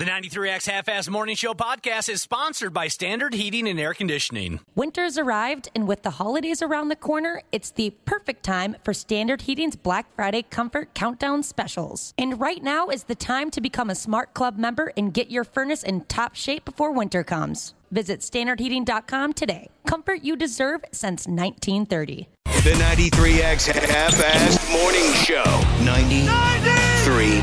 The 93X Half-Ass Morning Show podcast is sponsored by Standard Heating and Air Conditioning. Winter's arrived, and with the holidays around the corner, it's the perfect time for Standard Heating's Black Friday Comfort Countdown specials. And right now is the time to become a Smart Club member and get your furnace in top shape before winter comes. Visit standardheating.com today. Comfort you deserve since 1930. The 93X Half-Ass Morning Show. 93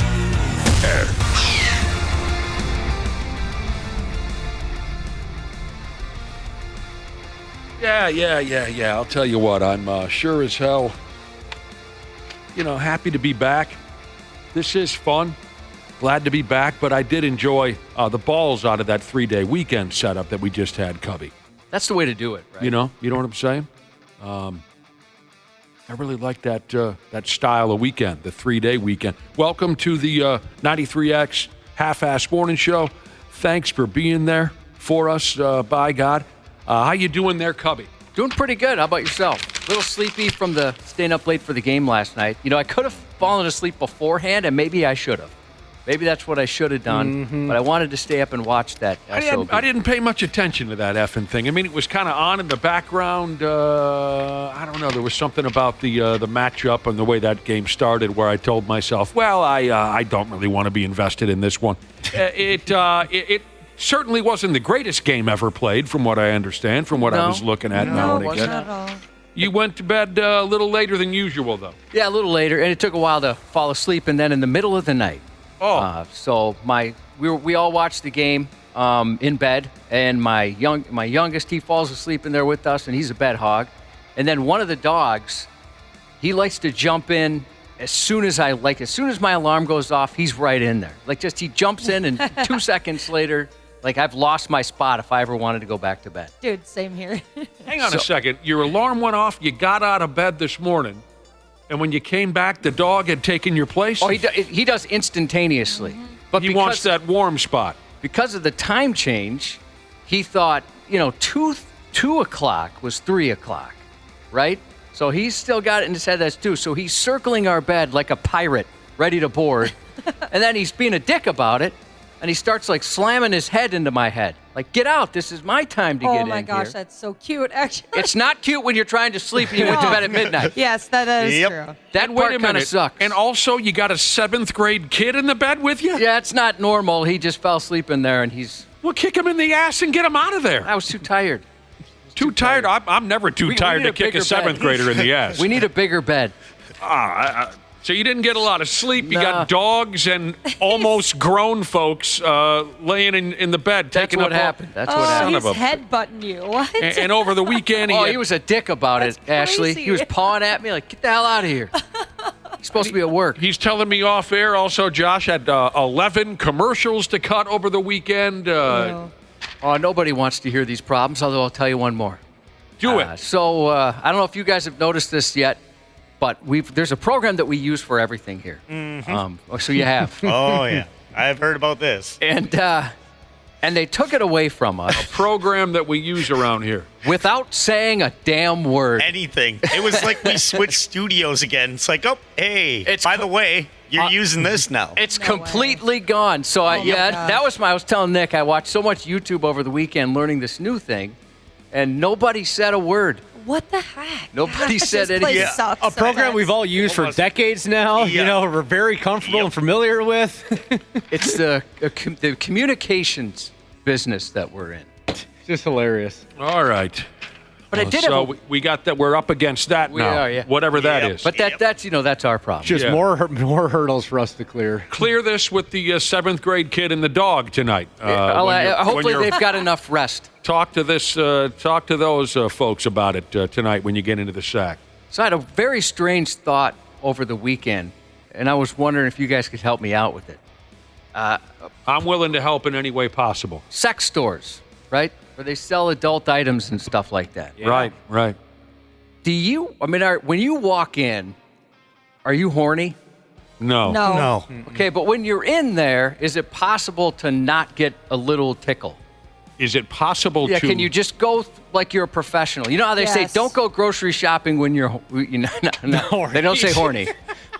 Yeah. I'll tell you what, I'm sure as hell, happy to be back. This is fun. Glad to be back, but I did enjoy the balls out of that 3-day weekend setup that we just had, Cubby. That's the way to do it, right? You know what I'm saying? I really like that style of weekend, the 3-day weekend. Welcome to the 93X Half-Ass Morning Show. Thanks for being there for us, by God. How you doing there, Cubby? Doing pretty good. How about yourself? A little sleepy from the staying up late for the game last night. I could have fallen asleep beforehand, and maybe I should have. Maybe that's what I should have done, but I wanted to stay up and watch that SOB. I didn't pay much attention to that effing thing. I mean, it was kind of on in the background. I don't know. There was something about the matchup and the way that game started where I told myself, well, I don't really want to be invested in this one. It certainly wasn't the greatest game ever played, from what I understand, from what I was looking at now and again. Not at all. You went to bed a little later than usual, though. Yeah, a little later, and it took a while to fall asleep, and then in the middle of the night. So we all watched the game in bed, and my youngest, he falls asleep in there with us, and he's a bed hog. And then one of the dogs, he likes to jump in as soon as my alarm goes off, he's right in there. He jumps in, and 2 seconds later, I've lost my spot if I ever wanted to go back to bed. Dude, same here. Hang on a second. Your alarm went off. You got out of bed this morning. And when you came back, the dog had taken your place? Oh, he does instantaneously. But he wants that warm spot. Because of the time change, he thought, 2 o'clock was 3 o'clock, right? So he's still got it in his head that's 2. So he's circling our bed like a pirate, ready to board. And then he's being a dick about it. And he starts slamming his head into my head. Get out. This is my time to get in here. Oh my gosh, that's so cute, actually. It's not cute when you're trying to sleep and you went to bed at midnight. Yes, that is true. That part kind of sucks. And also, you got a 7th grade kid in the bed with you? Yeah, it's not normal. He just fell asleep in there and he's... Well, kick him in the ass and get him out of there. I was too tired. Too tired? I'm never too tired to kick a 7th grader in the ass. We need a bigger bed. So you didn't get a lot of sleep. You got dogs and almost grown folks laying in the bed. That's what happened. That's what happened. He's headbutting you. What? And over the weekend, he was a dick about it, Ashley. Crazy. He was pawing at me get the hell out of here. He's supposed to be at work. He's telling me off air. Also, Josh had 11 commercials to cut over the weekend. Nobody wants to hear these problems, although I'll tell you one more. Do it. I don't know if you guys have noticed this yet, but there's a program that we use for everything here. Mm-hmm. So you have. Oh, yeah. I've heard about this. And they took it away from us. A program that we use around here. Without saying a damn word. Anything. It was like we switched studios again. It's by the way, you're using this now. It's completely gone. So, I was telling Nick, I watched so much YouTube over the weekend learning this new thing, and nobody said a word. What the heck? Nobody said anything. Sucks a program we've all used for decades now. Yeah. We're very comfortable and familiar with. It's the communications business that we're in. It's just hilarious. All right. But I did we got that. We're up against that we now. Are, yeah. Whatever that is. But that's our problem. Just more hurdles for us to clear. Clear this with the 7th grade kid and the dog tonight. Hopefully they've got enough rest. Talk to those folks about it tonight when you get into the sack. So I had a very strange thought over the weekend, and I was wondering if you guys could help me out with it. I'm willing to help in any way possible. Sex stores, right? Where they sell adult items and stuff like that. Yeah. Right. When you walk in, are you horny? No. Okay, but when you're in there, is it possible to not get a little tickle? Is it possible to... Yeah, can you just go like you're a professional? You know how they say don't go grocery shopping when you're... No, they don't say horny.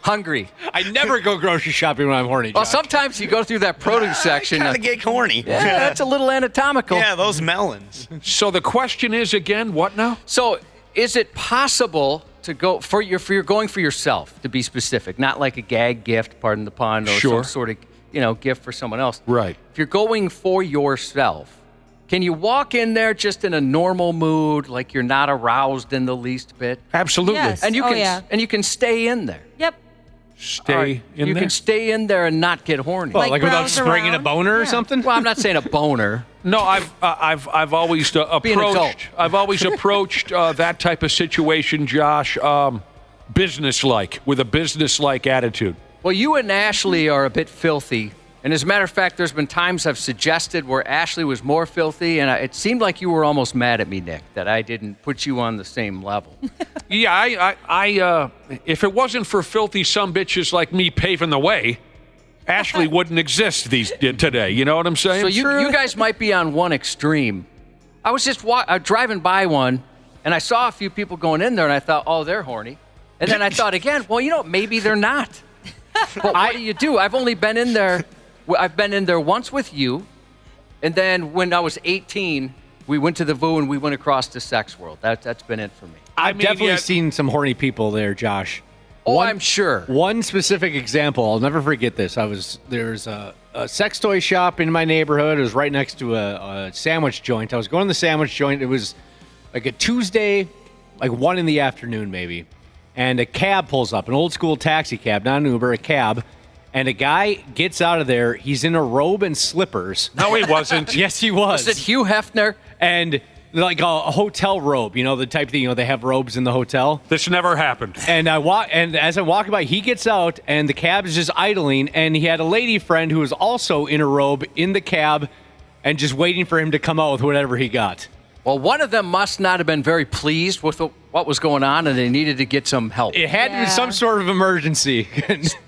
hungry. I never go grocery shopping when I'm horny, Well, Josh. sometimes you go through that produce section. Kind of get horny. Yeah, that's a little anatomical. Yeah, those melons. So the question is again, what now? So, is it possible to go for you're going for yourself, to be specific, not like a gag gift, pardon the pun, or Sure. some sort of gift for someone else? Right. If you're going for yourself, can you walk in there just in a normal mood, like you're not aroused in the least bit? Absolutely. Yes. And you Oh, can yeah. and you can stay in there. Yep. Stay in you there. can stay in there and not get horny. Well, like without browse springing a around? boner or Yeah. something? Well, I'm not saying a boner. No, I've always Be an adult. approached. I've always approached that type of situation, Josh, businesslike, with a businesslike attitude. Well, you and Ashley are a bit filthy. And as a matter of fact, there's been times I've suggested where Ashley was more filthy, and it seemed like you were almost mad at me, Nick, that I didn't put you on the same level. Yeah, I if it wasn't for filthy sumbitches like me paving the way, Ashley wouldn't exist today. You know what I'm saying? So you guys might be on one extreme. I was just driving by one, and I saw a few people going in there, and I thought, oh, they're horny. And then I thought again, well, maybe they're not. But what do? I've only been in there. I've been in there once with you, and then when I was 18, we went to the VU and we went across to Sex World. That's been it for me. I've definitely seen some horny people there, Josh. Oh, I'm sure. One specific example, I'll never forget this. There's a sex toy shop in my neighborhood. It was right next to a sandwich joint. I was going to the sandwich joint. It was like a Tuesday, like 1 in the afternoon maybe. And a cab pulls up, an old school taxi cab, not an Uber, a cab. And a guy gets out of there. He's in a robe and slippers. No, he wasn't. Yes, he was. Was it Hugh Hefner? And like a hotel robe, the type thing, they have robes in the hotel. This never happened. And as I'm walking by, he gets out, and the cab is just idling, and he had a lady friend who was also in a robe in the cab and just waiting for him to come out with whatever he got. Well, one of them must not have been very pleased with what was going on, and they needed to get some help. It had to be some sort of emergency.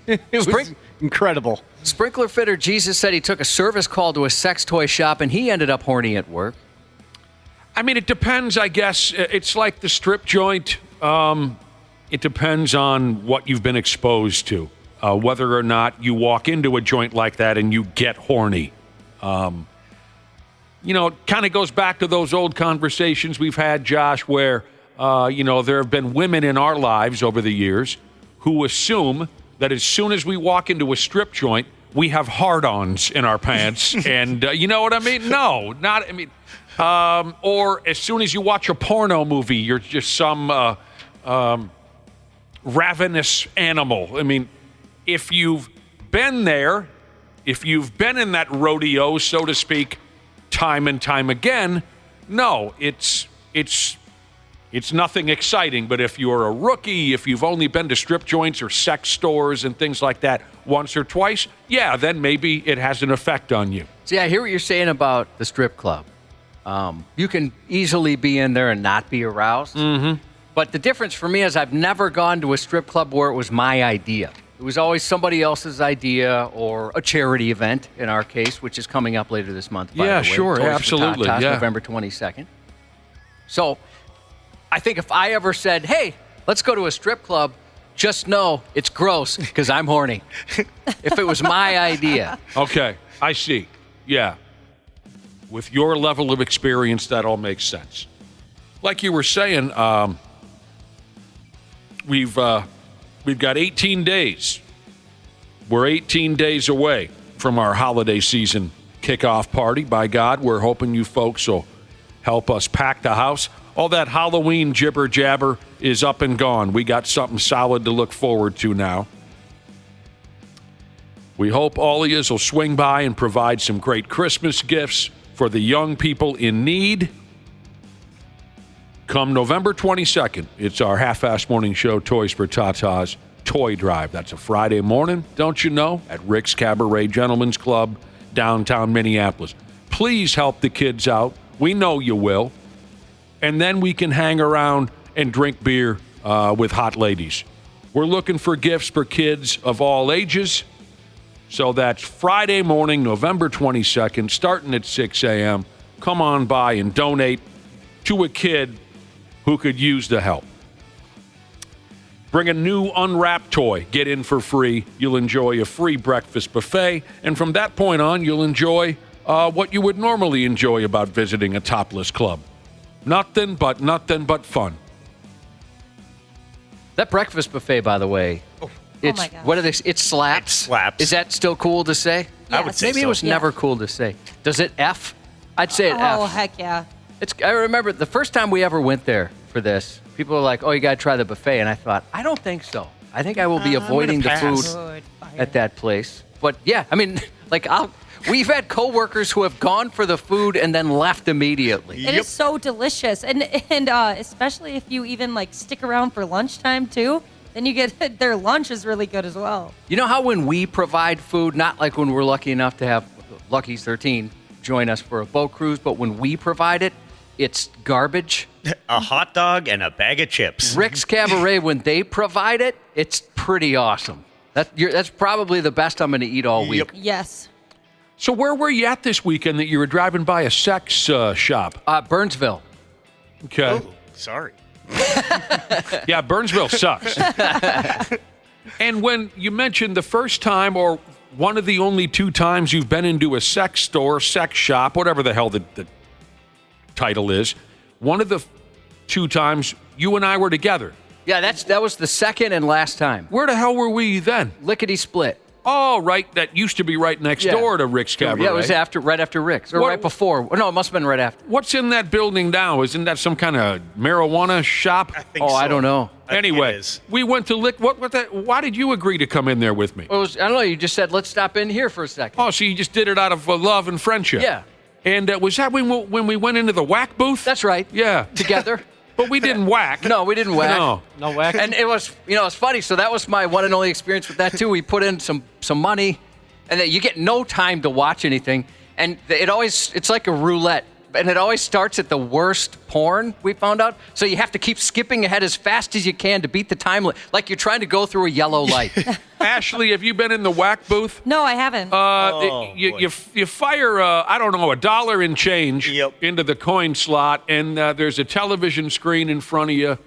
It was incredible. Sprinkler fitter Jesus said he took a service call to a sex toy shop, and he ended up horny at work. I mean, it depends, I guess. It's like the strip joint. It depends on what you've been exposed to, whether or not you walk into a joint like that and you get horny. It kind of goes back to those old conversations we've had, Josh, where, there have been women in our lives over the years who assume that as soon as we walk into a strip joint, we have hard-ons in our pants. And you know what I mean? No, not, I mean, or as soon as you watch a porno movie, you're just some ravenous animal. I mean, if you've been there, if you've been in that rodeo, so to speak, time and time again, no, it's nothing exciting. But if you're a rookie, if you've only been to strip joints or sex stores and things like that once or twice, yeah, then maybe it has an effect on you. See, I hear what you're saying about the strip club. You can easily be in there and not be aroused. Mm-hmm. But the difference for me is I've never gone to a strip club where it was my idea. It was always somebody else's idea or a charity event, in our case, which is coming up later this month, by the way. Sure, Toys for absolutely. Tatas, Yeah. November 22nd. So I think if I ever said, hey, let's go to a strip club, just know it's gross because I'm horny. If it was my idea. Okay, I see. Yeah. With your level of experience, that all makes sense. Like you were saying, we've got 18 days. We're 18 days away from our holiday season kickoff party. By God, we're hoping you folks will help us pack the house. All that Halloween jibber jabber is up and gone. We got something solid to look forward to now. We hope all of you will swing by and provide some great Christmas gifts for the young people in need. Come November 22nd, it's our half-assed morning show, Toys for Tatas Toy Drive. That's a Friday morning, don't you know, at Rick's Cabaret Gentlemen's Club, downtown Minneapolis. Please help the kids out. We know you will. And then we can hang around and drink beer with hot ladies. We're looking for gifts for kids of all ages. So that's Friday morning, November 22nd, starting at 6 a.m. Come on by and donate to a kid who could use the help. Bring a new unwrapped toy. Get in for free. You'll enjoy a free breakfast buffet. And from that point on, you'll enjoy what you would normally enjoy about visiting a topless club. Nothing but fun. That breakfast buffet, by the way, it's my gosh. what are they? It slaps. It slaps. Is that still cool to say? I would say Maybe so. it was never cool to say. Does it F? I'd say it F. Oh, heck yeah. I remember the first time we ever went there for this, people were like, oh, you got to try the buffet. And I thought, I don't think so. I think I will be avoiding the food Good fire. at that place. But yeah, I mean, like we've had coworkers who have gone for the food and then left immediately. It is so delicious, and especially if you even like stick around for lunchtime too, then you get their lunch is really good as well. You know how when we provide food, not like when we're lucky enough to have Lucky's 13 join us for a boat cruise, but when we provide it, it's garbage. A hot dog and a bag of chips. Rick's Cabaret, when they provide it, it's pretty awesome. That's probably the best I'm going to eat all week. Yep. Yes. So where were you at this weekend that you were driving by a sex shop? Burnsville. Okay. Oh, sorry. Yeah, Burnsville sucks. And when you mentioned the first time or one of the only 2 times you've been into a sex store, sex shop, whatever the hell the title is, one of the 2 times you and I were together. Yeah, that was the second and last time. Where the hell were we then? Lickety Split. Oh, right. That used to be right next door to Rick's Cabaret. Yeah, it was right after Rick's, or right before. No, it must have been right after. What's in that building now? Isn't that some kind of marijuana shop? I think so. I don't know. I think Anyway, it is. we went to why did you agree to come in there with me? I don't know. You just said, let's stop in here for a second. Oh, so you just did it out of love and friendship. Yeah. And was that when we went into the whack booth? That's right. Yeah. Together. But we didn't whack. No, we didn't whack. No whack. And it was, it's funny. So that was my one and only experience with that, too. We put in some money, and then you get no time to watch anything. And it's like a roulette. And it always starts at the worst porn, we found out. So you have to keep skipping ahead as fast as you can to beat the time limit, like you're trying to go through a yellow light. Ashley, have you been in the whack booth? No, I haven't. You fire, I don't know, $1 and change into the coin slot, and there's a television screen in front of you.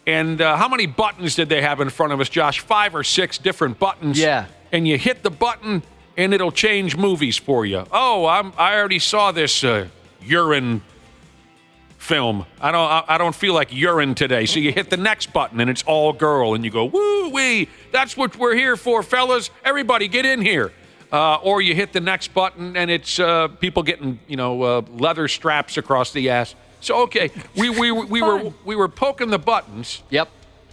And how many buttons did they have in front of us, Josh? 5 or 6 different buttons. Yeah. And you hit the button, and it'll change movies for you. Oh, I already saw this urine film. I don't feel like urine today. So you hit the next button, and it's all girl, and you go, woo-wee, that's what we're here for, fellas. Everybody get in here. Or you hit the next button, and it's people getting, leather straps across the ass. So, okay, we were poking the buttons. Yep.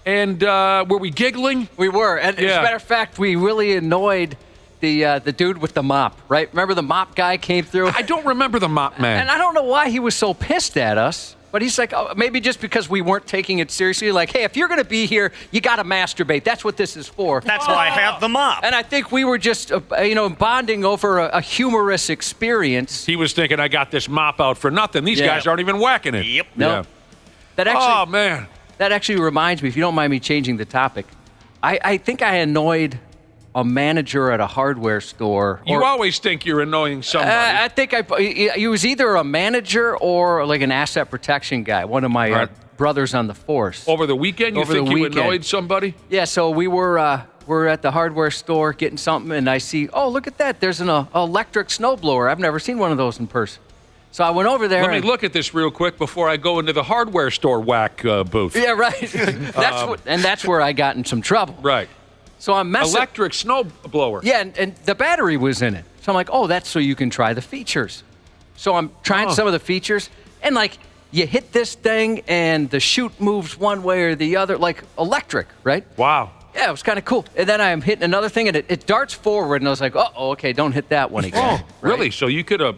And were we giggling? We were. And as a matter of fact, we really annoyed the dude with the mop, right? Remember the mop guy came through? I don't remember the mop man. And I don't know why he was so pissed at us, but he's like, maybe just because we weren't taking it seriously. Like, hey, if you're going to be here, you got to masturbate. That's what this is for. That's why I have the mop. And I think we were just, bonding over a humorous experience. He was thinking, I got this mop out for nothing. These guys aren't even whacking it. Yep. No. Yeah. That actually, oh, man. That actually reminds me, if you don't mind me changing the topic, I think I annoyed a manager at a hardware store. You always think you're annoying somebody. I think he was either a manager or like an asset protection guy, one of my brothers on the force. Over the weekend? You think you annoyed somebody? Yeah, so we're at the hardware store getting something, and I see, oh, look at that. There's an electric snowblower. I've never seen one of those in person. So I went over there. Let me look at this real quick before I go into the hardware store whack booth. Yeah, right. That's where I got in some trouble. Right. So I'm messing. Electric snow blower. Yeah, and the battery was in it. So I'm like, oh, that's so you can try the features. So I'm trying some of the features, and like you hit this thing, and the chute moves one way or the other, like electric, right? Wow. Yeah, it was kind of cool. And then I'm hitting another thing, and it darts forward, and I was like, okay, don't hit that one again. Oh, really? So you could have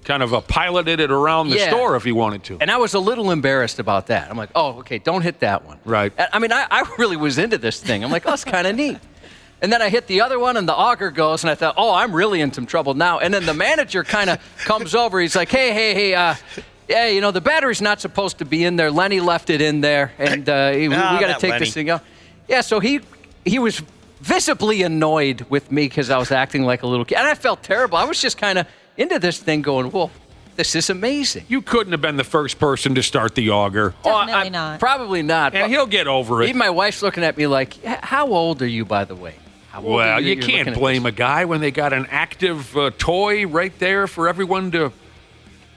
kind of piloted it around the store if you wanted to. And I was a little embarrassed about that. I'm like, oh, okay, don't hit that one. Right. I mean, I really was into this thing. I'm like, oh, it's kind of neat. And then I hit the other one, and the auger goes, and I thought, oh, I'm really in some trouble now. And then the manager kind of comes over. He's like, hey, yeah, the battery's not supposed to be in there. Lenny left it in there, and we got to take this thing out. Yeah, so he was visibly annoyed with me because I was acting like a little kid. And I felt terrible. I was just kind of into this thing going, well, this is amazing. You couldn't have been the first person to start the auger. Definitely not. Probably not. And he'll get over it. Even my wife's looking at me like, how old are you, by the way? Well, you can't blame a guy when they got an active toy right there for everyone to...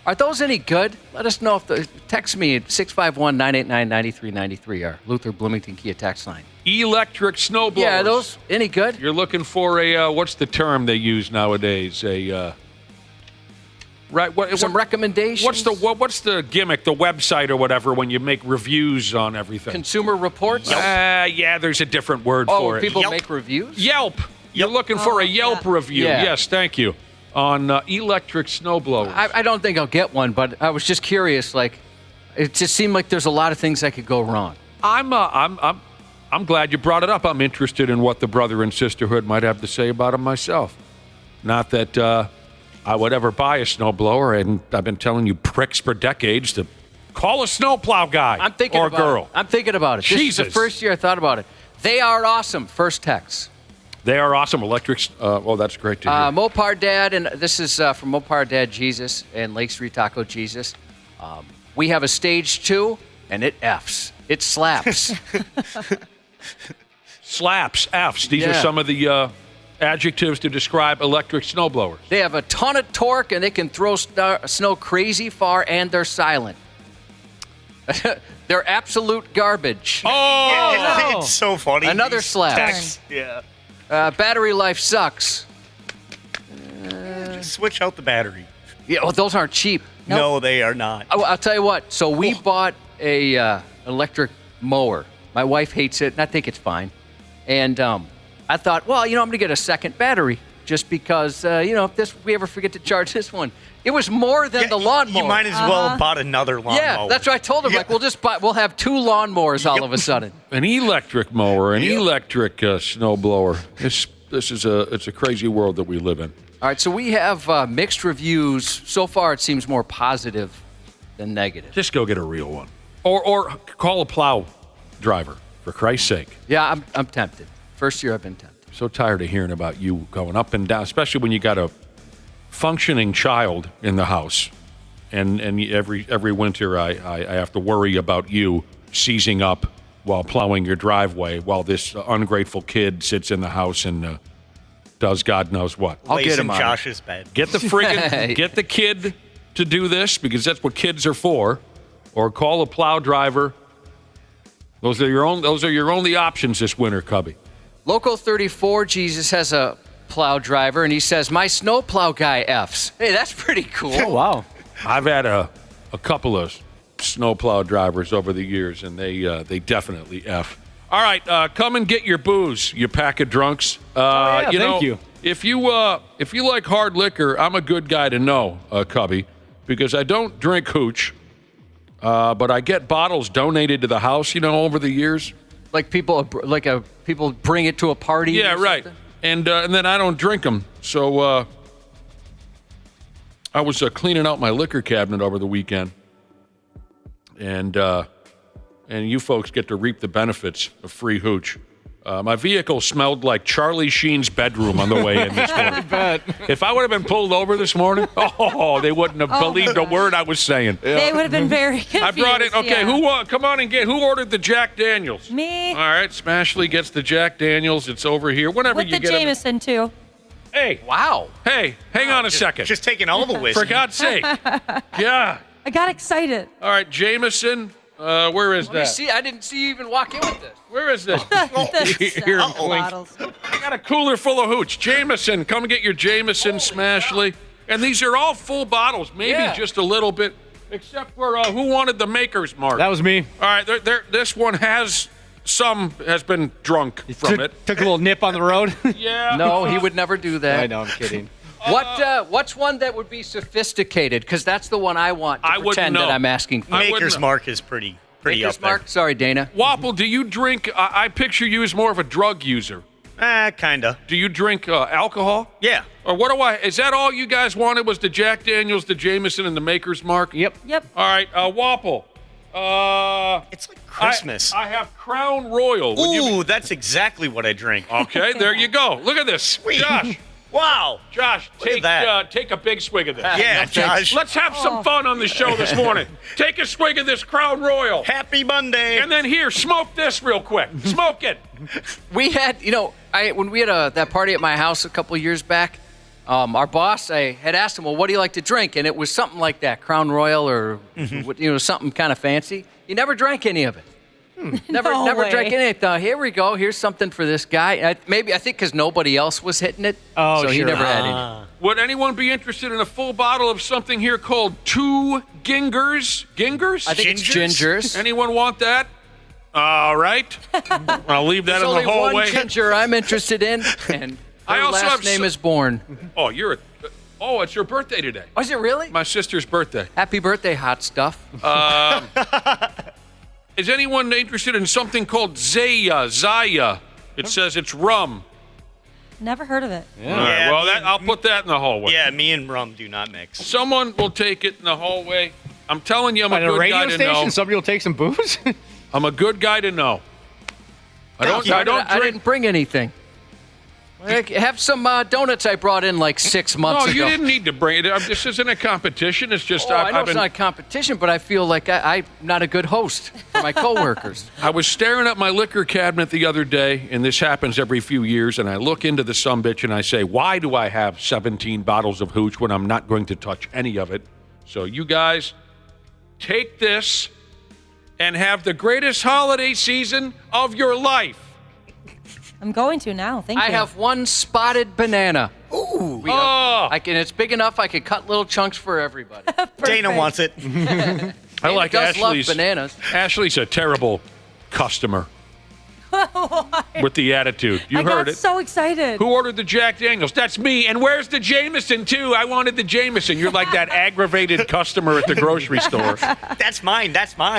Are those any good? Let us know. Text me at 651-989-9393, our Luther Bloomington Kia text line. Electric snowblowers. Yeah, are those any good? You're looking for a, what's the term they use nowadays? Some recommendations? What's the gimmick, the website or whatever, when you make reviews on everything? Consumer reports? Yeah, there's a different word for it. People make reviews? Yelp. You're looking for a Yelp review. Yeah. Yes, thank you. On electric snowblowers. I don't think I'll get one, but I was just curious. Like, it just seemed like there's a lot of things that could go wrong. I'm glad you brought it up. I'm interested in what the brother and sisterhood might have to say about them myself. Not that I would ever buy a snowblower, and I've been telling you pricks for decades to call a snowplow guy I'm thinking or about girl. It. I'm thinking about it. This is the first year I thought about it. They are awesome. First text. They are awesome. Electrics. That's great to hear. Mopar Dad, and this is from Mopar Dad Jesus and Lake Street Taco Jesus. We have a stage 2, and it Fs. It slaps. Slaps, Fs. These are some of the adjectives to describe electric snowblowers. They have a ton of torque, and they can throw snow crazy far, and they're silent. They're absolute garbage. Oh! It's so funny. Another slap. Texts. Yeah. Battery life sucks. Just switch out the battery. Yeah, well, those aren't cheap. No, they are not. I'll tell you what. So we bought a electric mower. My wife hates it, and I think it's fine. And I thought, well, I'm going to get a second battery just because, if we ever forget to charge this one. It was more than the lawnmower. You might as well have bought another lawnmower. Yeah, that's what I told him. Like, we'll have 2 lawnmowers all of a sudden. An electric mower, an electric snowblower. It's a crazy world that we live in. All right, so we have mixed reviews. So far, it seems more positive than negative. Just go get a real one. Or call a plow driver, for Christ's sake. Yeah, I'm tempted. First year I've been tempted. So tired of hearing about you going up and down, especially when you got a functioning child in the house. And every winter I have to worry about you seizing up while plowing your driveway while this ungrateful kid sits in the house and does God knows what. I'll get him in Josh's bed. Get the kid to do this because that's what kids are for, or call a plow driver. Those are your only options this winter, Cubby. Local 34 Jesus has a plow driver, and he says, my snow plow guy Fs. Hey, that's pretty cool. Oh, wow. I've had a couple of snowplow drivers over the years, and they definitely F. All right, come and get your booze, you pack of drunks. Thank you. If you like hard liquor, I'm a good guy to know, Cubby, because I don't drink hooch, but I get bottles donated to the house, over the years. Like people bring it to a party. Yeah, right. And then I don't drink them. So I was cleaning out my liquor cabinet over the weekend, and you folks get to reap the benefits of free hooch. My vehicle smelled like Charlie Sheen's bedroom on the way in this morning. If I would have been pulled over this morning, they wouldn't have believed a word I was saying. They would have been very confused. I brought it. Okay, come on and who ordered the Jack Daniels? Me. All right, Smashley gets the Jack Daniels. It's over here. Whenever With you the get Jameson, too. Hey. Wow. Hey, hang on a second. Just taking all the whiskey. For God's sake. Yeah. I got excited. All right, Jameson. Where is Let me that? see. I didn't see you even walk in with this. Where is this? Here in Clink. I got a cooler full of hooch. Jameson, come get your Jameson, Smashley. And these are all full bottles, maybe just a little bit, except for who wanted the Maker's Mark? That was me. All right, this one has been drunk from it. Took a little nip on the road. Yeah. No, he would never do that. I know, I'm kidding. What's one that would be sophisticated? Because that's the one I want to pretend that I'm asking for. Maker's Mark is pretty up Maker's there. Mark? Sorry, Dana. Wapple, do you drink? I picture you as more of a drug user. Kinda. Do you drink alcohol? Yeah. Or is that all you guys wanted was the Jack Daniels, the Jameson, and the Maker's Mark? Yep. All right, Wapple. It's like Christmas. I have Crown Royal. Ooh, that's exactly what I drink. Okay, there you go. Look at this. Sweet. Josh, Wow. Josh, Look at that. take a big swig of this. Yeah, Josh. Let's have some fun on the show this morning. Take a swig of this Crown Royal. Happy Monday. And then here, smoke this real quick. Smoke it. We had, when we had that party at my house a couple of years back, our boss, I had asked him, well, what do you like to drink? And it was something like that, Crown Royal or something kind of fancy. He never drank any of it. Never drank any. I thought, here we go. Here's something for this guy. I think because nobody else was hitting it. Oh, so sure. he never had any. Would anyone be interested in a full bottle of something here called Two Gingers? Gingers? I think it's gingers. Anyone want that? All right. I'll leave that There's in the only hallway. one ginger I'm interested in, and I her also last have name is Bourne. Oh, it's your birthday today. Oh, is it really? My sister's birthday. Happy birthday, hot stuff. Is anyone interested in something called Zaya? It says it's rum. Never heard of it. Yeah. All right, well, I'll put that in the hallway. Yeah, me and rum do not mix. Someone will take it in the hallway. I'm telling you, I'm a At a good radio guy to station, know. somebody will take some booze? I'm a good guy to know. I didn't bring anything. Have some donuts I brought in like 6 months ago. No, you didn't need to bring it. This isn't a competition. It's just I know it's not a competition, but I feel like I'm not a good host for my coworkers. I was staring at my liquor cabinet the other day, and this happens every few years, and I look into the sumbitch and I say, why do I have 17 bottles of hooch when I'm not going to touch any of it? So you guys, take this and have the greatest holiday season of your life. I'm going to now. Thank you. I have one spotted banana. Ooh. It's big enough I can cut little chunks for everybody. Dana wants it. I like does love Ashley's bananas. Ashley's a terrible customer with the attitude. You heard I got it. so excited. Who ordered the Jack Daniels? That's me. And where's the Jameson, too? I wanted the Jameson. You're like that aggravated customer at the grocery store. That's mine.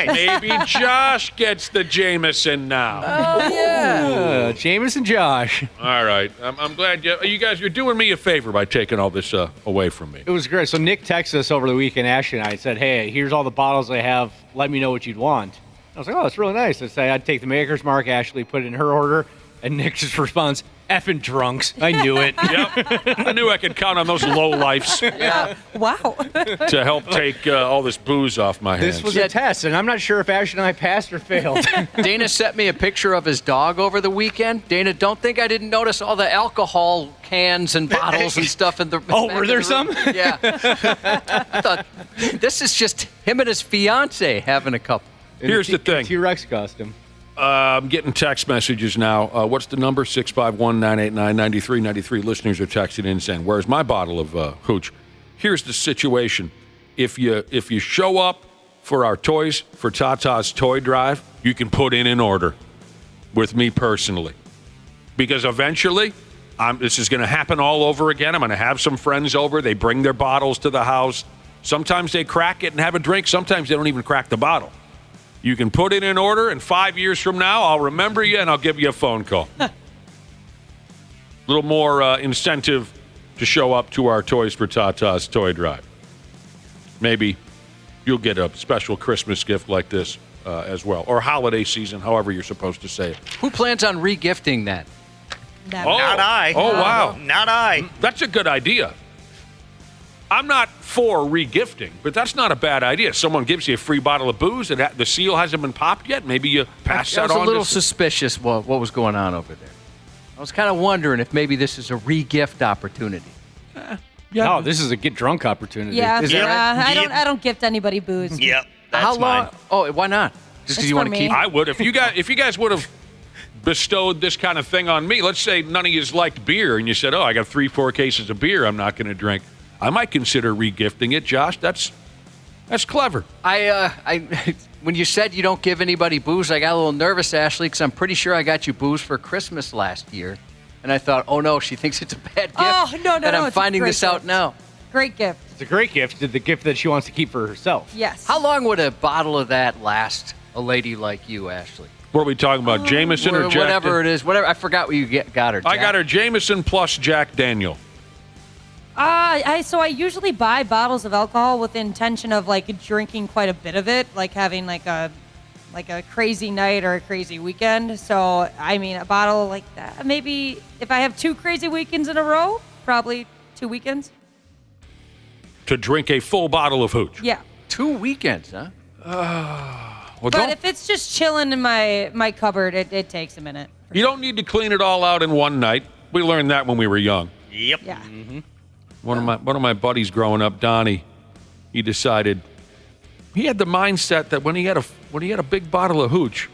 Maybe Josh gets the Jameson now. Oh, yeah. Jameson Josh. All right. I'm glad you guys, you're doing me a favor by taking all this away from me. It was great. So Nick texted us over the weekend, Ashley and I said, hey, here's all the bottles I have. Let me know what you'd want. I was like, oh, that's really nice. I'd take the Maker's Mark, Ashley, put it in her order, and Nick just responds, effing drunks. I knew it. Yep. I knew I could count on those low lifes Wow. to help take all this booze off my hands. This was a test, and I'm not sure if Ashley and I passed or failed. Dana sent me a picture of his dog over the weekend. Dana, don't think I didn't notice all the alcohol cans and bottles and stuff in the were there some? Yeah. I thought, this is just him and his fiance having a couple. Here's the thing. T-Rex costume. I'm getting text messages now. What's the number? 651-989-9393. Listeners are texting in saying, where's my bottle of hooch? Here's the situation. If you show up for our Toys for Tatas toy drive, you can put in an order with me personally. Because eventually, this is going to happen all over again. I'm going to have some friends over. They bring their bottles to the house. Sometimes they crack it and have a drink. Sometimes they don't even crack the bottle. You can put in an order, and 5 years from now, I'll remember you, and I'll give you a phone call. A little more incentive to show up to our Toys for Tatas toy drive. Maybe you'll get a special Christmas gift like this as well, or holiday season, however you're supposed to say it. Who plans on regifting that? Not I. Oh, wow. Not I. That's a good idea. I'm not for regifting, but that's not a bad idea. Someone gives you a free bottle of booze and the seal hasn't been popped yet. Maybe you pass that on. I was a little suspicious what was going on over there. I was kind of wondering if maybe this is a regift opportunity. No, this is a get drunk opportunity. Yeah, Is that right? I don't gift anybody booze. Yep. That's How long? mine. Oh, why not? Just because you want to keep. I would. If you guys would have bestowed this kind of thing on me, let's say none of you liked beer, and you said, oh, I got 3-4 cases of beer I'm not going to drink. I might consider regifting it, Josh. That's clever. When you said you don't give anybody booze, I got a little nervous, Ashley, because I'm pretty sure I got you booze for Christmas last year. And I thought, oh, no, she thinks it's a bad gift. Oh, no, and I'm it's a finding great this out gift. now. Great gift. It's a great gift. The gift that she wants to keep for herself. Yes. How long would a bottle of that last a lady like you, Ashley? What are we talking about, Jameson or Jack? Whatever it is. Whatever. I forgot what you got her. I got her Jameson plus Jack Daniel. So I usually buy bottles of alcohol with the intention of like drinking quite a bit of it, like having like a crazy night or a crazy weekend. So I mean, a bottle like that. Maybe if I have 2 crazy weekends in a row, probably 2 weekends. To drink a full bottle of hooch. Yeah. 2 weekends, huh? Well, But if it's just chilling in my cupboard, it takes a minute. you don't need to clean it all out in one night. We learned that when we were young. Yep. Yeah. One of my buddies growing up, Donnie, he decided he had the mindset that when he had a big bottle of hooch,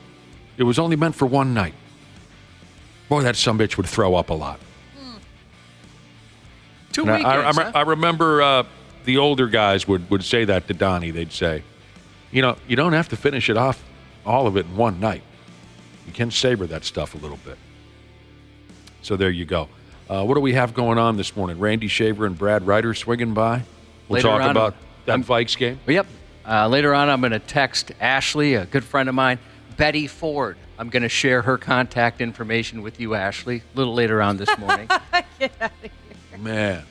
it was only meant for one night. Boy, that sumbitch would throw up a lot. 2 And weekends, I remember the older guys would say that to Donnie. They'd say, you don't have to finish it off, all of it in one night. You can savor that stuff a little bit. So there you go. What do we have going on this morning? Randy Shaver and Brad Ryder swinging by. We'll Later talk on, about that Vikes game. Yep. Later on, I'm going to text Ashley, a good friend of mine, Betty Ford. I'm going to share her contact information with you, Ashley, a little later on this morning. Get out of here. Man.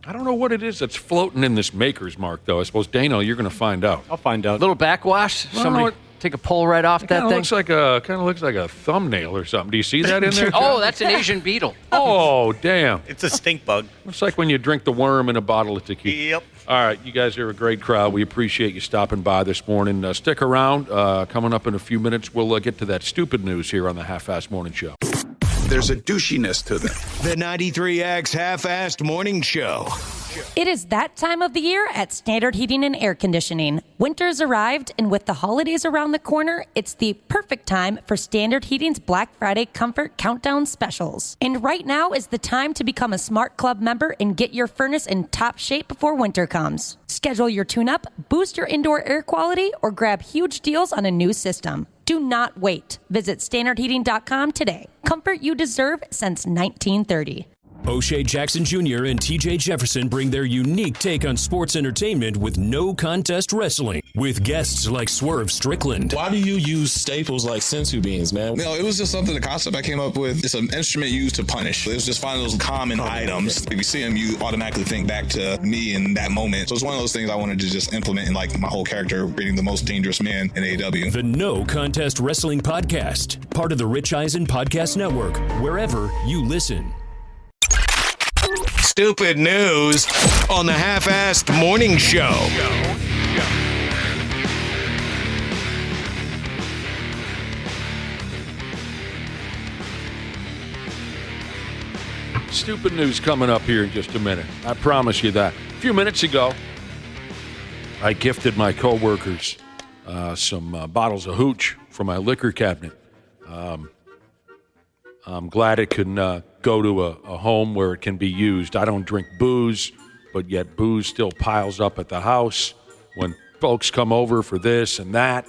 I don't know what it is that's floating in this maker's mark, though. I suppose, Dano, you're going to find out. I'll find out. A little backwash. Well, Somebody take a pull right off that Kind thing. of looks like a thumbnail or something. Do you see that in there? Oh, that's an Asian beetle. Oh, damn. It's a stink bug. Looks like when you drink the worm in a bottle of tequila. Yep. All right, you guys are a great crowd. We appreciate you stopping by this morning. Stick around. Coming up in a few minutes, we'll get to that stupid news here on the Half-Assed Morning Show. There's a douchiness to them. The 93X Half-Assed Morning Show. It is that time of the year at Standard Heating and Air Conditioning. Winter's arrived, and with the holidays around the corner, it's the perfect time for Standard Heating's Black Friday Comfort Countdown specials. And right now is the time to become a Smart Club member and get your furnace in top shape before winter comes. Schedule your tune-up, boost your indoor air quality, or grab huge deals on a new system. Do not wait. Visit standardheating.com today. Comfort you deserve since 1930. O'Shea Jackson Jr. and TJ Jefferson bring their unique take on sports entertainment with no contest wrestling, with guests like Swerve Strickland. Why do you use staples like sensu beans, man? No, it was just something, the concept I came up with. It's an instrument used to punish. It was just finding those common items. If you see them, you automatically think back to me in that moment. So it's one of those things I wanted to just implement in like my whole character, being the most dangerous man in AEW. The No Contest Wrestling Podcast, part of the Rich Eisen Podcast Network, wherever you listen. Stupid news on the Half-Assed Morning Show. Stupid news coming up here in just a minute. I promise you that. A few minutes ago, I gifted my coworkers some bottles of hooch from my liquor cabinet. I'm glad it can go to a home where it can be used. I don't drink booze, but yet booze still piles up at the house when folks come over for this and that.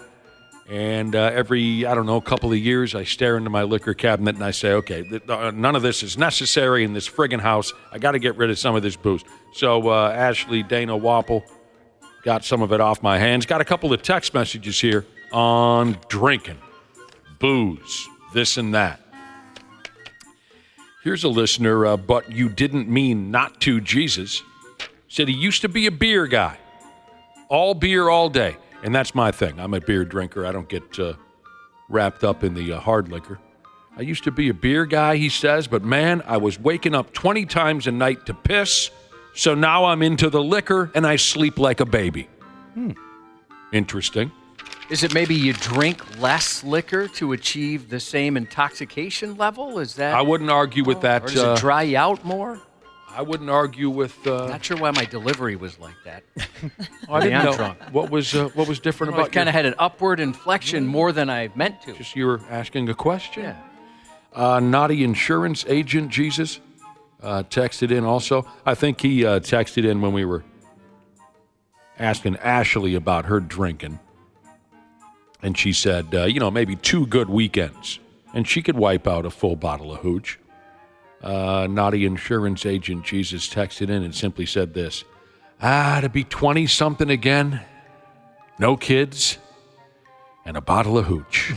And every, couple of years, I stare into my liquor cabinet and I say, okay, none of this is necessary in this friggin' house. I got to get rid of some of this booze. So Ashley, Dana, Wapple got some of it off my hands. Got a couple of text messages here on drinking, booze, this and that. Here's a listener, but you didn't mean not to, Jesus. Said he used to be a beer guy. All beer, all day. And that's my thing. I'm a beer drinker. I don't get wrapped up in the hard liquor. I used to be a beer guy, he says, but man, I was waking up 20 times a night to piss. So now I'm into the liquor and I sleep like a baby. Interesting. Is it maybe you drink less liquor to achieve the same intoxication level? Is that? I wouldn't argue with that. Or does it dry you out more? I wouldn't argue with. Not sure why my delivery was like that. I didn't know. Drunk. What was different about? It kind of had an upward inflection more than I meant to. Just you were asking a question. Yeah. Naughty insurance agent Jesus texted in also. I think he texted in when we were asking Ashley about her drinking. And she said, maybe 2 good weekends. And she could wipe out a full bottle of hooch. Naughty insurance agent Jesus texted in and simply said this. To be 20-something again, no kids, and a bottle of hooch.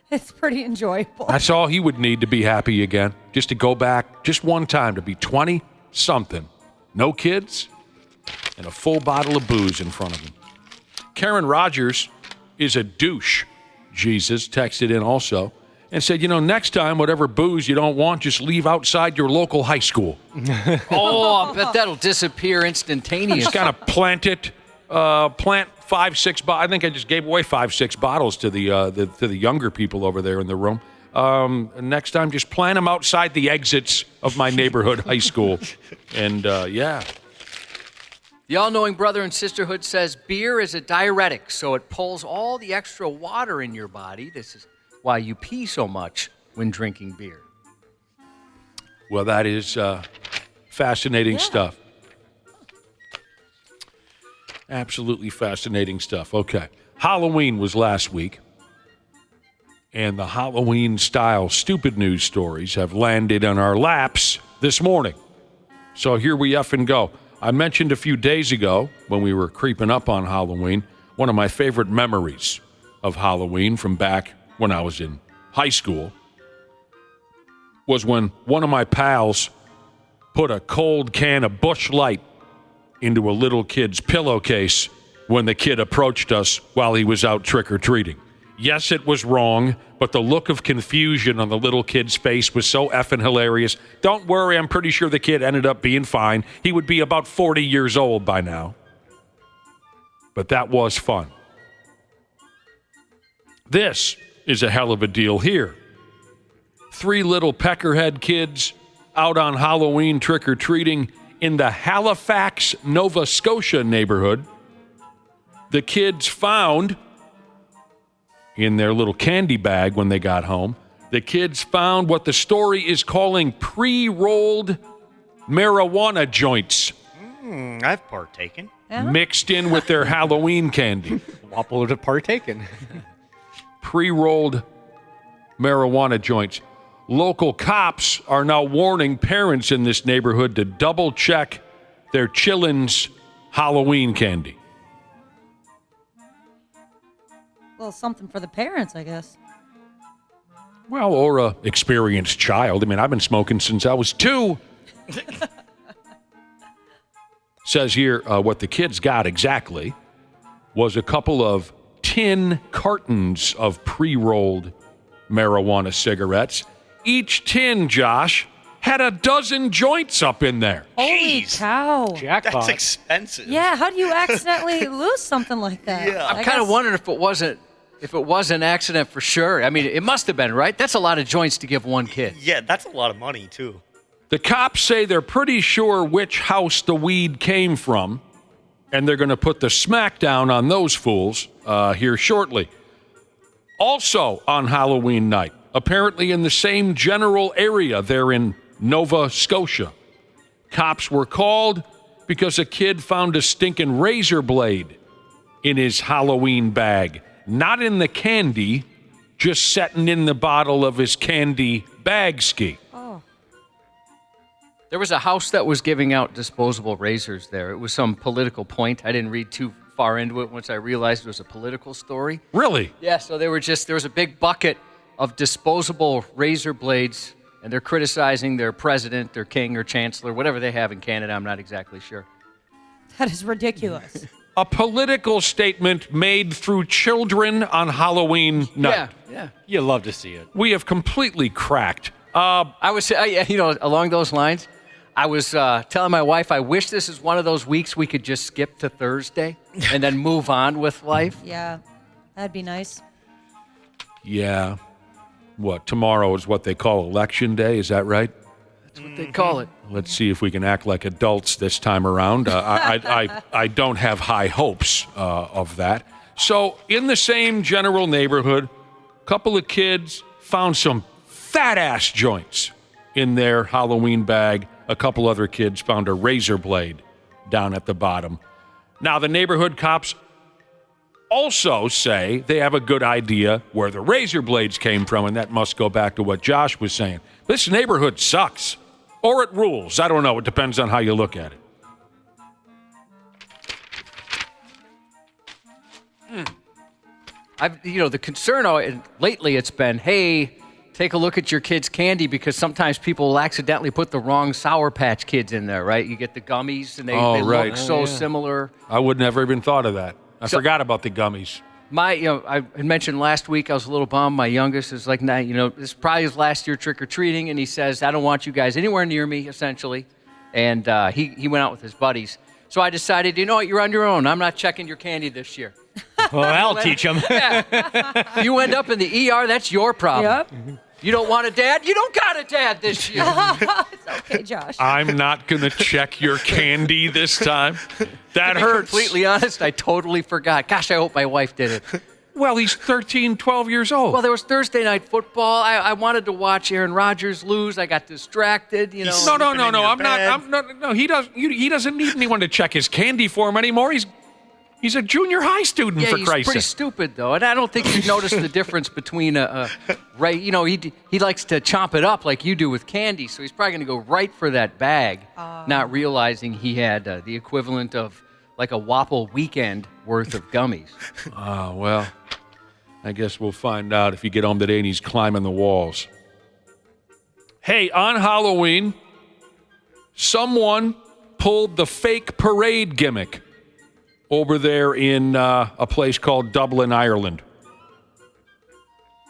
It's pretty enjoyable. That's all he would need to be happy again. Just to go back just one time to be 20-something. No kids, and a full bottle of booze in front of him. Karen Rogers is a douche, Jesus texted in also. and said, next time, whatever booze you don't want, just leave outside your local high school. I bet that'll disappear instantaneously. Just kind of plant 5, 6 bottles. I think I just gave away 5, 6 bottles to the younger people over there in the room. Next time, just plant them outside the exits of my neighborhood high school. And, yeah. The all-knowing brother and sisterhood says beer is a diuretic, so it pulls all the extra water in your body. This is why you pee so much when drinking beer. Well, that is fascinating stuff. Absolutely fascinating stuff. Okay. Halloween was last week, and the Halloween-style stupid news stories have landed on our laps this morning. So here we effing go. I mentioned a few days ago when we were creeping up on Halloween, one of my favorite memories of Halloween from back when I was in high school was when one of my pals put a cold can of Busch Light into a little kid's pillowcase when the kid approached us while he was out trick-or-treating. Yes, it was wrong, but the look of confusion on the little kid's face was so effing hilarious. Don't worry, I'm pretty sure the kid ended up being fine. He would be about 40 years old by now. But that was fun. This is a hell of a deal here. 3 little peckerhead kids out on Halloween trick-or-treating in the Halifax, Nova Scotia neighborhood. The kids found in their little candy bag when they got home, the kids found what the story is calling pre-rolled marijuana joints. I've partaken. Mixed in with their Halloween candy. Wapple would have partaken. Pre-rolled marijuana joints. Local cops are now warning parents in this neighborhood to double-check their children's Halloween candy. A little something for the parents, I guess. Well, or a experienced child. I mean, I've been smoking since I was 2. Says here what the kids got exactly was a couple of tin cartons of pre-rolled marijuana cigarettes. Each tin, Josh, had a dozen joints up in there. Holy cow. Jackpot. That's expensive. Yeah, how do you accidentally lose something like that? Yeah. I'm kind of wondering if it was an accident for sure. I mean, it must have been, right? That's a lot of joints to give one kid. Yeah, that's a lot of money, too. The cops say they're pretty sure which house the weed came from, and they're going to put the smackdown on those fools here shortly. Also on Halloween night, apparently in the same general area there in Nova Scotia, cops were called because a kid found a stinking razor blade in his Halloween bag. Not in the candy, just setting in the bottle of his candy bag ski. Oh. There was a house that was giving out disposable razors there. It was some political point. I didn't read too far into it once I realized it was a political story. Really? Yeah, so there was a big bucket of disposable razor blades, and they're criticizing their president, their king or chancellor, whatever they have in Canada. I'm not exactly sure. That is ridiculous. A political statement made through children on Halloween night. Yeah. You love to see it. We have completely cracked. I was, along those lines, I was telling my wife, I wish this is one of those weeks we could just skip to Thursday and then move on with life. Yeah, that'd be nice. Yeah. What, tomorrow is what they call Election Day, is that right? That's what they call it. Let's see if we can act like adults this time around. I don't have high hopes of that. So in the same general neighborhood, a couple of kids found some fat-ass joints in their Halloween bag. A couple other kids found a razor blade down at the bottom. Now, the neighborhood cops also say they have a good idea where the razor blades came from, and that must go back to what Josh was saying. This neighborhood sucks. Or it rules. I don't know. It depends on how you look at it. The concern lately it's been, hey, take a look at your kid's candy because sometimes people will accidentally put the wrong Sour Patch Kids in there, right? You get the gummies and they look so similar. I would never even thought of that. I forgot about the gummies. I had mentioned last week I was a little bummed. My youngest is like, this is probably his last year trick-or-treating, and he says, I don't want you guys anywhere near me, essentially. And he went out with his buddies. So I decided, you know what, you're on your own. I'm not checking your candy this year. Well, I'll teach him. Yeah. You end up in the ER, that's your problem. Yep. You don't want a dad? You don't got a dad this year. It's okay, Josh. I'm not going to check your candy this time. That hurts. Completely honest, I totally forgot. Gosh, I hope my wife did it. Well, he's 13, 12 years old. Well, there was Thursday night football. I wanted to watch Aaron Rodgers lose. I got distracted. No. I'm not. No, he doesn't. He doesn't need anyone to check his candy for him anymore. He's a junior high student, for Christ's sake. He's pretty stupid, though. And I don't think you noticed the difference between he likes to chomp it up like you do with candy, so he's probably going to go right for that bag, not realizing he had the equivalent of like a Whopple weekend worth of gummies. Well, I guess we'll find out if you get home today and he's climbing the walls. Hey, on Halloween, someone pulled the fake parade gimmick over there in a place called Dublin, Ireland.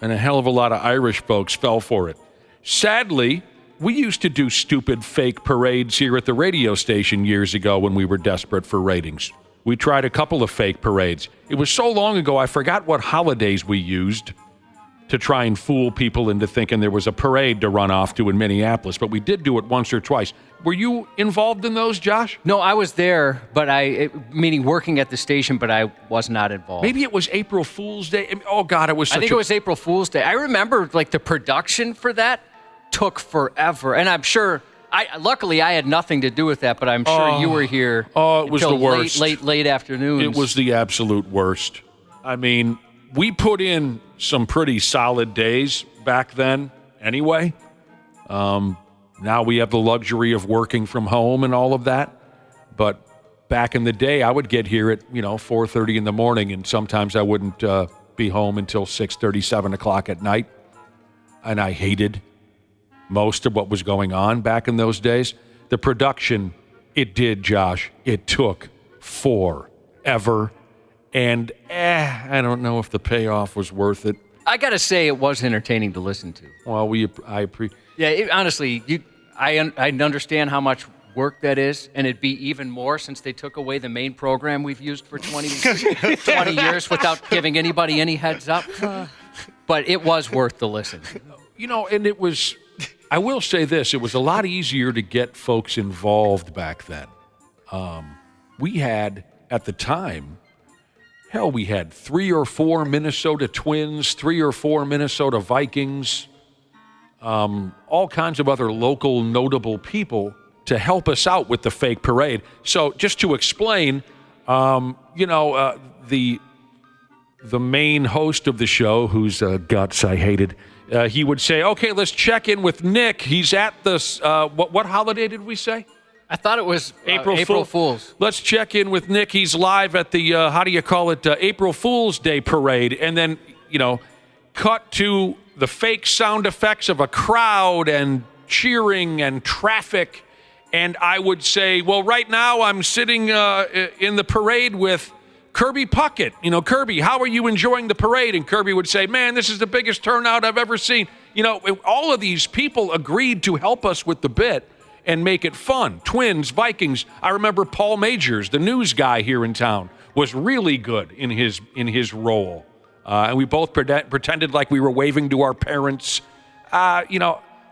And a hell of a lot of Irish folks fell for it. Sadly, we used to do stupid fake parades here at the radio station years ago when we were desperate for ratings. We tried a couple of fake parades. It was so long ago, I forgot what holidays we used to try and fool people into thinking there was a parade to run off to in Minneapolis, but we did do it once or twice. Were you involved in those, Josh? No, I was there, meaning working at the station, but I was not involved. Maybe it was April Fool's Day. Oh, God, it was such I think it was April Fool's Day. I remember, the production for that took forever, and I'm sure... Luckily, I had nothing to do with that, but I'm sure you were here. Oh, it was the worst. Late afternoons. It was the absolute worst. I mean, we put in some pretty solid days back then anyway. Now we have the luxury of working from home and all of that. But back in the day, I would get here at, 4:30 in the morning, and sometimes I wouldn't be home until 6:30, 7 o'clock at night. And I hated most of what was going on back in those days. The production, it did, Josh. It took forever. And I don't know if the payoff was worth it. I got to say it was entertaining to listen to. Well, I appreciate. Yeah, honestly, I understand how much work that is, and it'd be even more since they took away the main program we've used for 20 years without giving anybody any heads up. But it was worth the listen. And it was... I will say this, it was a lot easier to get folks involved back then. We had, at the time, we had 3 or 4 Minnesota Twins, 3 or 4 Minnesota Vikings, all kinds of other local notable people to help us out with the fake parade. So just to explain, the main host of the show, whose guts I hated, he would say, okay, let's check in with Nick. He's at this, what holiday did we say? I thought it was April Fool's. Let's check in with Nick. He's live at the, April Fool's Day parade. And then, cut to the fake sound effects of a crowd and cheering and traffic. And I would say, well, right now I'm sitting in the parade with Kirby Puckett. Kirby, how are you enjoying the parade? And Kirby would say, man, this is the biggest turnout I've ever seen. All of these people agreed to help us with the bit and make it fun. Twins, Vikings. I remember Paul Majors, the news guy here in town, was really good in his role. And we both pretended like we were waving to our parents.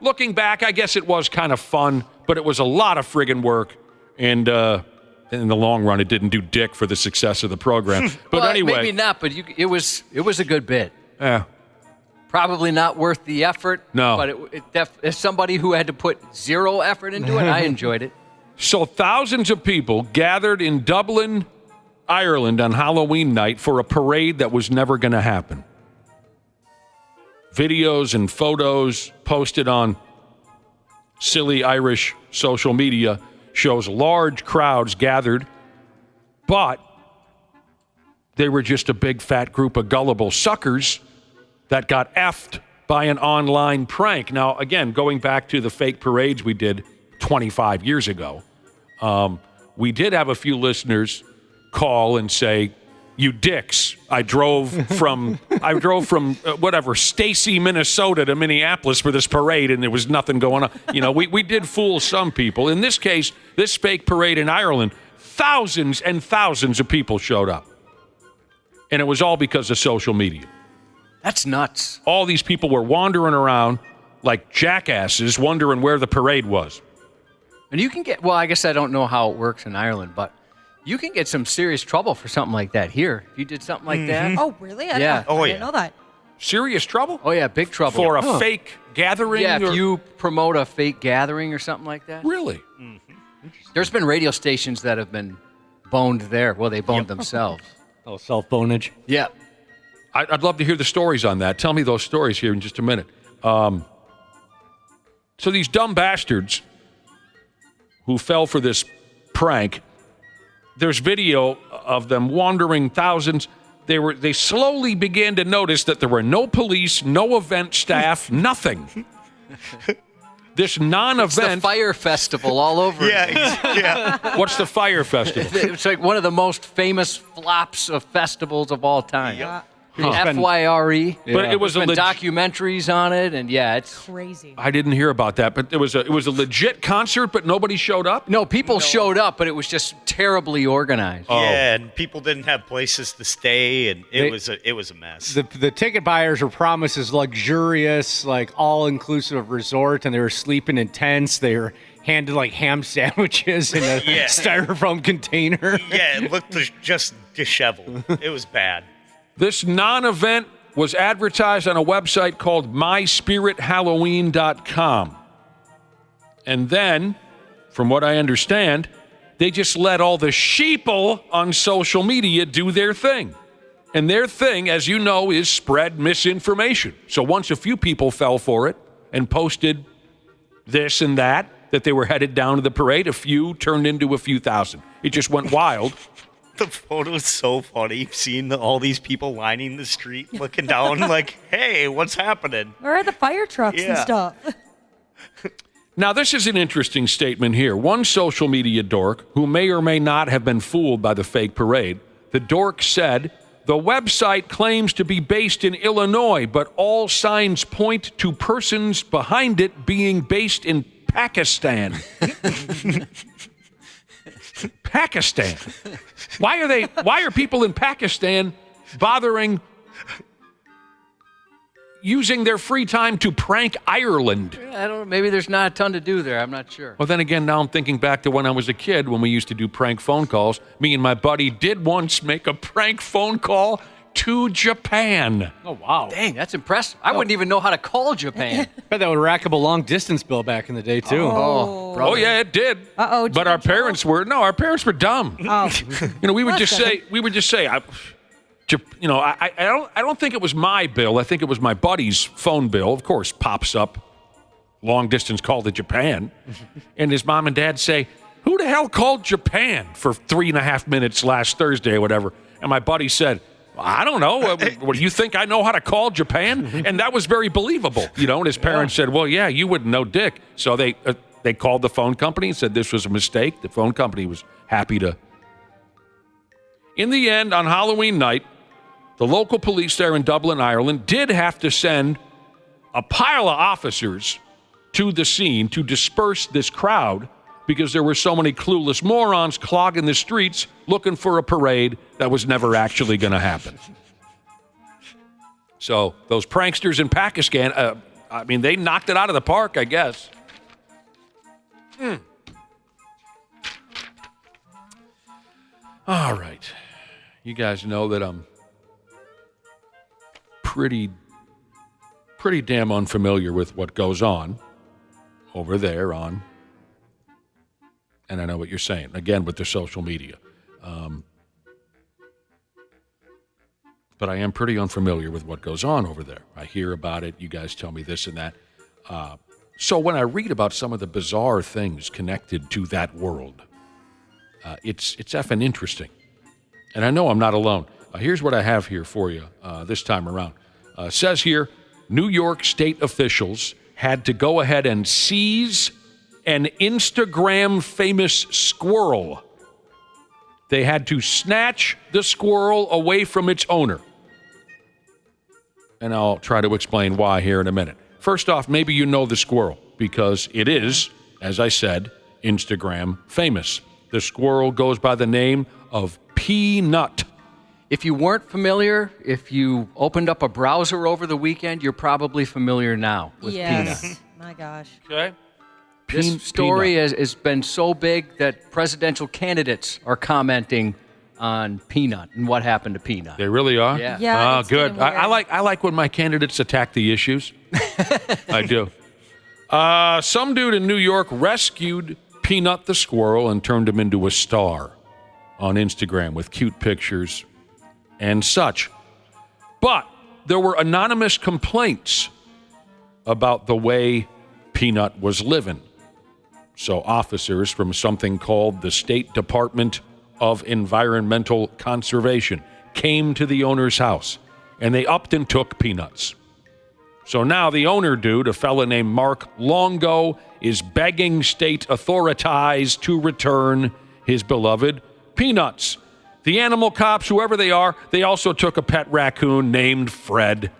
Looking back, I guess it was kind of fun, but it was a lot of friggin' work. And in the long run, it didn't do dick for the success of the program. But anyway. Maybe not, but it was a good bit. Yeah. Probably not worth the effort. No. But as somebody who had to put zero effort into it, I enjoyed it. So thousands of people gathered in Dublin, Ireland on Halloween night for a parade that was never going to happen. Videos and photos posted on silly Irish social media shows large crowds gathered, but they were just a big fat group of gullible suckers that got effed by an online prank. Now, again, going back to the fake parades we did 25 years ago, we did have a few listeners call and say, you dicks. I drove from Stacy, Minnesota to Minneapolis for this parade, and there was nothing going on. You know, we did fool some people. In this case, this fake parade in Ireland, thousands and thousands of people showed up. And it was all because of social media. That's nuts. All these people were wandering around like jackasses, wondering where the parade was. And you can get, well, I guess I don't know how it works in Ireland, but you can get some serious trouble for something like that here. If you did something like that. Oh, really? I didn't know that. Serious trouble? Oh, yeah, big trouble. For a fake gathering? Yeah, if you promote a fake gathering or something like that. Really? There's been radio stations that have been boned there. Well, they boned themselves. Oh, self-bonage. Yeah. I'd love to hear the stories on that. Tell me those stories here in just a minute. So these dumb bastards who fell for this prank, there's video of them wandering thousands. They slowly began to notice that there were no police, no event staff, nothing. This non-event. It's the fire festival all over. Yeah. What's the fire festival? It's like one of the most famous flops of festivals of all time. Yeah. FYRE. But it was There's been documentaries on it, and it's crazy. I didn't hear about that, but it was a legit concert, but nobody showed up. No, people showed up, but it was just terribly organized. Yeah, and people didn't have places to stay, and it was a mess. The ticket buyers were promised this luxurious, like all-inclusive resort, and they were sleeping in tents. They were handed like ham sandwiches in a styrofoam container. Yeah, it looked just disheveled. It was bad. This non-event was advertised on a website called myspirithalloween.com. And then, from what I understand, they just let all the sheeple on social media do their thing. And their thing, as you know, is spread misinformation. So once a few people fell for it and posted this and that they were headed down to the parade, a few turned into a few thousand. It just went wild. The photo is so funny. Seeing all these people lining the street, looking down like, hey, what's happening? Where are the fire trucks and stuff? Now, this is an interesting statement here. One social media dork, who may or may not have been fooled by the fake parade, the dork said, the website claims to be based in Illinois, but all signs point to persons behind it being based in Pakistan. Pakistan. Why are people in Pakistan bothering using their free time to prank Ireland? I don't know. Maybe there's not a ton to do there. I'm not sure. Well, then again, now I'm thinking back to when I was a kid when we used to do prank phone calls. Me and my buddy did once make a prank phone call to Japan. Oh, wow. Dang, that's impressive. I wouldn't even know how to call Japan. Bet that would rack up a long-distance bill back in the day, too. Oh, yeah, it did. Uh-oh. But our parents were dumb. Oh. We would just say, I don't think it was my bill. I think it was my buddy's phone bill. Of course, pops up, long-distance call to Japan. And his mom and dad say, who the hell called Japan for 3.5 minutes last Thursday or whatever? And my buddy said, I don't know. What do you think? I know how to call Japan? And that was very believable, And his parents said, well, yeah, you wouldn't know dick. So they called the phone company and said this was a mistake. The phone company was happy to. In the end, on Halloween night, the local police there in Dublin, Ireland, did have to send a pile of officers to the scene to disperse this crowd because there were so many clueless morons clogging the streets looking for a parade that was never actually going to happen. So those pranksters in Pakistan, they knocked it out of the park, I guess. All right. You guys know that I'm pretty damn unfamiliar with what goes on over there on, and I know what you're saying, again, with the social media. But I am pretty unfamiliar with what goes on over there. I hear about it. You guys tell me this and that. So when I read about some of the bizarre things connected to that world, it's effing interesting. And I know I'm not alone. Here's what I have here for you this time around. Says here, New York state officials had to go ahead and seize an Instagram famous squirrel They had to snatch the squirrel away from its owner. And I'll try to explain why here in a minute. First off, maybe you know the squirrel because it is, as I said, Instagram famous. The squirrel goes by the name of Peanut. If you weren't familiar, if you opened up a browser over the weekend, you're probably familiar now with Peanut. My gosh. Okay. This story has been so big that presidential candidates are commenting on Peanut and what happened to Peanut. They really are? Yeah. Oh, good. I like when my candidates attack the issues. I do. Some dude in New York rescued Peanut the squirrel and turned him into a star on Instagram with cute pictures and such. But there were anonymous complaints about the way Peanut was living. So officers from something called the State Department of Environmental Conservation came to the owner's house, and they upped and took Peanuts. So now the owner dude, a fella named Mark Longo, is begging state authorities to return his beloved Peanuts. The animal cops, whoever they are, they also took a pet raccoon named Fred.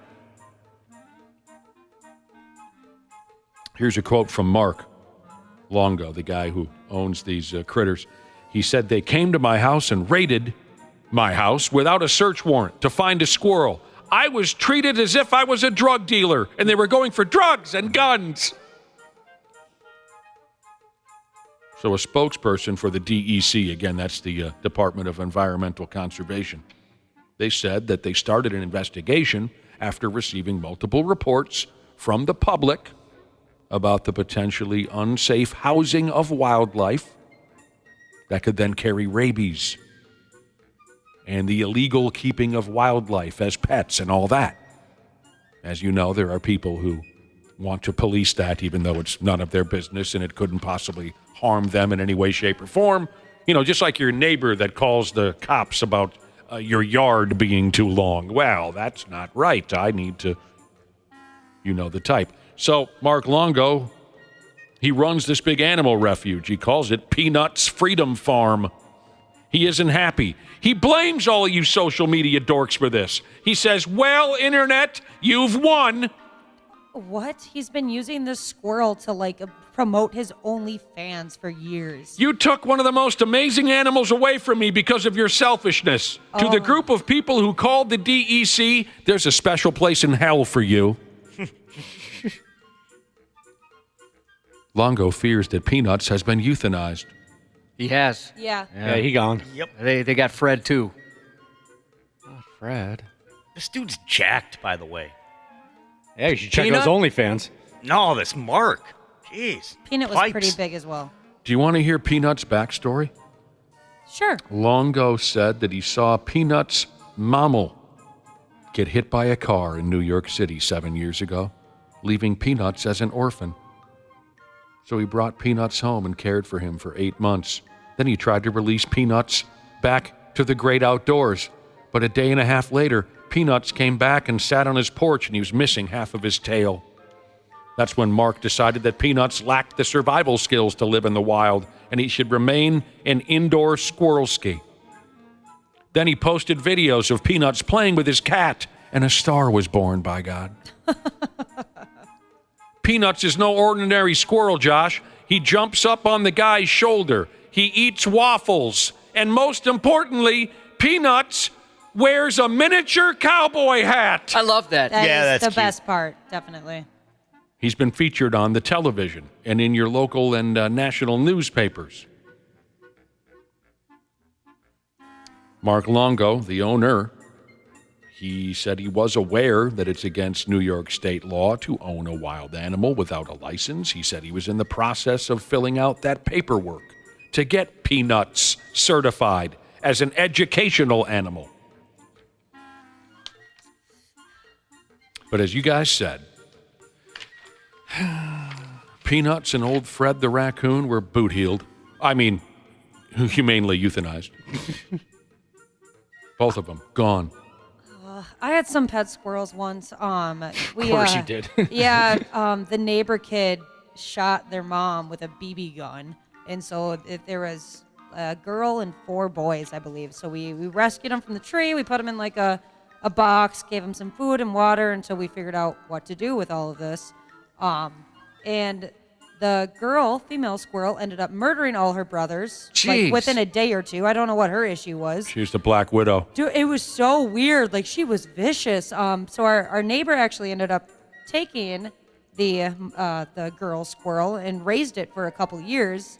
Here's a quote from Mark Longo, the guy who owns these critters. He said, "They came to my house and raided my house without a search warrant to find a squirrel. I was treated as if I was a drug dealer, and they were going for drugs and guns." So a spokesperson for the DEC, again, that's the Department of Environmental Conservation, they said that they started an investigation after receiving multiple reports from the public about the potentially unsafe housing of wildlife that could then carry rabies and the illegal keeping of wildlife as pets and all that. As you know, there are people who want to police that even though it's none of their business and it couldn't possibly harm them in any way, shape, or form. You know, just like your neighbor that calls the cops about your yard being too long. Well, that's not right. I need to, you know the type. So Mark Longo, he runs this big animal refuge. He calls it Peanuts Freedom Farm. He isn't happy. He blames all of you social media dorks for this. He says, well, internet, you've won. What? He's been using this squirrel to, promote his OnlyFans for years. You took one of the most amazing animals away from me because of your selfishness. To the group of people who called the DEC, there's a special place in hell for you. Longo fears that Peanuts has been euthanized. He has. Yeah. Yeah, he gone. Yep. They got Fred, too. Oh, Fred. This dude's jacked, by the way. Yeah, you should check out his OnlyFans. No, this Mark. Jeez. Peanut was pretty big as well. Do you want to hear Peanut's backstory? Sure. Longo said that he saw Peanut's mammal get hit by a car in New York City 7 years ago, leaving Peanuts as an orphan. So he brought Peanuts home and cared for him for 8 months. Then he tried to release Peanuts back to the great outdoors. But a day and a half later, Peanuts came back and sat on his porch, and he was missing half of his tail. That's when Mark decided that Peanuts lacked the survival skills to live in the wild, and he should remain an indoor squirrelski. Then he posted videos of Peanuts playing with his cat, and a star was born, by God. Peanuts is no ordinary squirrel, Josh. He jumps up on the guy's shoulder. He eats waffles. And most importantly, Peanuts wears a miniature cowboy hat. I love that. That's the cute. best part, definitely. He's been featured on the television and in your local and national newspapers. Mark Longo, the owner, he said he was aware that it's against New York state law to own a wild animal without a license. He said he was in the process of filling out that paperwork to get Peanuts certified as an educational animal. But as you guys said, Peanuts and old Fred the raccoon were boot-heeled. I mean, humanely euthanized. Both of them, gone. I had some pet squirrels once. Of course you did. The neighbor kid shot their mom with a BB gun. And so there was a girl and 4 boys, I believe. So we rescued them from the tree. We put them in like a box, gave them some food and water until we figured out what to do with all of this. And the girl, female squirrel, ended up murdering all her brothers like within a day or 2. I don't know what her issue was. She was the Black Widow. Dude, it was so weird. Like, she was vicious. So our neighbor actually ended up taking the girl squirrel and raised it for a couple years.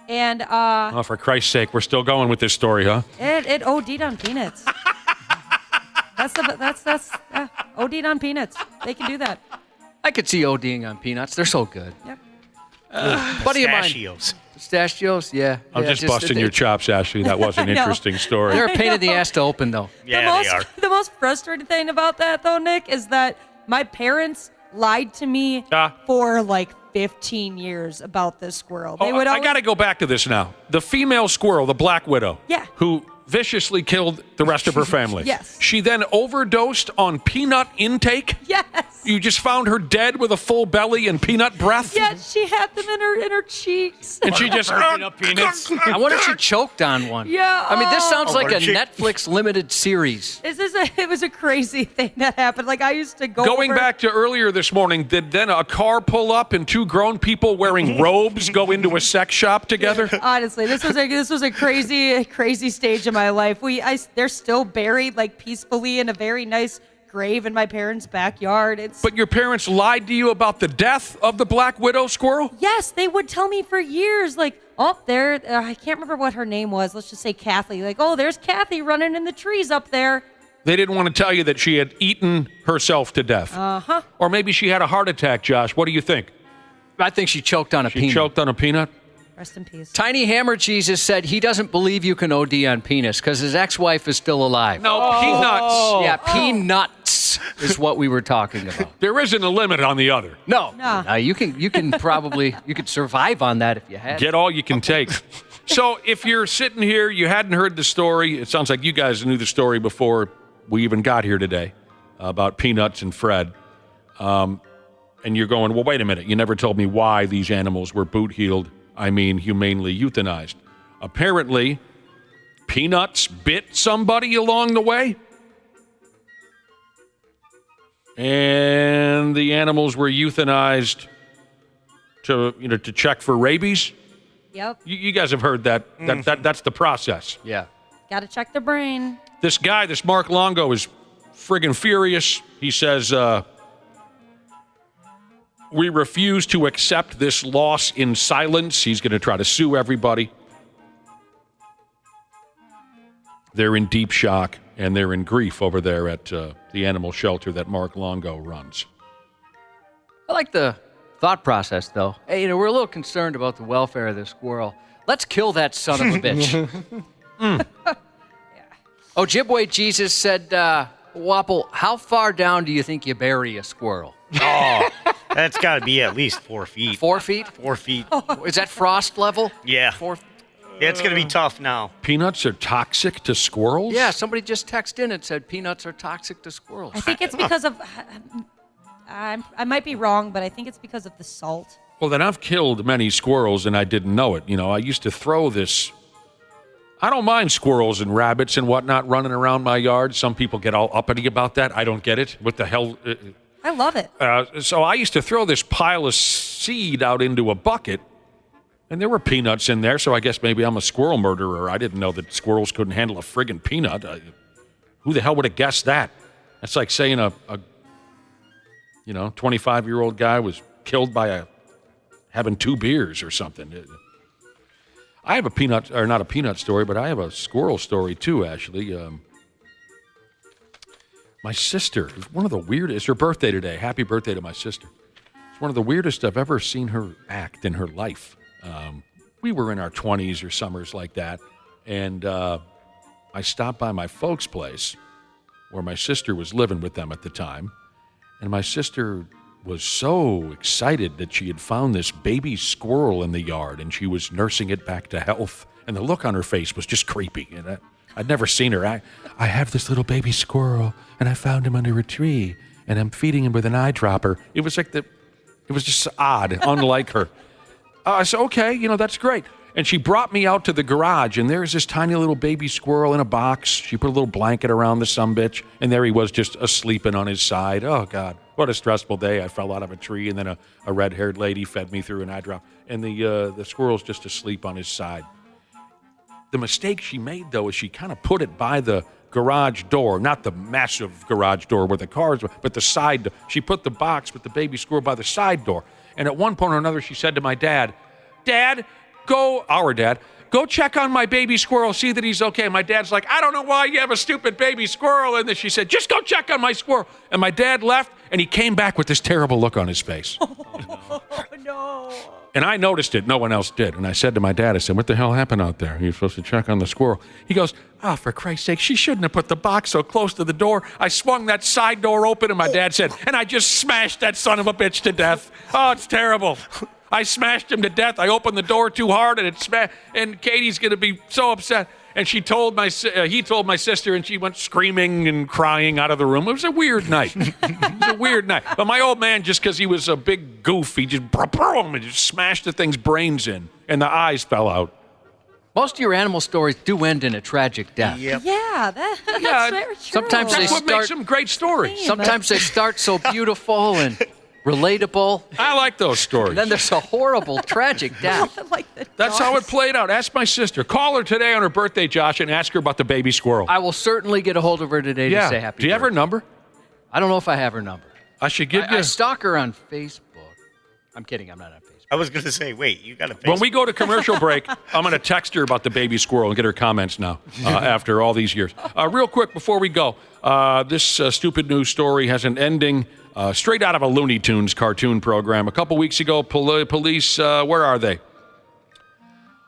And oh, for Christ's sake, we're still going with this story, huh? it OD'd on peanuts. That's OD'd on peanuts. They can do that. I could see ODing on peanuts. They're so good. Yep. Buddy of mine. Pistachios, yeah. I'm just busting your chops, Ashley. That was an interesting story. They're a pain in the ass to open, though. Yeah, they are. The most frustrating thing about that, though, Nick, is that my parents lied to me for like 15 years about this squirrel. I got to go back to this now. The female squirrel, the Black Widow, who viciously killed the rest of her family. Yes. She then overdosed on peanut intake? Yes. You just found her dead with a full belly and peanut breath? Yes, she had them in her cheeks. And she just up peanuts. I wonder if she choked on one. Yeah. I mean, this sounds like a Netflix limited series. It was a crazy thing that happened. Like, I used to Going back to earlier this morning, did then a car pull up and 2 grown people wearing robes go into a sex shop together? Honestly, this was a crazy stage of my life. They're still buried like peacefully in a very nice grave in my parents' backyard. But your parents lied to you about the death of the Black Widow squirrel? Yes, they would tell me for years, like, oh, there, I can't remember what her name was. Let's just say Kathy. Like, oh, there's Kathy running in the trees up there. They didn't want to tell you that she had eaten herself to death. Uh-huh. Or maybe she had a heart attack, Josh. What do you think? I think she choked on a peanut. She choked on a peanut? Rest in peace. Tiny Hammer Jesus said he doesn't believe you can OD on penis because his ex-wife is still alive. No, peanuts. Yeah, peanuts is what we were talking about. There isn't a limit on the other. No. You can probably survive on that if you had. Get all you can take. So if you're sitting here, you hadn't heard the story. It sounds like you guys knew the story before we even got here today about Peanuts and Fred. And you're going, well, wait a minute. You never told me why these animals were boot-heeled. I mean, humanely euthanized. Apparently, Peanuts bit somebody along the way. And the animals were euthanized to check for rabies. Yep. You guys have heard that. That's the process. Yeah. Got to check the brain. This guy, this Mark Longo, is friggin' furious. He says, we refuse to accept this loss in silence. He's going to try to sue everybody. They're in deep shock, and they're in grief over there at the animal shelter that Mark Longo runs. I like the thought process, though. Hey, we're a little concerned about the welfare of this squirrel. Let's kill that son of a bitch. Ojibwe Jesus said, Wapple, how far down do you think you bury a squirrel? Oh, that's got to be at least 4 feet. 4 feet? 4 feet. Is that frost level? Yeah. 4 Yeah, it's going to be tough now. Peanuts are toxic to squirrels? Yeah, somebody just texted in and said peanuts are toxic to squirrels. I think it's because of... I might be wrong, but I think it's because of the salt. Well, then I've killed many squirrels, and I didn't know it. I used to throw this... I don't mind squirrels and rabbits and whatnot running around my yard. Some people get all uppity about that. I don't get it. What the hell... I love it. So I used to throw this pile of seed out into a bucket, and there were peanuts in there, so I guess maybe I'm a squirrel murderer. I didn't know that squirrels couldn't handle a friggin' peanut. Who the hell would have guessed that? That's like saying a 25-year-old guy was killed by having 2 beers or something. I have a peanut, or not a peanut story, but I have a squirrel story too, actually. My sister, one of the weirdest, it's her birthday today. Happy birthday to my sister. It's one of the weirdest I've ever seen her act in her life. We were in our 20s or summers like that, and I stopped by my folks' place where my sister was living with them at the time, and my sister was so excited that she had found this baby squirrel in the yard, and she was nursing it back to health, and the look on her face was just creepy. And I'd never seen her act. I have this little baby squirrel, and I found him under a tree, and I'm feeding him with an eyedropper. It was like it was just odd, unlike her. I said, okay, that's great. And she brought me out to the garage, and there's this tiny little baby squirrel in a box. She put a little blanket around the sumbitch, and there he was just asleeping on his side. Oh, God, what a stressful day. I fell out of a tree, and then a red-haired lady fed me through an eye drop, and the squirrel's just asleep on his side. The mistake she made, though, is she kind of put it by the garage door, not the massive garage door where the cars were, but the side door. She put the box with the baby squirrel by the side door. And at one point or another, she said to my dad, go check on my baby squirrel, see that he's okay. My dad's like, I don't know why you have a stupid baby squirrel. And then she said, just go check on my squirrel. And my dad left, and he came back with this terrible look on his face. Oh, no. And I noticed it. No one else did. And I said to my dad, I said, what the hell happened out there? You're supposed to check on the squirrel. He goes, for Christ's sake, she shouldn't have put the box so close to the door. I swung that side door open, and my dad said, and I just smashed that son of a bitch to death. Oh, it's terrible. I smashed him to death. I opened the door too hard, and it smashed. And Katie's going to be so upset. And he told my sister, and she went screaming and crying out of the room. It was a weird night. But my old man, just because he was a big goof, he just smashed the thing's brains in, and the eyes fell out. Most of your animal stories do end in a tragic death. Yep. Yeah, that's very true. Sometimes That's what makes them great stories. Sometimes they start so beautiful and relatable. I like those stories. And then there's a horrible, tragic death. That's how it played out. Ask my sister. Call her today on her birthday, Josh, and ask her about the baby squirrel. I will certainly get a hold of her today to say happy birthday. Do you have her number? I don't know if I have her number. I should give you. I stalk her on Facebook. I'm kidding. I'm not on Facebook. I was going to say, wait, you got a Facebook? When we go to commercial break, I'm going to text her about the baby squirrel and get her comments now after all these years. Real quick before we go, this stupid news story has an ending straight out of a Looney Tunes cartoon program. A couple weeks ago, police, where are they?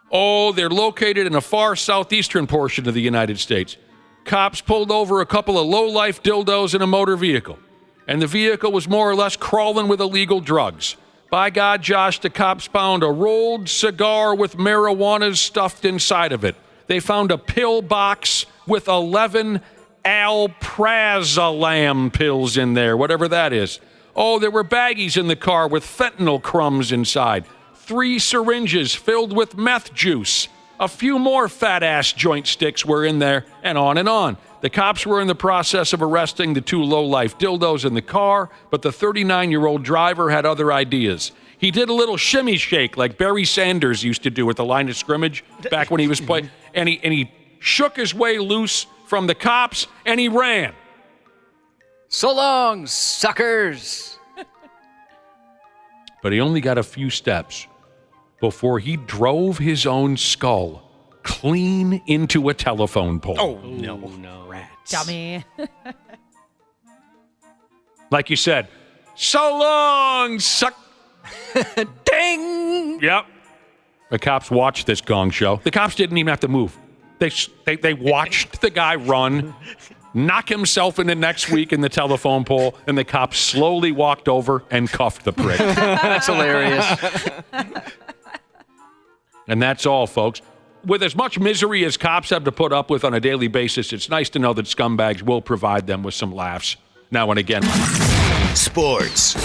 Oh, they're located in a far southeastern portion of the United States. Cops pulled over a couple of low-life dildos in a motor vehicle, and the vehicle was more or less crawling with illegal drugs. By God, Josh, the cops found a rolled cigar with marijuana stuffed inside of it. They found a pill box with 11 alprazolam pills in there, whatever that is. Oh, there were baggies in the car with fentanyl crumbs inside. 3 syringes filled with meth juice. A few more fat-ass joint sticks were in there, and on and on. The cops were in the process of arresting the 2 low-life dildos in the car, but the 39-year-old driver had other ideas. He did a little shimmy shake like Barry Sanders used to do at the line of scrimmage back when he was playing, and he shook his way loose from the cops, and he ran. So long, suckers! But he only got a few steps before he drove his own skull clean into a telephone pole. Oh, no. Rats. Dummy. Like you said, so long, suck. Ding! Yep. The cops watched this gong show. The cops didn't even have to move. They watched the guy run, knock himself in the next week in the telephone pole, and the cops slowly walked over and cuffed the prick. That's hilarious. And that's all, folks. With as much misery as cops have to put up with on a daily basis, it's nice to know that scumbags will provide them with some laughs now and again. Sports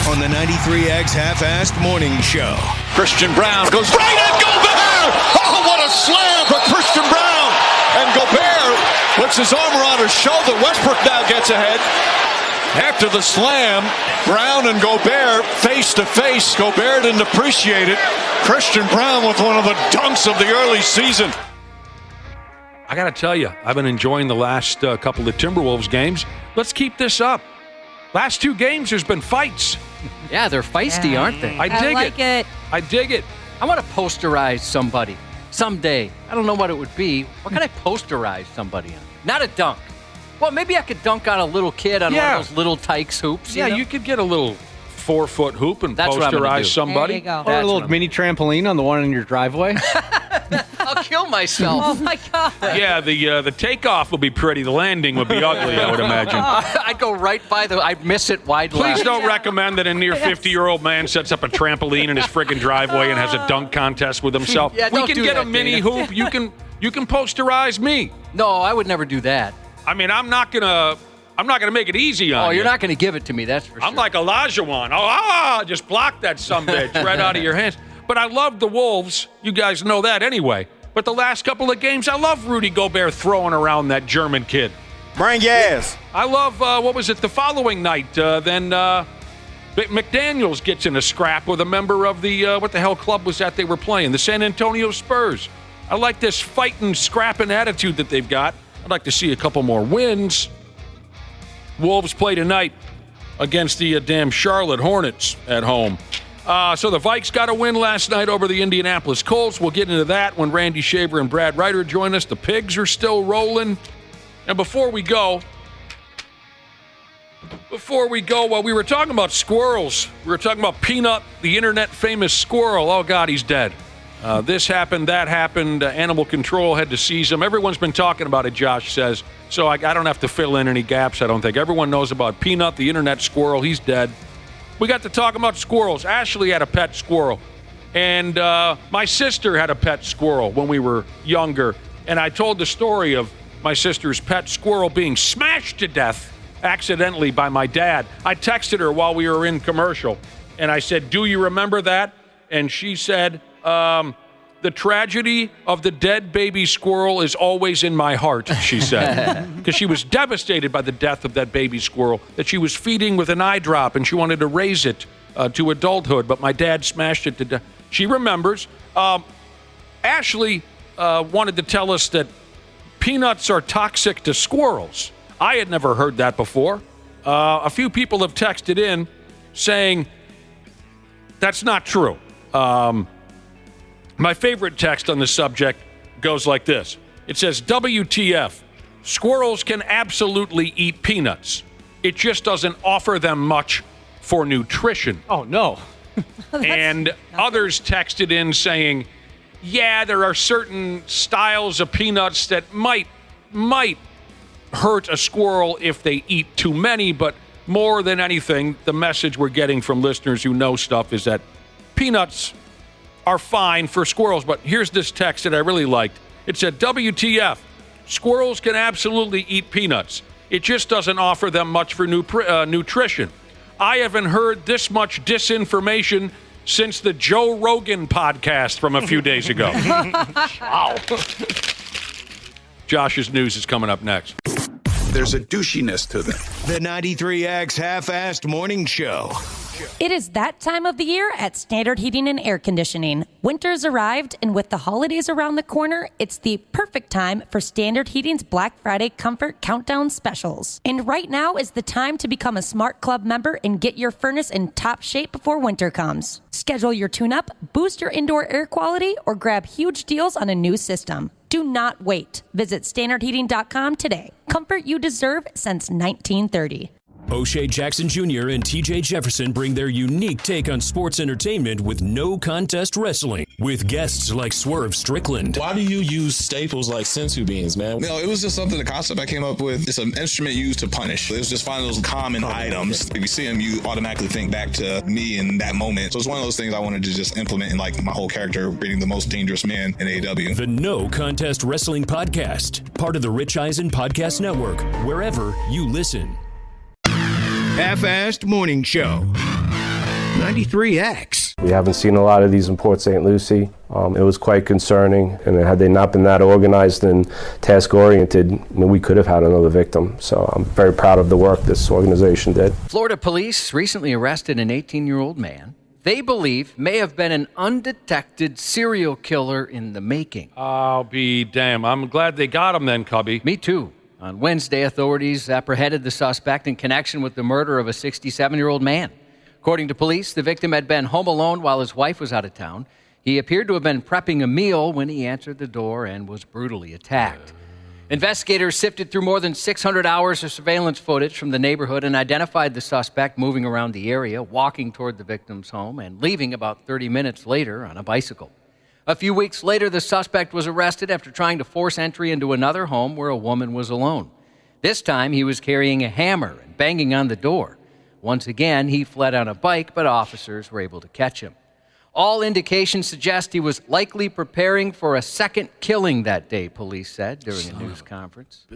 on the 93X Half-Assed Morning Show. Christian Brown goes right at Gobert! Oh, what a slam for Christian Brown! And Gobert puts his arm around her shoulder. Westbrook now gets ahead. After the slam, Brown and Gobert face to face. Gobert didn't appreciate it. Christian Brown with one of the dunks of the early season. I got to tell you, I've been enjoying the last couple of Timberwolves games. Let's keep this up. Last 2 games, there's been fights. Yeah, they're feisty, aren't they? I dig it. I dig it. I want to posterize somebody someday. I don't know what it would be. What can I posterize somebody on? Not a dunk. Well, maybe I could dunk on a little kid on one of those little Tykes hoops. Yeah, you know? you could get a little 4-foot hoop and That's posterize somebody. There you go. Or a little mini trampoline on the one in your driveway. I'll kill myself. Oh, my God. Yeah, the takeoff would be pretty. The landing would be ugly, I would imagine. I'd go right by I'd miss it wide left. Please don't recommend that a near 50-year-old man sets up a trampoline in his friggin' driveway and has a dunk contest with himself. Yeah, we don't can do get that, a mini Dana. hoop. You can posterize me. No, I would never do that. I mean, I'm not gonna make it easy on you. Oh, you're not going to give it to me, that's for sure. I'm like Olajuwon. Just block that sumbitch right out of your hands. But I love the Wolves. You guys know that anyway. But the last couple of games, I love Rudy Gobert throwing around that German kid. Bring your ass. I love, the following night? Then McDaniels gets in a scrap with a member of the, what the hell club was that they were playing? The San Antonio Spurs. I like this fighting, scrapping attitude that they've got. I'd like to see a couple more wins. Wolves play tonight against the damn Charlotte Hornets at home. So the Vikes got a win last night over the Indianapolis Colts. We'll get into that when Randy Shaver and Brad Ryder join us. The Pigs are still rolling. And before we go, we were talking about squirrels. We were talking about Peanut, the internet famous squirrel. Oh, God, he's dead. This happened, that happened. Animal control had to seize him. Everyone's been talking about it, Josh says. So I don't have to fill in any gaps, I don't think. Everyone knows about Peanut, the internet squirrel. He's dead. We got to talk about squirrels. Ashley had a pet squirrel. And my sister had a pet squirrel when we were younger. And I told the story of my sister's pet squirrel being smashed to death accidentally by my dad. I texted her while we were in commercial. And I said, do you remember that? And she said, the tragedy of the dead baby squirrel is always in my heart, she said. Because she was devastated by the death of that baby squirrel that she was feeding with an eye drop, and she wanted to raise it to adulthood, but my dad smashed it to death. She remembers. Ashley wanted to tell us that peanuts are toxic to squirrels. I had never heard that before. A few people have texted in saying that's not true. My favorite text on the subject goes like this. It says, WTF, squirrels can absolutely eat peanuts. It just doesn't offer them much for nutrition. Oh, no. And others texted in saying, yeah, there are certain styles of peanuts that might hurt a squirrel if they eat too many, but more than anything, the message we're getting from listeners who know stuff is that peanuts are fine for squirrels. But here's this text that I really liked. It said, WTF, squirrels can absolutely eat peanuts. It just doesn't offer them much for nutrition. I haven't heard this much disinformation since the Joe Rogan podcast from a few days ago. Wow. Josh's news is coming up next. There's a douchiness to them. The 93X Half-Assed Morning Show. It is that time of the year at Standard Heating and Air Conditioning. Winter's arrived, and with the holidays around the corner, it's the perfect time for Standard Heating's Black Friday Comfort Countdown specials. And right now is the time to become a Smart Club member and get your furnace in top shape before winter comes. Schedule your tune-up, boost your indoor air quality, or grab huge deals on a new system. Do not wait. Visit standardheating.com today. Comfort you deserve since 1930. O'Shea Jackson Jr. and TJ Jefferson bring their unique take on sports entertainment with no contest wrestling, with guests like Swerve Strickland. Why do you use staples like sensu beans, man? No, it was just something, the concept I came up with. It's an instrument used to punish. It was just finding those common items. If you see them, you automatically think back to me in that moment. So it's one of those things I wanted to just implement in like my whole character, being the most dangerous man in AEW. The No Contest Wrestling Podcast, part of the Rich Eisen Podcast Network, wherever you listen. Half-Assed Morning Show. 93X. We haven't seen a lot of these in Port St. Lucie. It was quite concerning, and had they not been that organized and task-oriented, we could have had another victim. So I'm very proud of the work this organization did. Florida police recently arrested an 18-year-old man they believe may have been an undetected serial killer in the making. I'll be damned. I'm glad they got him then, Cubby. Me too. On Wednesday, authorities apprehended the suspect in connection with the murder of a 67-year-old man. According to police, the victim had been home alone while his wife was out of town. He appeared to have been prepping a meal when he answered the door and was brutally attacked. Investigators sifted through more than 600 hours of surveillance footage from the neighborhood and identified the suspect moving around the area, walking toward the victim's home, and leaving about 30 minutes later on a bicycle. A few weeks later, the suspect was arrested after trying to force entry into another home where a woman was alone. This time, he was carrying a hammer and banging on the door. Once again, he fled on a bike, but officers were able to catch him. All indications suggest he was likely preparing for a second killing that day, police said during a news conference.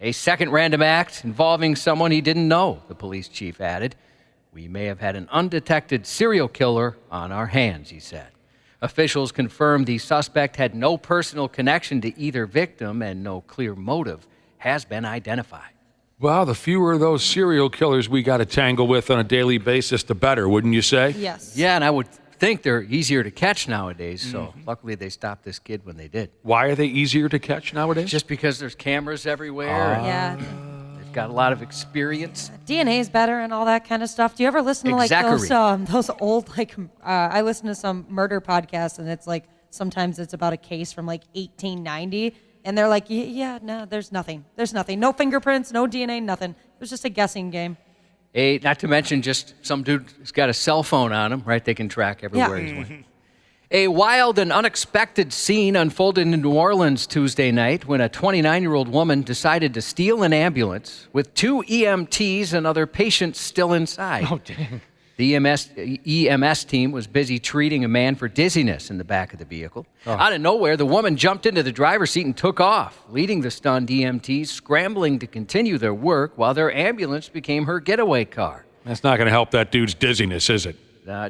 A second random act involving someone he didn't know, the police chief added. We may have had an undetected serial killer on our hands, he said. Officials confirmed the suspect had no personal connection to either victim and no clear motive has been identified. Well, the fewer of those serial killers we got to tangle with on a daily basis, the better, wouldn't you say? Yes. Yeah, and I would think they're easier to catch nowadays, so luckily they stopped this kid when they did. Why are they easier to catch nowadays? Just because there's cameras everywhere. And Yeah. they've got a lot of experience. DNA is better and all that kind of stuff. Do you ever listen to like those old I listen to some murder podcasts and it's like sometimes it's about a case from like 1890 and they're like, yeah, no, there's nothing. There's nothing. No fingerprints, no DNA, nothing. It was just a guessing game. Not to mention just some dude who's got a cell phone on him, right? They can track everywhere he's went. A wild and unexpected scene unfolded in New Orleans Tuesday night when a 29-year-old woman decided to steal an ambulance with 2 EMTs and other patients still inside. Oh, dang. The EMS team was busy treating a man for dizziness in the back of the vehicle. Out of nowhere, the woman jumped into the driver's seat and took off, leading the stunned EMTs scrambling to continue their work while their ambulance became her getaway car. That's not going to help that dude's dizziness, is it?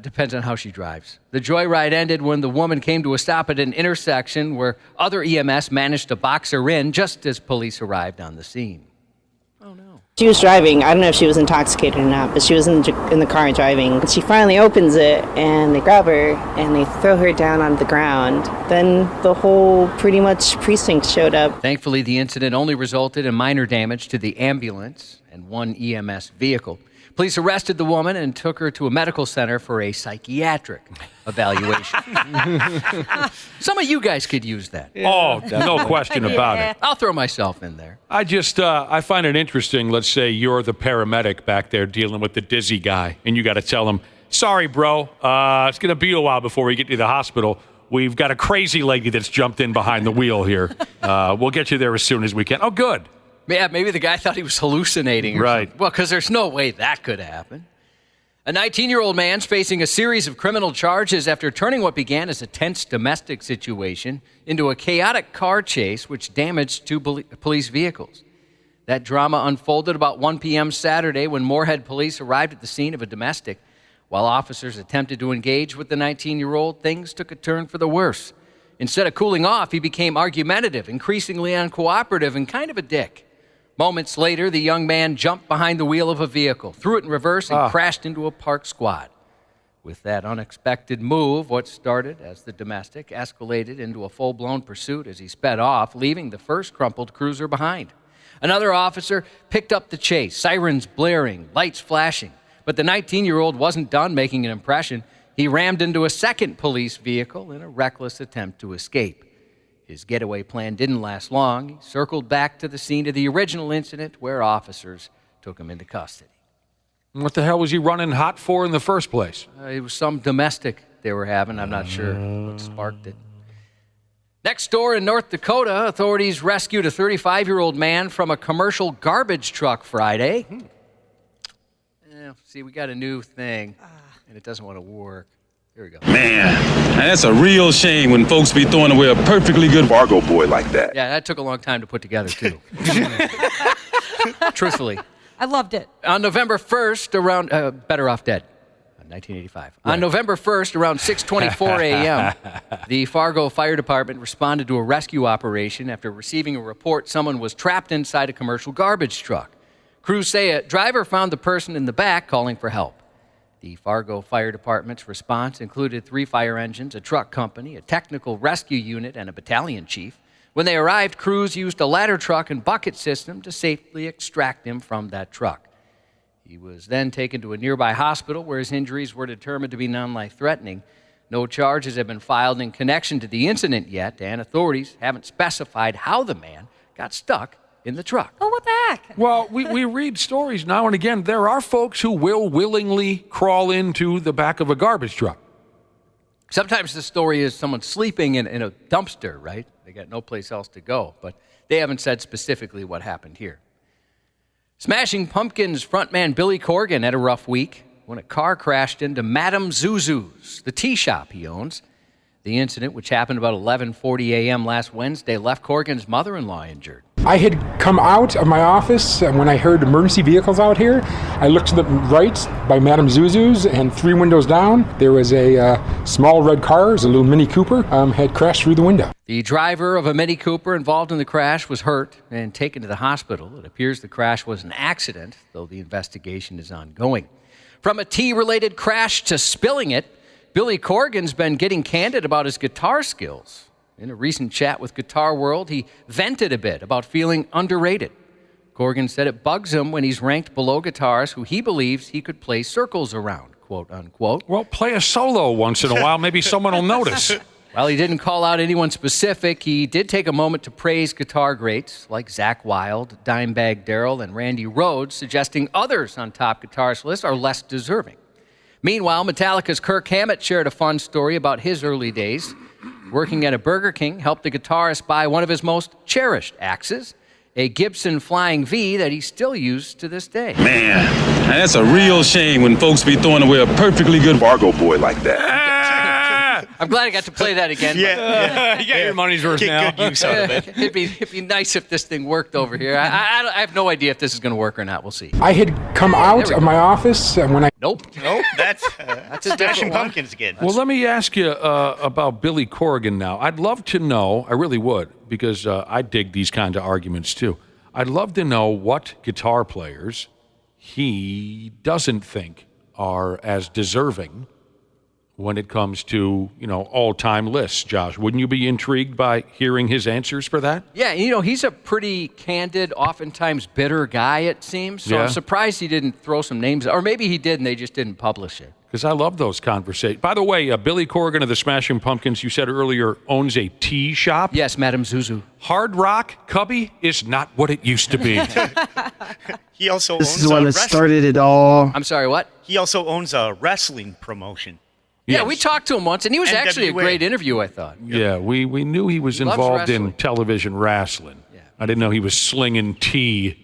Depends on how she drives. The joyride ended when the woman came to a stop at an intersection where other EMS managed to box her in just as police arrived on the scene. She was driving. I don't know if she was intoxicated or not, but she was in the car driving. She finally opens it, and they grab her, and they throw her down on the ground. Then the whole, pretty much, precinct showed up. Thankfully, the incident only resulted in minor damage to the ambulance and 1 EMS vehicle. Police arrested the woman and took her to a medical center for a psychiatric evaluation. Some of you guys could use that. Oh, no question about it. I'll throw myself in there. I find it interesting. Let's say you're the paramedic back there dealing with the dizzy guy, and you got to tell him, sorry, bro, it's going to be a while before we get you to the hospital. We've got a crazy lady that's jumped in behind the wheel here. We'll get you there as soon as we can. Oh, good. Yeah, maybe the guy thought he was hallucinating. Right. Well, because there's no way that could happen. A 19-year-old man's facing a series of criminal charges after turning what began as a tense domestic situation into a chaotic car chase which damaged 2 police vehicles. That drama unfolded about 1 p.m. Saturday when Moorhead police arrived at the scene of a domestic. While officers attempted to engage with the 19-year-old, things took a turn for the worse. Instead of cooling off, he became argumentative, increasingly uncooperative, and kind of a dick. Moments later, the young man jumped behind the wheel of a vehicle, threw it in reverse, and crashed into a parked squad. With that unexpected move, what started as the domestic escalated into a full-blown pursuit as he sped off, leaving the first crumpled cruiser behind. Another officer picked up the chase, sirens blaring, lights flashing. But the 19-year-old wasn't done making an impression. He rammed into a second police vehicle in a reckless attempt to escape. His getaway plan didn't last long. He circled back to the scene of the original incident where officers took him into custody. What the hell was he running hot for in the first place? It was some domestic they were having. I'm not sure what sparked it. Next door in North Dakota, authorities rescued a 35-year-old man from a commercial garbage truck Friday. See, we got a new thing, and it doesn't want to work. Here we go. Man, that's a real shame when folks be throwing away a perfectly good Fargo boy like that. Yeah, that took a long time to put together, too. Truthfully. I loved it. On November 1st, around Better Off Dead, 1985. Right. On November 1st, around 6:24 a.m., the Fargo Fire Department responded to a rescue operation after receiving a report someone was trapped inside a commercial garbage truck. Crews say a driver found the person in the back calling for help. The Fargo Fire Department's response included 3 fire engines, a truck company, a technical rescue unit, and a battalion chief. When they arrived, crews used a ladder truck and bucket system to safely extract him from that truck. He was then taken to a nearby hospital where his injuries were determined to be non-life-threatening. No charges have been filed in connection to the incident yet, and authorities haven't specified how the man got stuck in the truck. Oh, what the heck? Well, we read stories now and again. There are folks who will willingly crawl into the back of a garbage truck. Sometimes the story is someone sleeping in a dumpster, right? They got no place else to go, but they haven't said specifically what happened here. Smashing Pumpkins frontman Billy Corgan had a rough week when a car crashed into Madame Zuzu's, the tea shop he owns. The incident, which happened about 11:40 a.m. last Wednesday, left Corgan's mother-in-law injured. I had come out of my office and when I heard emergency vehicles out here. I looked to the right by Madame Zuzu's, and 3 windows down, there was a small red car, it was a little Mini Cooper, had crashed through the window. The driver of a Mini Cooper involved in the crash was hurt and taken to the hospital. It appears the crash was an accident, though the investigation is ongoing. From a tea-related crash to spilling it, Billy Corgan's been getting candid about his guitar skills. In a recent chat with Guitar World, he vented a bit about feeling underrated. Corgan said it bugs him when he's ranked below guitarists who he believes he could play circles around, quote unquote. Well, play a solo once in a while. Maybe someone will notice. While he didn't call out anyone specific, he did take a moment to praise guitar greats like Zakk Wylde, Dimebag Darrell, and Randy Rhoads, suggesting others on top guitarist lists are less deserving. Meanwhile, Metallica's Kirk Hammett shared a fun story about his early days. Working at a Burger King helped the guitarist buy one of his most cherished axes, a Gibson Flying V that he still uses to this day. Man, that's a real shame when folks be throwing away a perfectly good Fargo boy like that. I'm glad I got to play that again. Yeah. You got your money's worth now. Good use out of it. It'd be nice if this thing worked over here. I have no idea if this is going to work or not. We'll see. I had come out of my office and when I... Nope. That's a Smashing different Pumpkins again. Well, let me ask you about Billy Corgan now. I'd love to know, I really would, because I dig these kinds of arguments too. I'd love to know what guitar players he doesn't think are as deserving when it comes to, all-time lists, Josh. Wouldn't you be intrigued by hearing his answers for that? Yeah, he's a pretty candid, oftentimes bitter guy, it seems. So Yeah. I'm surprised he didn't throw some names. Or maybe he did and they just didn't publish it. Because I love those conversations. By the way, Billy Corgan of the Smashing Pumpkins, you said earlier, owns a tea shop. Yes, Madame Zuzu. Hard rock, Cubby, is not what it used to be. He also This owns is the one that started it all. I'm sorry, what? He also owns a wrestling promotion. Yeah, we talked to him once, and he was actually a NWA. great interview, I thought. Yeah, we knew he was He loves involved in wrestling. television wrestling. Yeah. I didn't know he was slinging tea.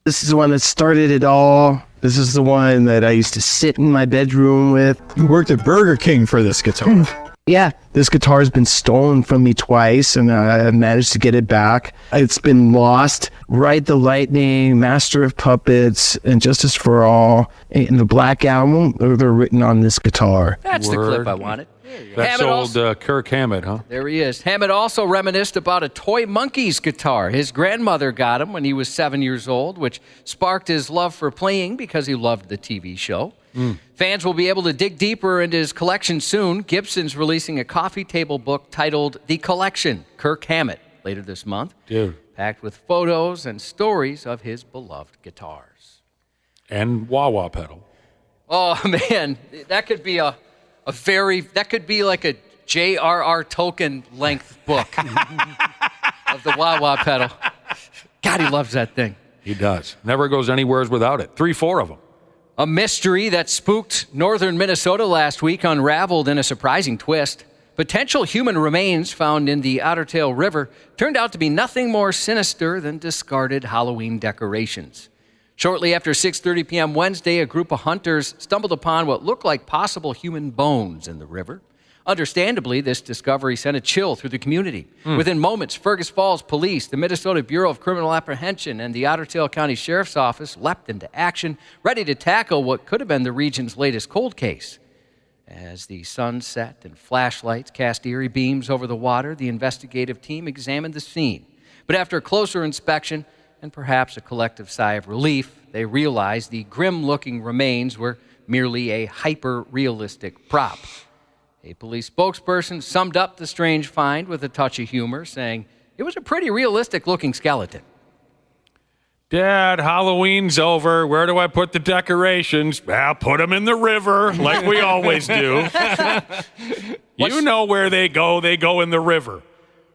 This is the one that started it all. This is the one that I used to sit in my bedroom with. You worked at Burger King for this guitar. Yeah, this guitar has been stolen from me twice, and I managed to get it back. It's been lost. Ride the Lightning, Master of Puppets, and Justice for All, and the Black Album, they're written on this guitar. That's the clip I wanted. That's Hammett old Kirk Hammett, huh? There he is. Hammett also reminisced about a Toy Monkeys guitar his grandmother got him when he was 7 years old, which sparked his love for playing because he loved the TV show. Fans will be able to dig deeper into his collection soon. Gibson's releasing a coffee table book titled The Collection, Kirk Hammett, later this month. Dude. Packed with photos and stories of his beloved guitars. And wah-wah pedal. Oh, man, that could be that could be like a J.R.R. Tolkien length book of the wah-wah pedal. God, he loves that thing. He does. Never goes anywhere without it. 3-4 of them. A mystery that spooked northern Minnesota last week unraveled in a surprising twist. Potential human remains found in the Otter Tail River turned out to be nothing more sinister than discarded Halloween decorations. Shortly after 6:30 p.m. Wednesday, a group of hunters stumbled upon what looked like possible human bones in the river. Understandably, this discovery sent a chill through the community. Within moments, Fergus Falls Police, the Minnesota Bureau of Criminal Apprehension, and the Otter Tail County Sheriff's Office leapt into action, ready to tackle what could have been the region's latest cold case. As the sun set and flashlights cast eerie beams over the water, the investigative team examined the scene. But after a closer inspection, and perhaps a collective sigh of relief, they realized the grim-looking remains were merely a hyper-realistic prop. A police spokesperson summed up the strange find with a touch of humor, saying, "It was a pretty realistic-looking skeleton." Dad, Halloween's over. Where do I put the decorations? Well, put them in the river, like we always do. You know where they go in the river.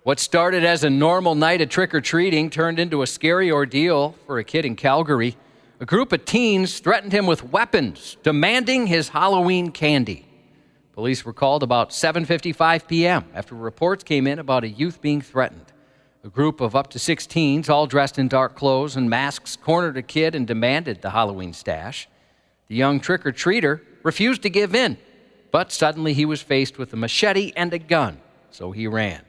What started as a normal night of trick-or-treating turned into a scary ordeal for a kid in Calgary. A group of teens threatened him with weapons, demanding his Halloween candy. Police were called about 7:55 p.m. after reports came in about a youth being threatened. A group of up to 6 teens, all dressed in dark clothes and masks, cornered a kid and demanded the Halloween stash. The young trick-or-treater refused to give in, but suddenly he was faced with a machete and a gun, so he ran.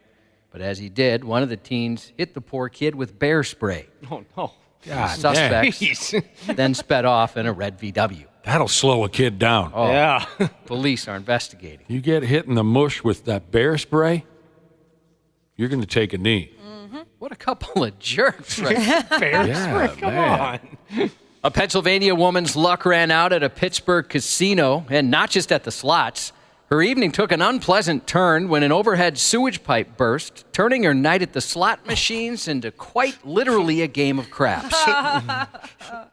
But as he did, one of the teens hit the poor kid with bear spray. Oh, no. God, Suspects then sped off in a red VW. That'll slow a kid down. Oh, Yeah. Police are investigating. You get hit in the mush with that bear spray, you're going to take a knee. What a couple of jerks, right? Bear Yeah, spray, come man. on. A Pennsylvania woman's luck ran out at a Pittsburgh casino, and not just at the slots. Her evening took an unpleasant turn when an overhead sewage pipe burst, turning her night at the slot machines into quite literally a game of craps.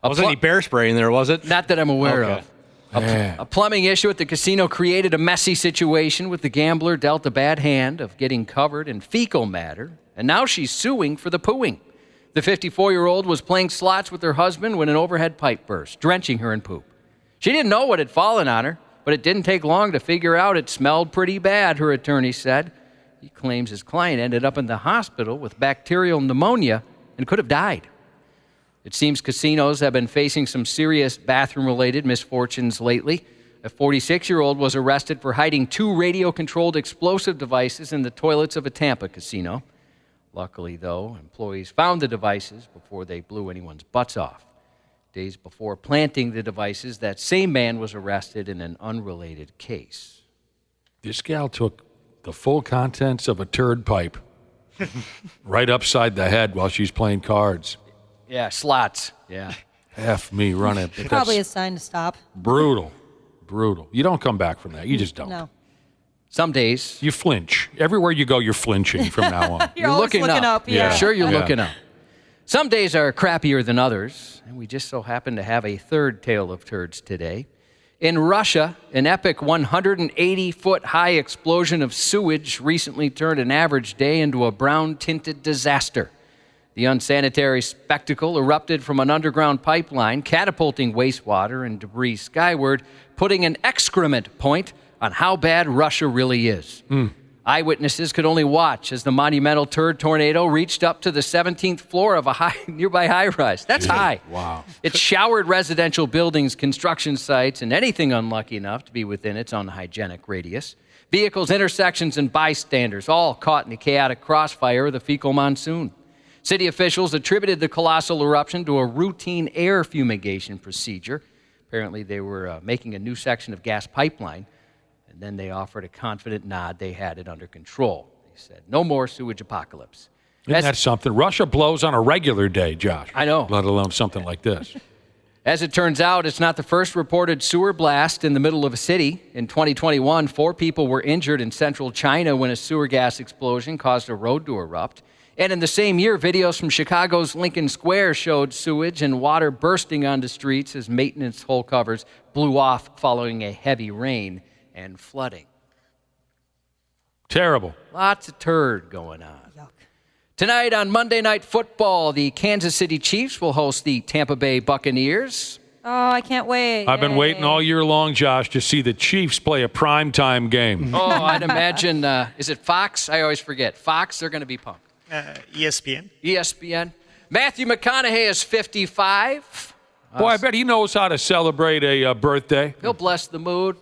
Wasn't any bear spray in there, was it? Not that I'm aware Okay. of. A plumbing issue at the casino created a messy situation with the gambler dealt a bad hand of getting covered in fecal matter, and now she's suing for the pooing. The 54-year-old was playing slots with her husband when an overhead pipe burst, drenching her in poop. She didn't know what had fallen on her, but it didn't take long to figure out it smelled pretty bad, her attorney said. He claims his client ended up in the hospital with bacterial pneumonia and could have died. It seems casinos have been facing some serious bathroom-related misfortunes lately. A 46-year-old was arrested for hiding 2 radio-controlled explosive devices in the toilets of a Tampa casino. Luckily, though, employees found the devices before they blew anyone's butts off. Days before planting the devices, that same man was arrested in an unrelated case. This gal took the full contents of a turd pipe right upside the head while she's playing cards. Yeah, slots. Yeah. F me, run it. But Probably a that's sign to stop. brutal. Brutal. You don't come back from that. You just don't. No. Some days. You flinch. Everywhere you go, you're flinching from now on. You're always looking up. Yeah. Sure, you're Yeah. looking up. Some days are crappier than others, and we just so happen to have a third tale of turds today. In Russia, an epic 180-foot-high explosion of sewage recently turned an average day into a brown-tinted disaster. The unsanitary spectacle erupted from an underground pipeline, catapulting wastewater and debris skyward, putting an excrement point on how bad Russia really is. Eyewitnesses could only watch as the monumental turd tornado reached up to the 17th floor of a nearby high-rise. That's high. Wow. It showered residential buildings, construction sites, and anything unlucky enough to be within its unhygienic radius. Vehicles, intersections, and bystanders all caught in the chaotic crossfire of the fecal monsoon. City officials attributed the colossal eruption to a routine air fumigation procedure. Apparently, they were making a new section of gas pipeline, and then they offered a confident nod they had it under control. They said, no more sewage apocalypse. Isn't that something? Russia blows on a regular day, Josh. I know. Let alone something like this. As it turns out, it's not the first reported sewer blast in the middle of a city. In 2021, 4 people were injured in central China when a sewer gas explosion caused a road to erupt. And in the same year, videos from Chicago's Lincoln Square showed sewage and water bursting onto streets as maintenance hole covers blew off following a heavy rain and flooding. Terrible. Lots of turd going on. Yuck. Tonight on Monday Night Football, the Kansas City Chiefs will host the Tampa Bay Buccaneers. Oh, I can't wait. I've been waiting all year long, Josh, to see the Chiefs play a primetime game. Oh, I'd imagine, is it Fox? I always forget. Fox, they're going to be pumped. ESPN. ESPN. Matthew McConaughey is 55. Boy, I bet he knows how to celebrate a birthday. He'll bless the mood.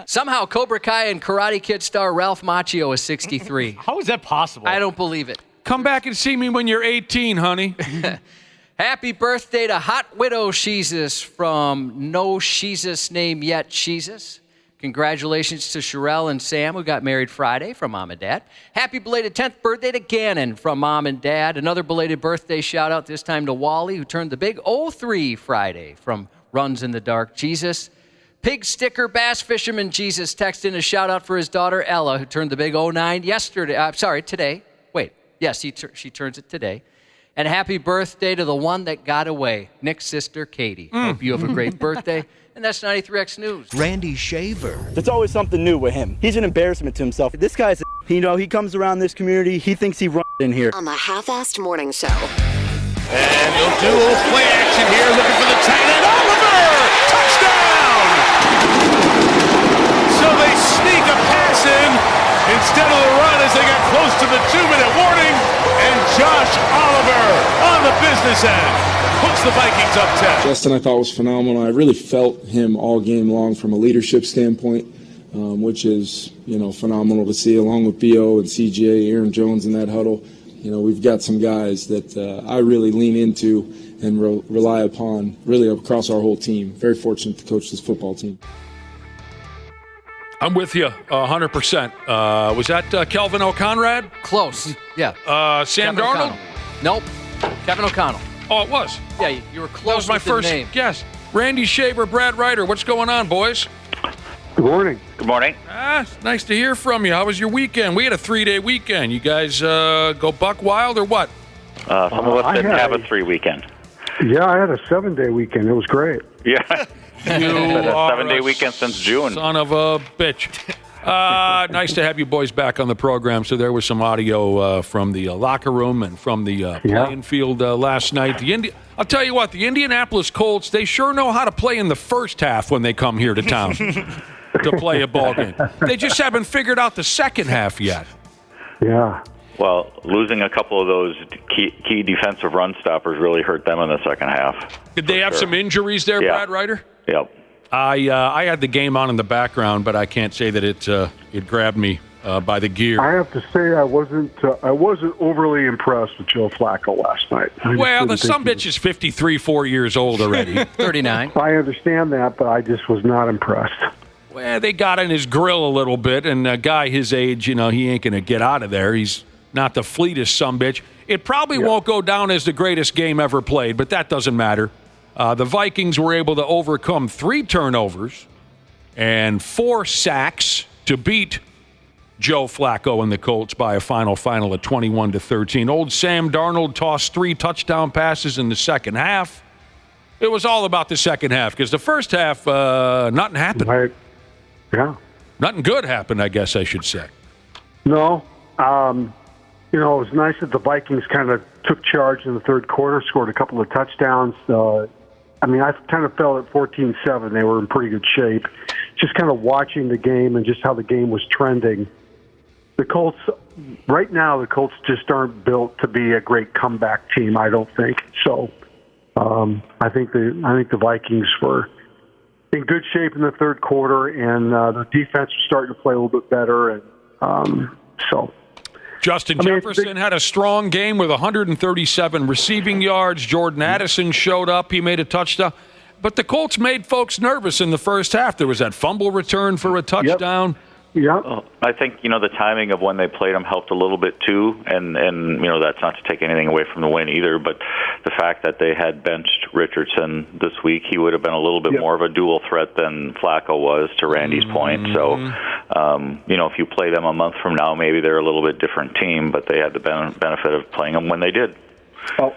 Somehow Cobra Kai and Karate Kid star Ralph Macchio is 63. How is that possible? I don't believe it. Come back and see me when you're 18, honey. Happy birthday to Hot Widow Jesus from No Sheezus Name Yet Sheezus. Congratulations to Sherelle and Sam, who got married Friday, from Mom and Dad. Happy belated 10th birthday to Gannon from Mom and Dad. Another belated birthday shout-out, this time to Wally, who turned the big 03 Friday from Runs in the Dark Jesus. Pig Sticker Bass Fisherman Jesus texted in a shout-out for his daughter Ella, who turned the big 09 today. Wait, yes, she turns it today. And happy birthday to the one that got away, Nick's sister, Katie. Hope you have a great birthday. And that's 93X News. Randy Shaver. There's always something new with him. He's an embarrassment to himself. This guy's he comes around this community, he thinks he runs in here. On the Half-Assed Morning Show. And he'll do a little play action here, looking for the tight end. Oliver! Touchdown! So they sneak a pass in instead of the run as they got close to the 2-minute warning. And Josh Oliver on the business end puts the Vikings up 10. Justin, I thought, was phenomenal. I really felt him all game long from a leadership standpoint. which is, phenomenal to see, along with B.O. and C.J., Aaron Jones in that huddle. We've got some guys that I really lean into and rely upon really across our whole team. Very fortunate to coach this football team. I'm with you 100%. Was that Kelvin O'Conrad? Close. Yeah. Sam Kevin Darnold? O'Connell. Nope. Kevin O'Connell. Oh, it was? Yeah, you were close. That was my with the first name. guess. Randy Shaver, Brad Ryder. What's going on, boys? Good morning. Good morning. It's nice to hear from you. How was your weekend? We had a 3-day weekend. You guys go buck wild or what? Some of us didn't have a 3 weekend. Yeah, I had a 7-day weekend. It was great. Yeah. You had a are 7-day weekend since June. Son of a bitch. Nice to have you boys back on the program. So there was some audio from the locker room and from the playing field last night. I'll tell you what, the Indianapolis Colts, they sure know how to play in the first half when they come here to town to play a ball game. They just haven't figured out the second half yet. Yeah. Well, losing a couple of those key defensive run stoppers really hurt them in the second half. Did they have some injuries there, Brad Ryder? Yep. I had the game on in the background, but I can't say that it grabbed me by the gear. I have to say I wasn't overly impressed with Joe Flacco last night. Well, the sumbitch is 4 years old already. 39. I understand that, but I just was not impressed. Well, they got in his grill a little bit, and a guy his age, he ain't going to get out of there. He's not the fleetest sumbitch. It probably won't go down as the greatest game ever played, but that doesn't matter. The Vikings were able to overcome 3 turnovers and 4 sacks to beat Joe Flacco and the Colts by a final of 21-13. Old Sam Darnold tossed 3 touchdown passes in the second half. It was all about the second half because the first half, nothing happened. Right. Yeah. Nothing good happened, I guess I should say. No. It was nice that the Vikings kind of took charge in the third quarter, scored a couple of touchdowns. I kind of felt at 14-7 they were in pretty good shape. Just kind of watching the game and just how the game was trending. The Colts just aren't built to be a great comeback team, I don't think. So I think the Vikings were in good shape in the third quarter, and the defense was starting to play a little bit better. And Justin Jefferson had a strong game with 137 receiving yards. Jordan Addison showed up. He made a touchdown. But the Colts made folks nervous in the first half. There was that fumble return for a touchdown. Yeah. I think, the timing of when they played them helped a little bit too, and that's not to take anything away from the win either, but the fact that they had benched Richardson this week, he would have been a little bit more of a dual threat than Flacco was, to Randy's point. So, if you play them a month from now, maybe they're a little bit different team, but they had the benefit of playing them when they did.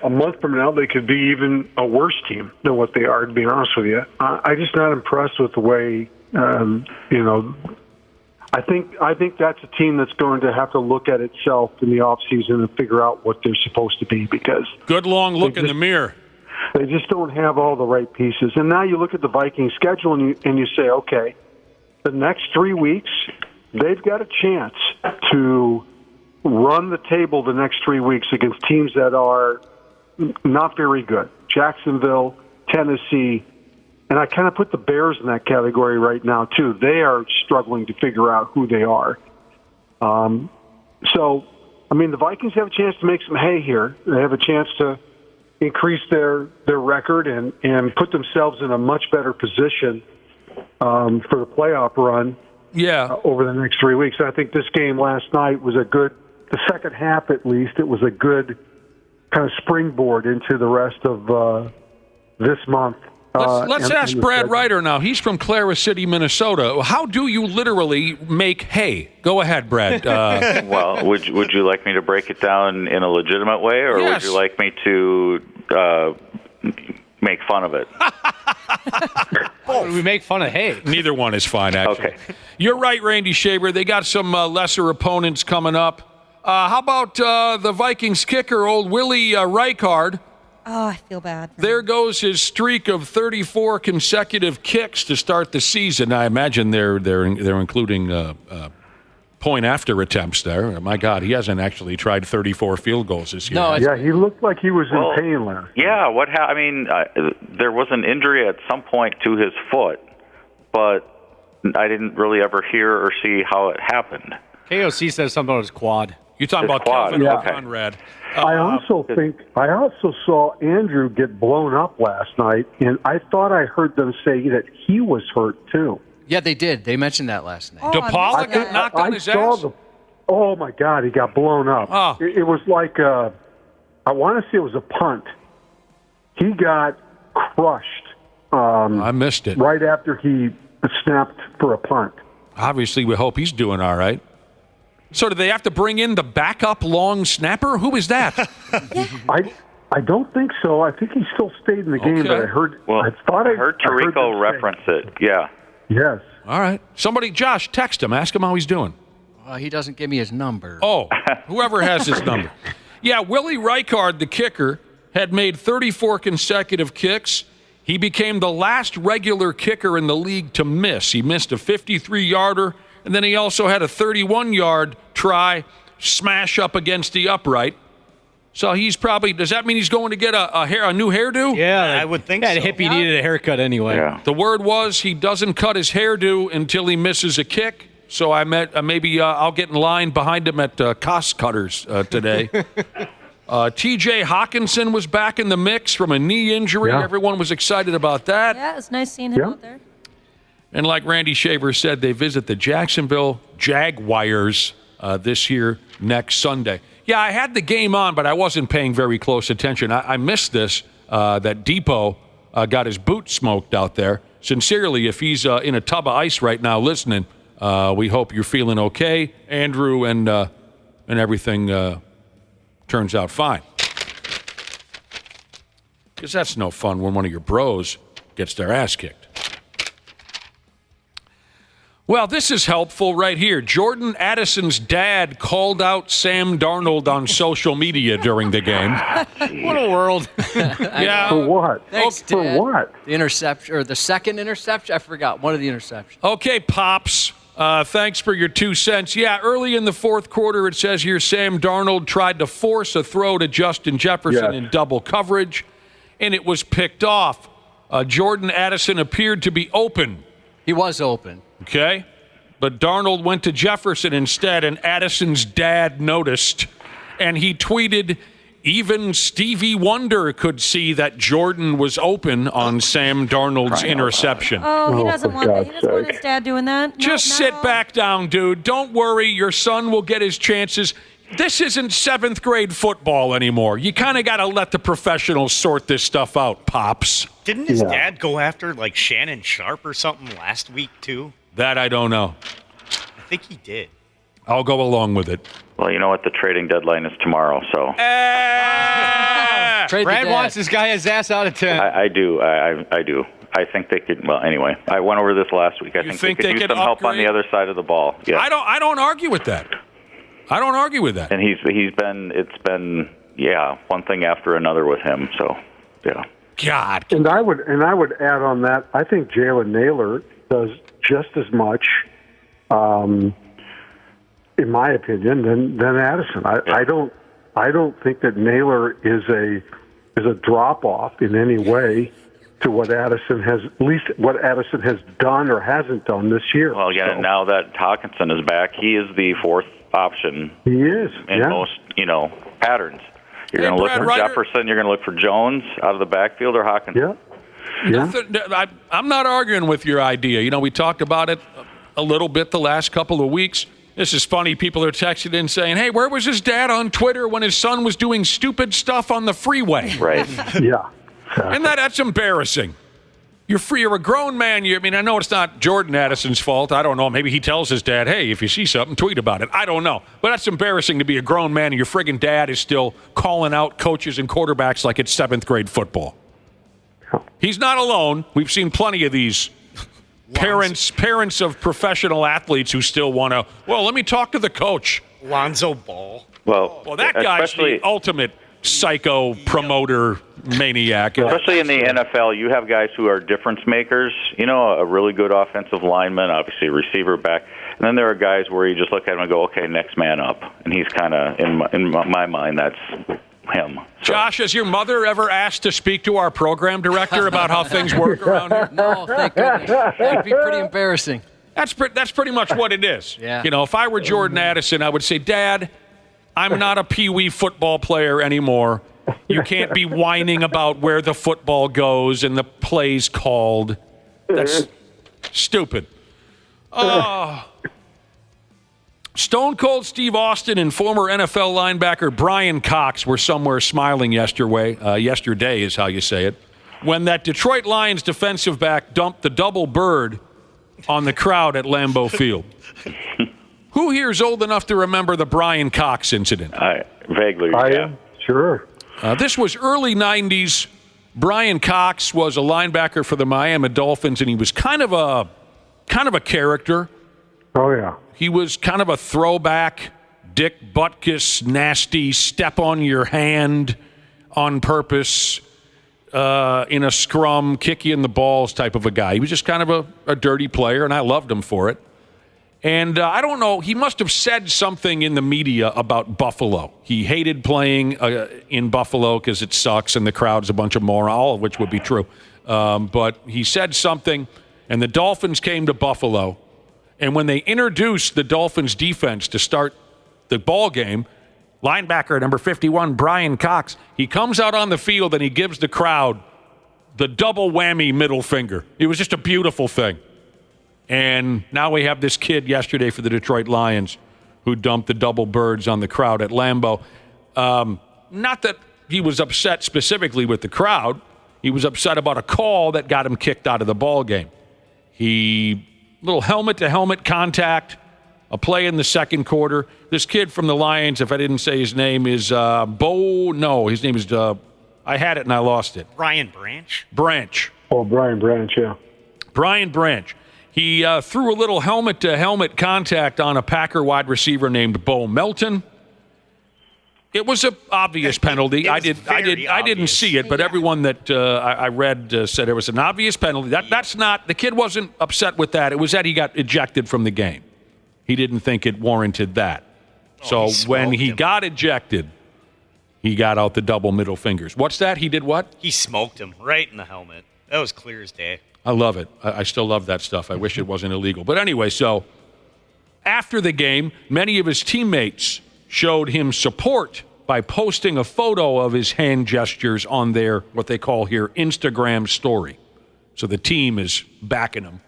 A month from now, they could be even a worse team than what they are, to be honest with you. I'm just not impressed with the way, I think that's a team that's going to have to look at itself in the offseason and figure out what they're supposed to be, because good long look in the mirror. They just don't have all the right pieces. And now you look at the Vikings schedule and you say, okay, the next 3 weeks, they've got a chance to run the table the next 3 weeks against teams that are not very good. Jacksonville, Tennessee, and I kind of put the Bears in that category right now, too. They are struggling to figure out who they are. The Vikings have a chance to make some hay here. They have a chance to increase their record and put themselves in a much better position for the playoff run over the next 3 weeks. I think this game last night was the second half at least, it was a good kind of springboard into the rest of this month. Let's ask Brad Ryder now. He's from Clara City, Minnesota. How do you literally make hay? Go ahead, Brad. Well, would you like me to break it down in a legitimate way, or would you like me to make fun of it? We make fun of hay. Neither one is fine, actually. Okay. You're right, Randy Shaver. They got some lesser opponents coming up. How about the Vikings kicker, old Willie Reichard? Oh, I feel bad. There goes his streak of 34 consecutive kicks to start the season. I imagine they're including point after attempts there. My God, he hasn't actually tried 34 field goals this year. He looked like he was in pain last. Yeah, there was an injury at some point to his foot, but I didn't really ever hear or see how it happened. KOC says something about his quad. You're talking His about quad, Kelvin okay. Conrad. I also saw Andrew get blown up last night, and I thought I heard them say that he was hurt too. Yeah, they did. They mentioned that last night. DePaula got knocked on his ass? Oh, my God, he got blown up. Oh. It was like, I want to say it was a punt. He got crushed. I missed it. Right after he snapped for a punt. Obviously, we hope he's doing all right. So do they have to bring in the backup long snapper? Who is that? I don't think so. I think he still stayed in the game, but I heard. Well, I thought I heard Tirico reference it. Yeah. Yes. All right. Somebody, Josh, text him. Ask him how he's doing. He doesn't give me his number. Oh, whoever has his number. Yeah, Willie Reichard, the kicker, had made 34 consecutive kicks. He became the last regular kicker in the league to miss. He missed a 53-yarder, and then he also had a 31-yard try smash up against the upright. So he's probably, does that mean he's going to get a new hairdo? Yeah, I would think that so. hippie needed a haircut anyway. Yeah. The word was he doesn't cut his hairdo until he misses a kick. So I met maybe I'll get in line behind him at Cost Cutters today. T.J. Hawkinson was back in the mix from a knee injury. Yeah. Everyone was excited about that. Yeah, it's nice seeing him out there. And like Randy Shaver said, they visit the Jacksonville Jaguars this year next Sunday. Yeah, I had the game on, but I wasn't paying very close attention. I missed this, that Depot got his boot smoked out there. Sincerely, if he's in a tub of ice right now listening, we hope you're feeling okay, Andrew, and everything turns out fine. Because that's no fun when one of your bros gets their ass kicked. Well, this is helpful right here. Jordan Addison's dad called out Sam Darnold on social media during the game. What a world. Yeah. For what? Thanks, For Dad. what? The interception, or the second interception? I forgot. One of the interceptions. Okay, Pops. Thanks for your 2 cents. Yeah, early in the fourth quarter, it says here Sam Darnold tried to force a throw to Justin Jefferson in double coverage, and it was picked off. Jordan Addison appeared to be open. He was open. Okay. But Darnold went to Jefferson instead, and Addison's dad noticed, and he tweeted, even Stevie Wonder could see that Jordan was open on Sam Darnold's interception. Oh, he doesn't want that. He doesn't want his dad doing that. Just sit back down, dude. Don't worry. Your son will get his chances. This isn't 7th grade football anymore. You kind of got to let the professionals sort this stuff out, Pops. Didn't his dad go after, like, Shannon Sharp or something last week, too? That I don't know. I think he did. I'll go along with it. Well, you know what? The trading deadline is tomorrow, so. Brad wants this guy his ass out of 10. I do. I do. I think they could. Well, anyway, I went over this last week. I think they could use some help on the other side of the ball. Yeah. I don't argue with that. I don't argue with that. And it's been one thing after another with him. So, yeah. God. And I would add on that. I think Jalen Naylor does just as much, in my opinion, than Addison. I don't think that Naylor is a drop off in any way to what Addison has, at least what Addison has done or hasn't done this year. Well, again, and now that Hawkinson is back, he is the fourth option. He is in most patterns. You're going to look for Jefferson. You're going to look for Jones out of the backfield or Hawkinson. I'm not arguing with your idea. You know, we talked about it a little bit the last couple of weeks. This is funny. People are texting in saying, hey, where was his dad on Twitter when his son was doing stupid stuff on the freeway? Right. Yeah. And that's embarrassing. You're a grown man. I know it's not Jordan Addison's fault. I don't know. Maybe he tells his dad, hey, if you see something, tweet about it. I don't know. But that's embarrassing to be a grown man and your friggin' dad is still calling out coaches and quarterbacks like it's 7th grade football. He's not alone. We've seen plenty of these parents of professional athletes who still want to, let me talk to the coach. Lonzo Ball. Well, that guy's the ultimate psycho promoter maniac. Especially in the NFL, you have guys who are difference makers. You know, a really good offensive lineman, obviously a receiver back. And then there are guys where you just look at him and go, okay, next man up. And he's kind of, in my mind, that's him. So. Josh, has your mother ever asked to speak to our program director about how things work around here? No, thank goodness. That'd be pretty embarrassing. That's pretty much what it is. Yeah. You know, if I were Jordan Addison, I would say, Dad, I'm not a peewee football player anymore. You can't be whining about where the football goes and the plays called. That's stupid. Stone Cold Steve Austin and former NFL linebacker Brian Cox were somewhere smiling yesterday is how you say it, when that Detroit Lions defensive back dumped the double bird on the crowd at Lambeau Field. Who here is old enough to remember the Brian Cox incident? Vaguely, I yeah. am, sure. This was early 90s. Brian Cox was a linebacker for the Miami Dolphins, and he was kind of a character. Oh, yeah. He was kind of a throwback, Dick Butkus, nasty, step on your hand on purpose in a scrum, kick you in the balls type of a guy. He was just kind of a dirty player, and I loved him for it. And I don't know, he must have said something in the media about Buffalo. He hated playing in Buffalo because it sucks and the crowd's a bunch of morons, all of which would be true. But he said something, and the Dolphins came to Buffalo. And when they introduced the Dolphins defense to start the ball game, linebacker number 51, Brian Cox, he comes out on the field and he gives the crowd the double whammy middle finger. It was just a beautiful thing. And now we have this kid yesterday for the Detroit Lions who dumped the double birds on the crowd at Lambeau. Not that he was upset specifically with the crowd. He was upset about a call that got him kicked out of the ball game. Little helmet-to-helmet contact, a play in the second quarter. This kid from the Lions, if I didn't say his name, is his name is, I had it and I lost it. Brian Branch? Branch. Oh, Brian Branch, yeah. Brian Branch. He threw a little helmet-to-helmet contact on a Packer wide receiver named Bo Melton. It was an obvious penalty. I didn't see it, but everyone that I read said it was an obvious penalty. That's not, the kid wasn't upset with that. It was that he got ejected from the game. He didn't think it warranted that. So when he got ejected, he got out the double middle fingers. What's that? He did what? He smoked him right in the helmet. That was clear as day. I love it. I still love that stuff. I wish it wasn't illegal. But anyway, so after the game, many of his teammates showed him support by posting a photo of his hand gestures on their, what they call here, Instagram story. So the team is backing him.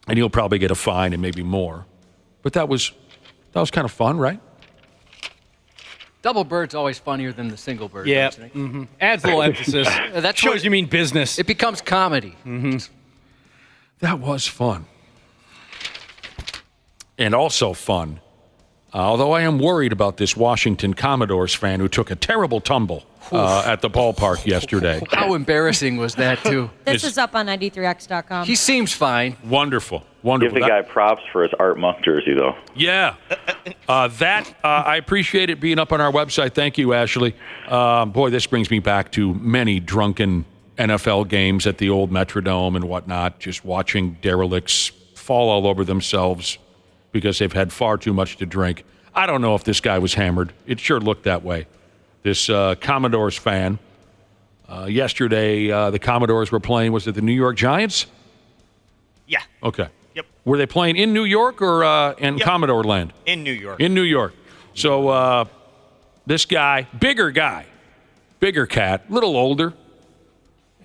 And he'll probably get a fine and maybe more. But that was kind of fun, right? Double bird's always funnier than the single bird. Yeah. Don't you think? Mm-hmm. Adds a little emphasis. That shows you mean business. It becomes comedy. Mm-hmm. That was fun. And also fun, although I am worried about this Washington Commodores fan who took a terrible tumble at the ballpark yesterday. How embarrassing was that, too? This is up on 93x.com. He seems fine. Wonderful. Give the guy props for his Art Monk jersey, though. Yeah. I appreciate it being up on our website. Thank you, Ashley. Boy, this brings me back to many drunken NFL games at the old Metrodome and whatnot, just watching derelicts fall all over themselves because they've had far too much to drink. I don't know if this guy was hammered. It sure looked that way. This Commodores fan. Yesterday, the Commodores were playing, was it the New York Giants? Yeah. Okay. Yep. Were they playing in New York or in Commodore land? In New York. In New York. So this guy, bigger cat, little older.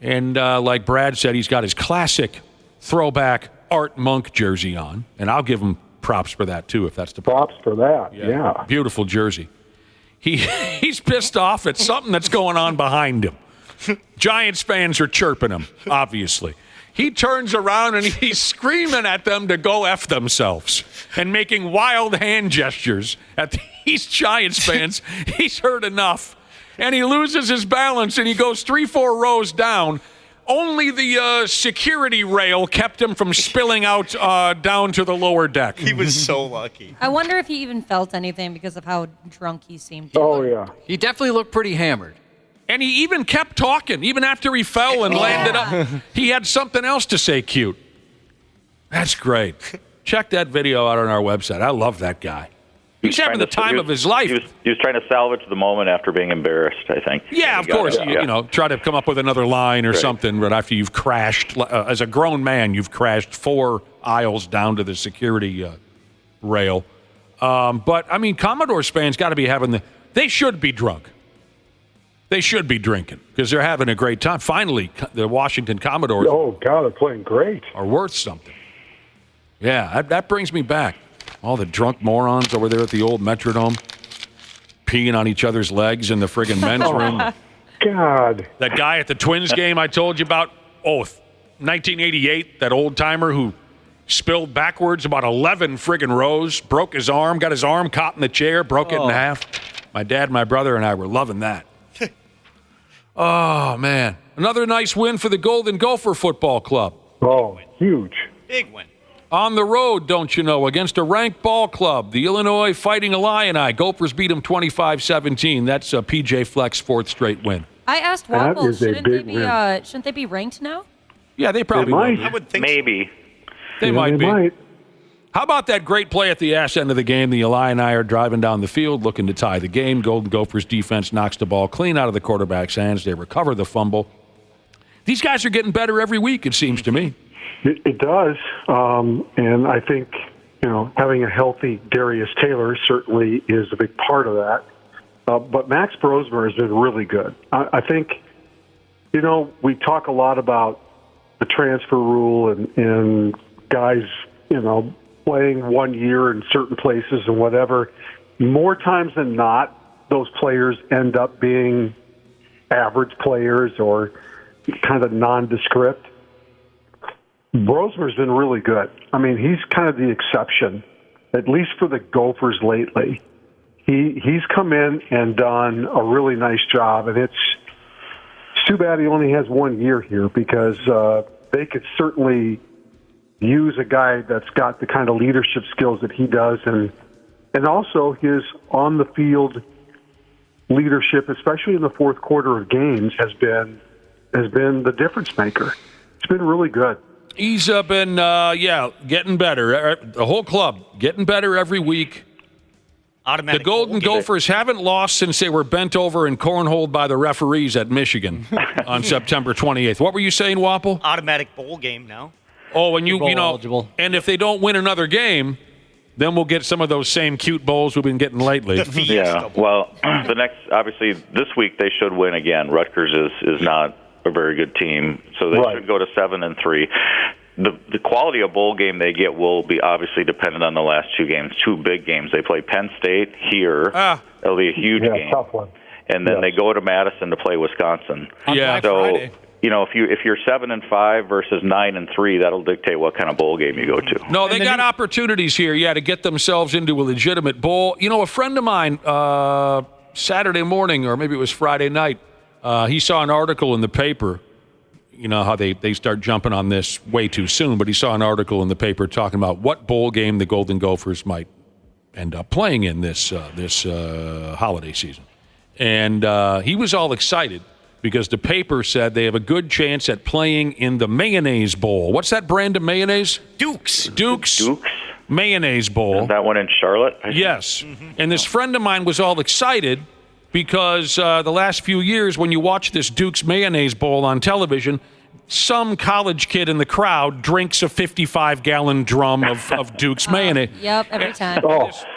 And like Brad said, he's got his classic throwback Art Monk jersey on. And I'll give him props for that, too, if that's the props for that. Yeah. Beautiful jersey. He's pissed off at something that's going on behind him. Giants fans are chirping him, obviously. He turns around and he's screaming at them to go F themselves and making wild hand gestures at these Giants fans. He's heard enough. And he loses his balance and he goes 3-4 rows down. Only the security rail kept him from spilling out down to the lower deck. He was so lucky. I wonder if he even felt anything because of how drunk he seemed. Oh, yeah. He definitely looked pretty hammered. And he even kept talking, even after he fell and landed up. He had something else to say cute. That's great. Check that video out on our website. I love that guy. He's having the time of his life. He was trying to salvage the moment after being embarrassed, I think. Yeah, of course. You know, try to come up with another line or something, but after you've crashed, as a grown man, you've crashed 4 aisles down to the security rail. But, I mean, Commodores fans got to be having they should be drunk. They should be drinking because they're having a great time. Finally, the Washington Commodores. Oh, God, they're playing great. Are worth something. Yeah, that brings me back. All the drunk morons over there at the old Metrodome peeing on each other's legs in the friggin' men's room. God. That guy at the Twins game I told you about, 1988, that old-timer who spilled backwards about 11 friggin' rows, broke his arm, got his arm caught in the chair, broke it in half. My dad, my brother, and I were loving that. Oh, man. Another nice win for the Golden Gopher Football Club. Oh, huge. Big win. On the road, don't you know, against a ranked ball club, the Illinois Fighting Illini. Gophers beat them 25-17. That's a PJ Fleck's 4th straight win. I asked Waffle, shouldn't they be ranked now? Yeah, they probably might. I would think maybe. They might be. How about that great play at the ass end of the game? The Illini are driving down the field looking to tie the game. Golden Gophers defense knocks the ball clean out of the quarterback's hands. They recover the fumble. These guys are getting better every week, it seems to me. It does, and I think having a healthy Darius Taylor certainly is a big part of that. But Max Brosmer has been really good. I think, we talk a lot about the transfer rule and guys, playing 1 year in certain places and whatever. More times than not, those players end up being average players or kind of nondescript. Brosmer's been really good. I mean, he's kind of the exception, at least for the Gophers lately. He's come in and done a really nice job, and it's too bad he only has 1 year here because they could certainly use a guy that's got the kind of leadership skills that he does, and also his on-the-field leadership, especially in the fourth quarter of games, has been the difference maker. It's been really good. He's been, getting better. The whole club getting better every week. Automatic the Golden Gophers haven't lost since they were bent over and cornholed by the referees at Michigan on September 28th. What were you saying, Wapple? Automatic bowl game now. Oh, and eligible. And if they don't win another game, then we'll get some of those same cute bowls we've been getting lately. Yeah, well, obviously, this week they should win again. Rutgers is not a very good team, so they should go to 7-3. The quality of bowl game they get will be obviously dependent on the last 2 games, 2 big games. They play Penn State here. It'll be a huge game. Tough one. And then they go to Madison to play Wisconsin. Yeah. So, Friday. if you're 7-5 versus 9-3, that'll dictate what kind of bowl game you go to. No, they got opportunities here, to get themselves into a legitimate bowl. A friend of mine, Saturday morning, or maybe it was Friday night, he saw an article in the paper. You know how they start jumping on this way too soon, but he saw an article in the paper talking about what bowl game the Golden Gophers might end up playing in this holiday season. And he was all excited because the paper said they have a good chance at playing in the Mayonnaise Bowl. What's that brand of mayonnaise? Dukes. Mayonnaise Bowl. Is that one in Charlotte? Yes. Mm-hmm. And this friend of mine was all excited because the last few years when you watch this Duke's Mayonnaise Bowl on television, some college kid in the crowd drinks a 55-gallon drum of Duke's mayonnaise. Yep, every time.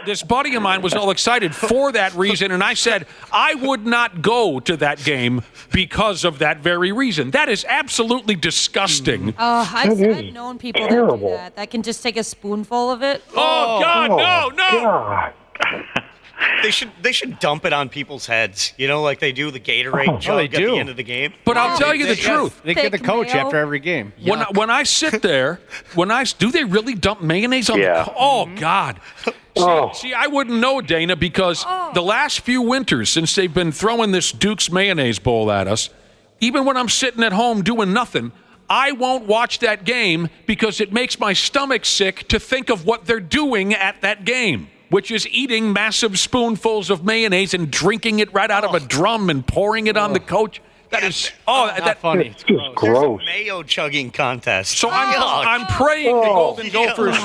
This buddy of mine was all excited for that reason, and I said, I would not go to that game because of that very reason. That is absolutely disgusting. I've known people that do that. That can just take a spoonful of it. Oh God, no. God. They should dump it on people's heads, like they do the Gatorade jug at the end of the game. But I'll tell you the truth. They get the coach after every game. When I sit there, do they really dump mayonnaise on the Oh, God. See, I wouldn't know, Dana, because the last few winters, since they've been throwing this Duke's Mayonnaise Bowl at us, even when I'm sitting at home doing nothing, I won't watch that game because it makes my stomach sick to think of what they're doing at that game, which is eating massive spoonfuls of mayonnaise and drinking it right out of a drum and pouring it on the coach. That is that's funny. It's just gross. Mayo chugging contest. So I'm praying the Golden Gophers.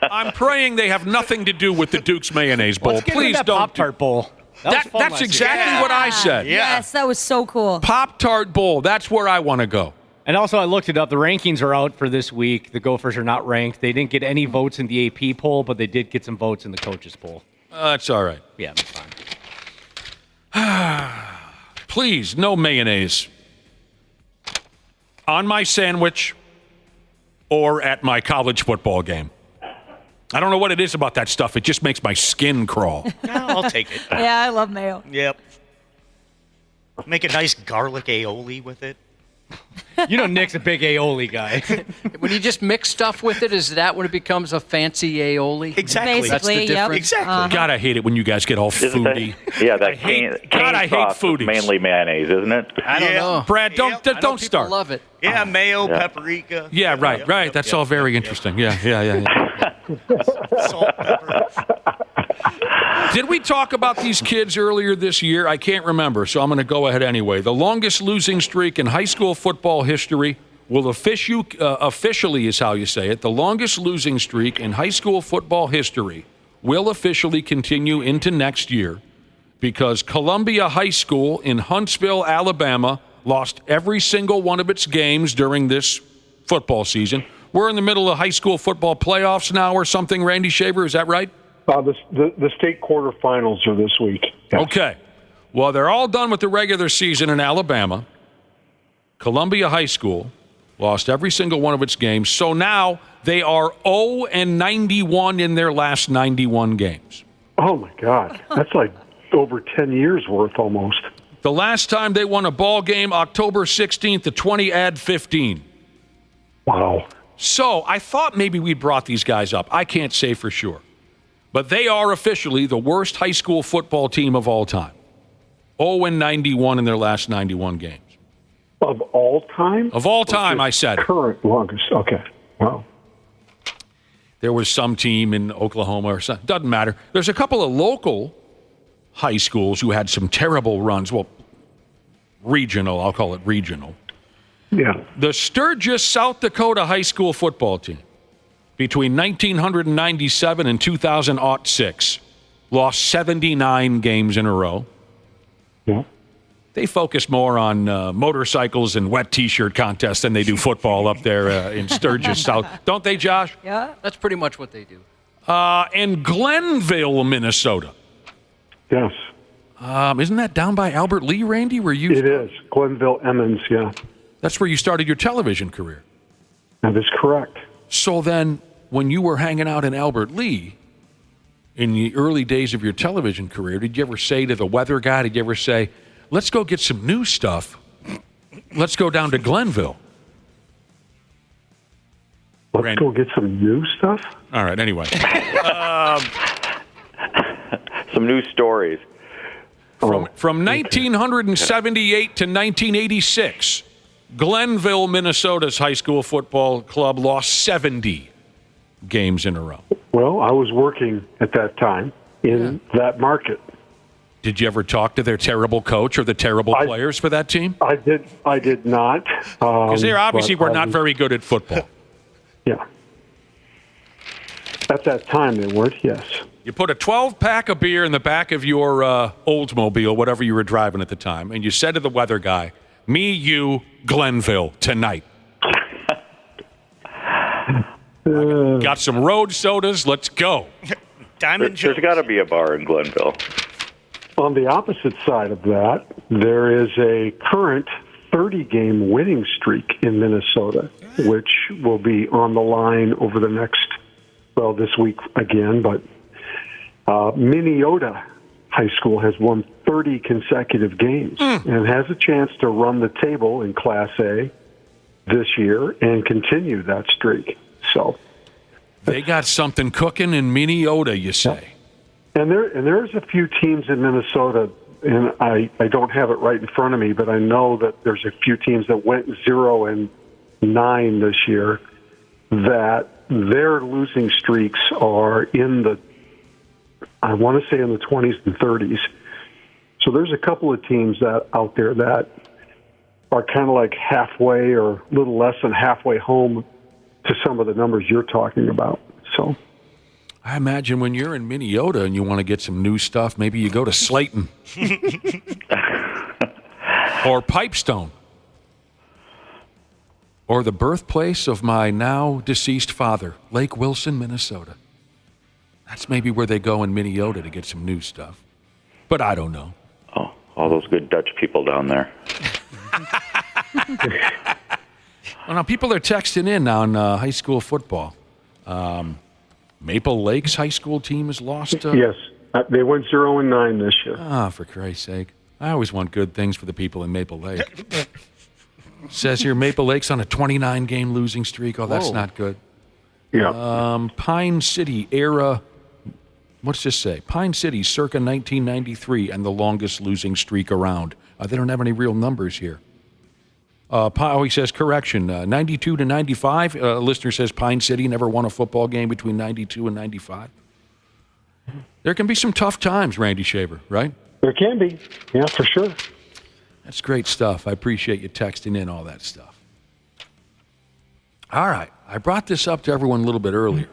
I'm praying they have nothing to do with the Duke's Mayonnaise Bowl. Let's get Please that don't. Pop-Tart Bowl. That's exactly what I said. Yes, that was so cool. Pop-Tart Bowl. That's where I want to go. And also, I looked it up. The rankings are out for this week. The Gophers are not ranked. They didn't get any votes in the AP poll, but they did get some votes in the coaches poll. That's all right. Yeah, that's fine. Please, no mayonnaise on my sandwich or at my college football game. I don't know what it is about that stuff. It just makes my skin crawl. I'll take it. Yeah, I love mayo. Yep. Make a nice garlic aioli with it. You know Nick's a big aioli guy. When you just mix stuff with it, is that when it becomes a fancy aioli? Exactly. That's the Basically, yep. difference? Exactly. God, I hate it when you guys get all foodie. That I hate sauce is foodies. mainly mayonnaise, isn't it? I don't know. Brad, don't I know don't people start. Love it. Yeah, mayo, paprika. Yeah, right. Yep, That's yep, all very interesting. Yeah. Salt, pepper. Did we talk about these kids earlier this year? I can't remember, so I'm going to go ahead anyway. The longest losing streak in high school football history will officially is how you say it. The longest losing streak in high school football history will officially continue into next year because Columbia High School in Huntsville, Alabama, lost every single one of its games during this football season. We're in the middle of high school football playoffs now or something, Randy Shaver, is that right? The state quarterfinals are this week. Yes. Okay. Well, they're all done with the regular season in Alabama. Columbia High School lost every single one of its games. So now they are 0-91 in their last 91 games. Oh, my God. That's like over 10 years worth almost. The last time they won a ball game, October 16th, the 20 add 15. Wow. So I thought maybe we brought these guys up. I can't say for sure. But they are officially the worst high school football team of all time. 0-91 in their last 91 games. Of all time? Of all time, I said. Current longest. Okay. Wow. There was some team in Oklahoma or something. Doesn't matter. There's a couple of local high schools who had some terrible runs. Well, regional. I'll call it regional. Yeah. The Sturgis, South Dakota high school football team between 1997 and 2006 lost 79 games in a row. Yeah. They focus more on motorcycles and wet T-shirt contests than they do football up there in Sturgis, South. Don't they, Josh? Yeah, that's pretty much what they do. And Glenville, Minnesota. Yes. Isn't that down by Albert Lee, Randy? Where you? It is. Glenville Emmons, yeah. That's where you started your television career. That is correct. So then, when you were hanging out in Albert Lee, in the early days of your television career, did you ever say to the weather guy, did you ever say, let's go get some new stuff. Let's go down to Glenville. Let's go get some new stuff? All right, anyway. Some new stories. From 1978 to 1986, Glenville, Minnesota's high school football club lost 70 games in a row. Well, I was working at that time in that market. Did you ever talk to their terrible coach or the terrible players for that team? I did not. Because they obviously were not very good at football. Yeah. At that time, they weren't, yes. You put a 12-pack of beer in the back of your Oldsmobile, whatever you were driving at the time, and you said to the weather guy, me, you, Glenville, tonight. Got some road sodas, let's go. There's got to be a bar in Glenville. On the opposite side of that, there is a current 30-game winning streak in Minnesota, which will be on the line over the next, this week again, but Minneota High School has won 30 consecutive games and has a chance to run the table in Class A this year and continue that streak. So they got something cooking in Minnesota, you say? And there's a few teams in Minnesota, and I don't have it right in front of me, but I know that there's a few teams that went 0-9 this year that their losing streaks are in the, I want to say in the 20s and 30s. So there's a couple of teams that out there that are kind of like halfway or a little less than halfway home to some of the numbers you're talking about. So I imagine when you're in Minnesota and you want to get some new stuff, maybe you go to Slayton or Pipestone or the birthplace of my now deceased father, Lake Wilson, Minnesota. That's maybe where they go in Minnesota to get some new stuff. But I don't know. Oh, all those good Dutch people down there. Well, now people are texting in on high school football. Maple Lake's high school team has lost. Yes, they went 0-9 this year. Ah, for Christ's sake. I always want good things for the people in Maple Lake. Says here Maple Lake's on a 29-game losing streak. Oh, that's not good. Yeah. Pine City era. What's this say? Pine City circa 1993 and the longest losing streak around. They don't have any real numbers here. He says, correction, 92 to 95. A listener says Pine City never won a football game between 92 and 95. There can be some tough times, Randy Shaver, right? There can be. Yeah, for sure. That's great stuff. I appreciate you texting in all that stuff. All right. I brought this up to everyone a little bit earlier.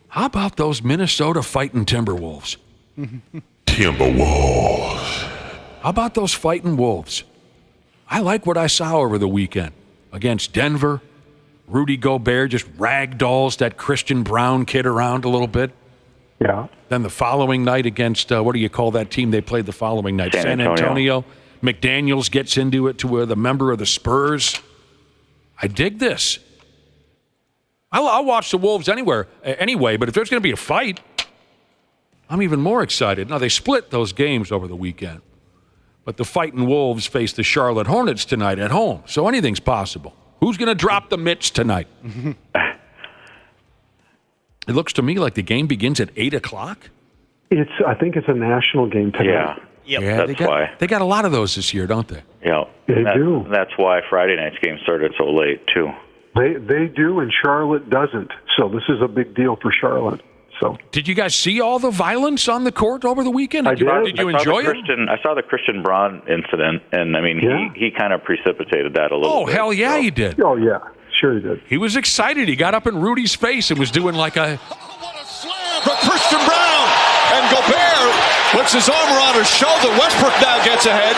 How about those Minnesota fighting Timberwolves? Timberwolves. How about those fighting Wolves? I like what I saw over the weekend against Denver. Rudy Gobert just ragdolls that Christian Brown kid around a little bit. Yeah. Then the following night against, what do you call that team they played the following night? San Antonio. McDaniels gets into it to the member of the Spurs. I dig this. I'll watch the Wolves anyway, but if there's going to be a fight, I'm even more excited. Now, they split those games over the weekend. But the fighting Wolves face the Charlotte Hornets tonight at home, so anything's possible. Who's going to drop the mitts tonight? It looks to me like the game begins at 8 o'clock. I think it's a national game tonight. Yeah, that's why. They got a lot of those this year, don't they? Yeah, they do. That's why Friday night's game started so late, too. They do, and Charlotte doesn't. So this is a big deal for Charlotte. So, did you guys see all the violence on the court over the weekend? Did you enjoy it? I saw the Christian Braun incident, and I mean, he kind of precipitated that a little bit. Oh, hell yeah, he did. Oh, yeah. Sure he did. He was excited. He got up in Rudy's face and was doing like a... For Christian Brown, and Gobert puts his arm around his shoulder. Westbrook now gets ahead.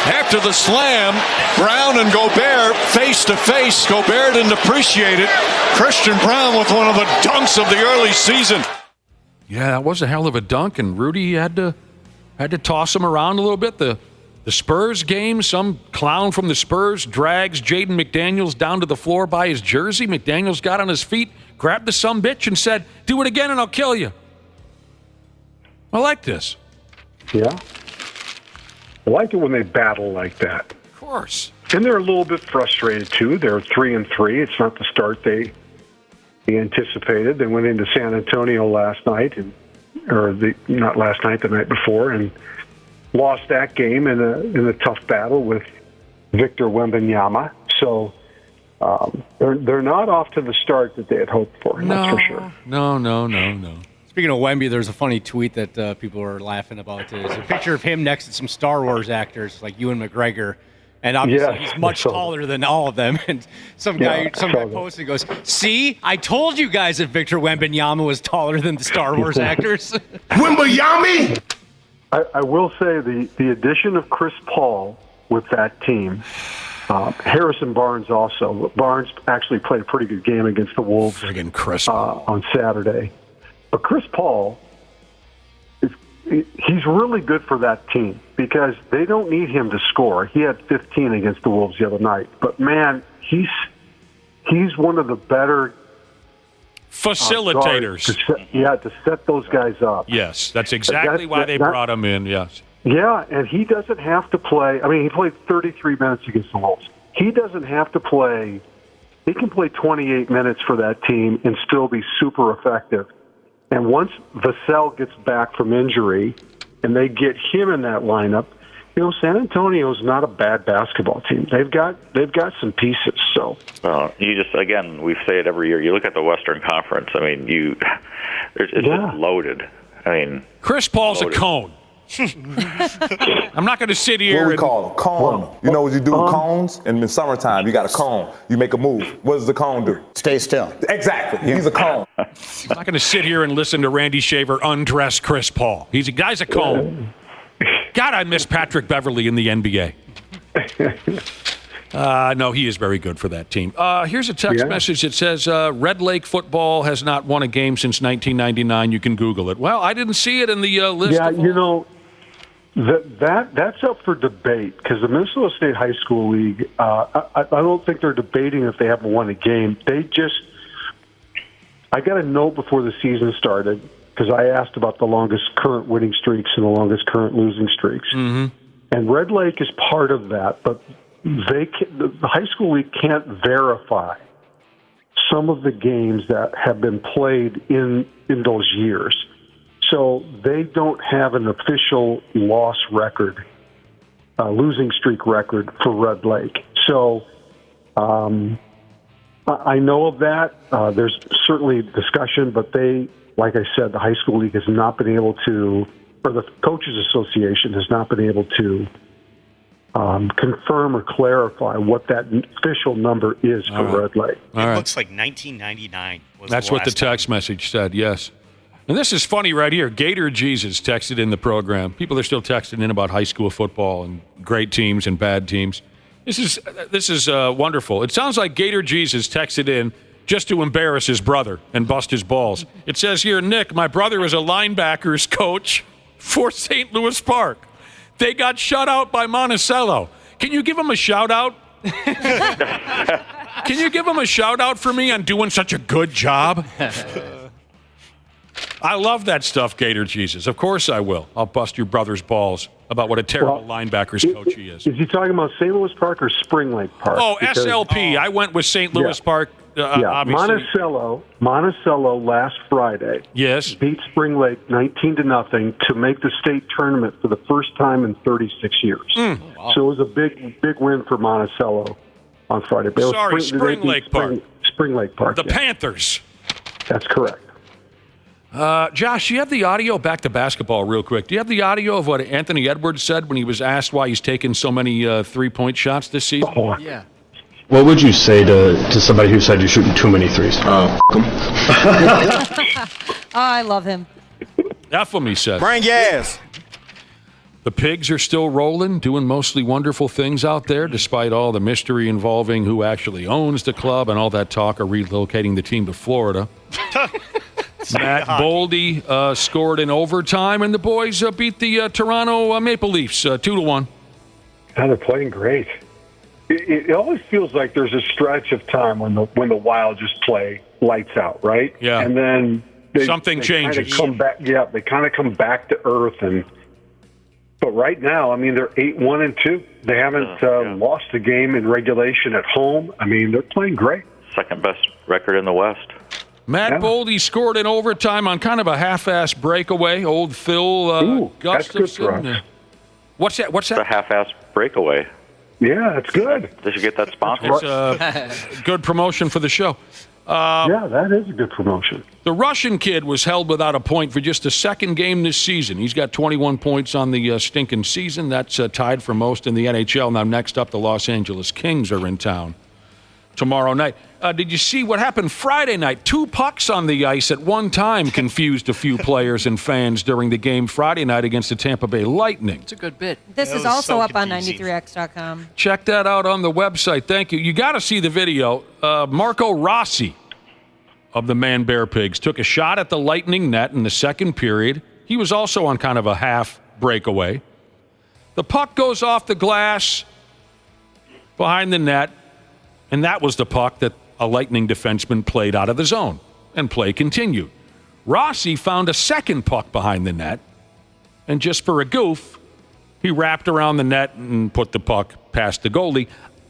After the slam, Brown and Gobert face to face. Gobert didn't appreciate it. Christian Brown with one of the dunks of the early season. Yeah, that was a hell of a dunk, and Rudy had to toss him around a little bit. The Spurs game, some clown from the Spurs drags Jaden McDaniels down to the floor by his jersey. McDaniels got on his feet, grabbed the sumbitch, and said, "Do it again and I'll kill you." I like this. Yeah. I like it when they battle like that. Of course. And they're a little bit frustrated, too. They're 3-3. It's not the start they anticipated. They went into San Antonio last night, not last night, the night before, and lost that game in a tough battle with Victor Wembanyama. So they're not off to the start that they had hoped for, that's for sure. No. Speaking of Wemby, there's a funny tweet that people are laughing about. It's a picture of him next to some Star Wars actors like Ewan McGregor. And obviously he's much taller than all of them. And some guy posted and goes, "See, I told you guys that Victor Wembanyama was taller than the Star Wars actors." Wembanyama! I will say the addition of Chris Paul with that team, Harrison Barnes also. Barnes actually played a pretty good game against the Wolves on Saturday. But Chris Paul, he's really good for that team because they don't need him to score. He had 15 against the Wolves the other night. But, man, he's one of the better facilitators. To set those guys up. Yes, that's exactly why they brought him in, yes. Yeah, and he doesn't have to play. I mean, he played 33 minutes against the Wolves. He doesn't have to play. He can play 28 minutes for that team and still be super effective. And once Vassell gets back from injury and they get him in that lineup, San Antonio's not a bad basketball team. They've got some pieces. So, well, you just we say it every year. You look at the Western Conference. I mean, it's just loaded. I mean, Chris Paul's loaded. A cone. I'm not going to sit here. What we call a cone. You know what you do with cones? And in summertime, you got a cone. You make a move. What does the cone do? Stay still. Exactly. He's a cone. I'm not going to sit here and listen to Randy Shaver undress Chris Paul. He's a guy's a cone. God, I miss Patrick Beverly in the NBA. No, he is very good for that team. Here's a text message that says, Red Lake football has not won a game since 1999. You can Google it. Well, I didn't see it in the list. Yeah, that's up for debate because the Minnesota State High School League, I don't think they're debating if they haven't won a game. I got a note before the season started because I asked about the longest current winning streaks and the longest current losing streaks. Mm-hmm. And Red Lake is part of that, but the high school league can't verify some of the games that have been played in those years. So they don't have an official loss record, losing streak record for Red Lake. So I know of that. There's certainly discussion, but like I said, the high school league has not been able to, or the Coaches Association has not been able to confirm or clarify what that official number is for Red Lake. It looks like 1999 was That's what the text message said, yes. And this is funny right here. Gator Jesus texted in the program. People are still texting in about high school football and great teams and bad teams. This is wonderful. It sounds like Gator Jesus texted in just to embarrass his brother and bust his balls. It says here, Nick, my brother is a linebackers coach for St. Louis Park. They got shut out by Monticello. Can you give him a shout-out? Can you give him a shout-out for me on doing such a good job? I love that stuff, Gator Jesus. Of course I will. I'll bust your brother's balls about what a terrible linebackers coach he is. Is he talking about St. Louis Park or Spring Lake Park? Oh, SLP. I went with St. Louis Park. Obviously. Monticello last Friday beat Spring Lake 19-0 to make the state tournament for the first time in 36 years. So it was a big win for Monticello on Friday. Spring Lake Park. Spring Lake Park. The Panthers. That's correct. Josh, you have the audio, back to basketball real quick. Do you have the audio of what Anthony Edwards said when he was asked why he's taken so many three-point shots this season? Yeah. What would you say to somebody who said you're shooting too many threes? I love him. F him, he said. Bring gas. The Pigs are still rolling, doing mostly wonderful things out there, despite all the mystery involving who actually owns the club and all that talk of relocating the team to Florida. Matt Boldy scored in overtime, and the boys beat the Toronto Maple Leafs 2-1. They're playing great. It always feels like there's a stretch of time when the Wild just play lights out, right? Yeah. And then something changes. They kind of come back to earth. But right now, I mean, they're 8-1-2. They haven't lost a game in regulation at home. I mean, they're playing great. Second best record in the West. Matt Boldy scored in overtime on kind of a half-ass breakaway. Old Phil Gustafson. That's good for us. What's that? It's a half-ass breakaway. Yeah, that's good. They should get that sponsor. It's good promotion for the show. That is a good promotion. The Russian kid was held without a point for just the second game this season. He's got 21 points on the stinking season. That's tied for most in the NHL. Now, next up, the Los Angeles Kings are in town tomorrow night. Did you see what happened Friday night? 2 pucks on the ice at one time confused a few players and fans during the game Friday night against the Tampa Bay Lightning. It's a good bit. This is also up on 93x.com. Check that out on the website. Thank you. You got to see the video. Marco Rossi of the Man Bear Pigs took a shot at the Lightning net in the second period. He was also on kind of a half breakaway. The puck goes off the glass behind the net, and that was the puck that a Lightning defenseman played out of the zone, and play continued. Rossi found a second puck behind the net, and just for a goof, he wrapped around the net and put the puck past the goalie.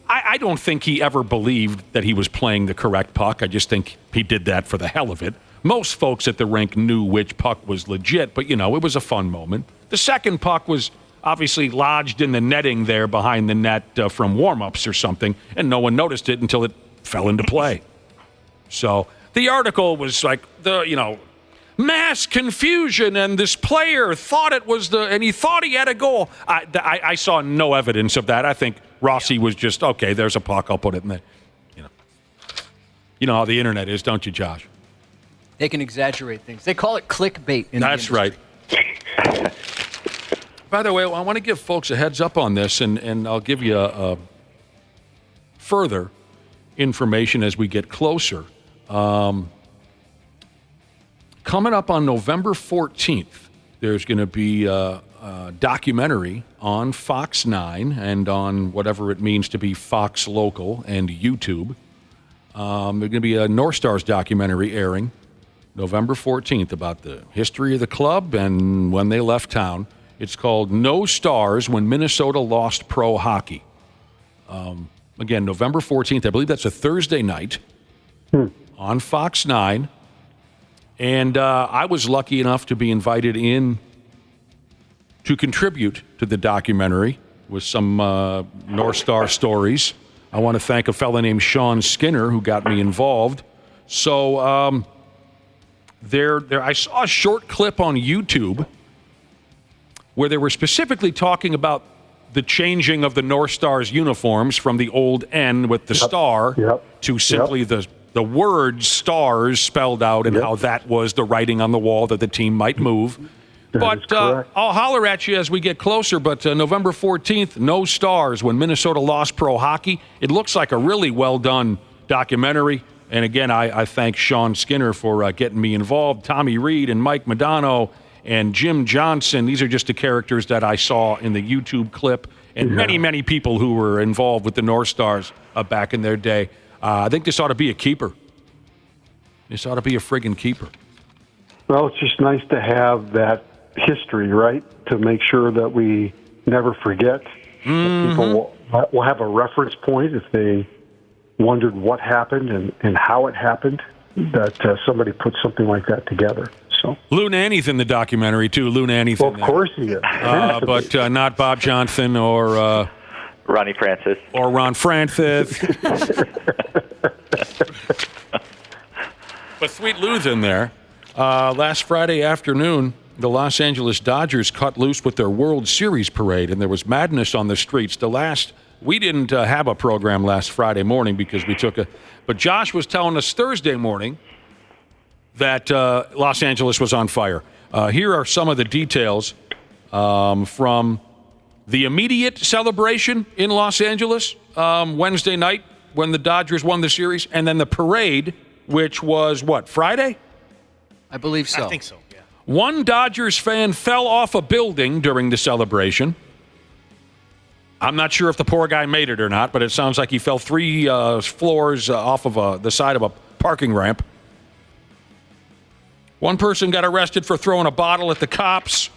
I don't think he ever believed that he was playing the correct puck. I just think he did that for the hell of it. Most folks at the rink knew which puck was legit, but, it was a fun moment. The second puck was obviously lodged in the netting there behind the net from warm-ups or something, and no one noticed it until it fell into play. So the article was like, mass confusion, and this player thought it was and he thought he had a goal. I saw no evidence of that. I think Rossi was just, okay, there's a puck, I'll put it in there. You know how the internet is, don't you, Josh? They can exaggerate things. They call it clickbait. That's right. By the way, I want to give folks a heads up on this, and I'll give you further information as we get closer. Coming up on November 14th, there's going to be a documentary on Fox 9 and on whatever it means to be Fox Local and YouTube. There's going to be a North Stars documentary airing November 14th about the history of the club and when they left town. It's called No Stars When Minnesota Lost Pro Hockey. Again, November 14th. I believe that's a Thursday night on Fox 9. And I was lucky enough to be invited in to contribute to the documentary with some North Star stories. I want to thank a fellow named Sean Skinner who got me involved. So I saw a short clip on YouTube where they were specifically talking about the changing of the North Stars uniforms from the old N with the star to simply the word stars spelled out and how that was the writing on the wall that the team might move. But I'll holler at you as we get closer. But November 14th, No Stars When Minnesota Lost Pro Hockey. It looks like a really well-done documentary. And again, I thank Sean Skinner for getting me involved. Tommy Reed and Mike Madano and Jim Johnson. These are just the characters that I saw in the YouTube clip. And many, many people who were involved with the North Stars back in their day. I think this ought to be a keeper. This ought to be a friggin' keeper. Well, it's just nice to have that history, right? To make sure that we never forget. That people will have a reference point if they wondered what happened and how it happened, that somebody put something like that together. So Lou Nanny's in the documentary, too. Lou Nanny's in there. Of course he is. But not Bob Johnson or... Ronnie Francis. Or Ron Francis. But Sweet Lou's in there. Last Friday afternoon, the Los Angeles Dodgers cut loose with their World Series parade, and there was madness on the streets. We didn't have a program last Friday morning because we took but Josh was telling us Thursday morning that Los Angeles was on fire. Here are some of the details from the immediate celebration in Los Angeles Wednesday night when the Dodgers won the series, and then the parade, which was, Friday? I believe so. I think so, yeah. One Dodgers fan fell off a building during the celebration. I'm not sure if the poor guy made it or not, but it sounds like he fell 3 floors off of the side of a parking ramp. One person got arrested for throwing a bottle at the cops.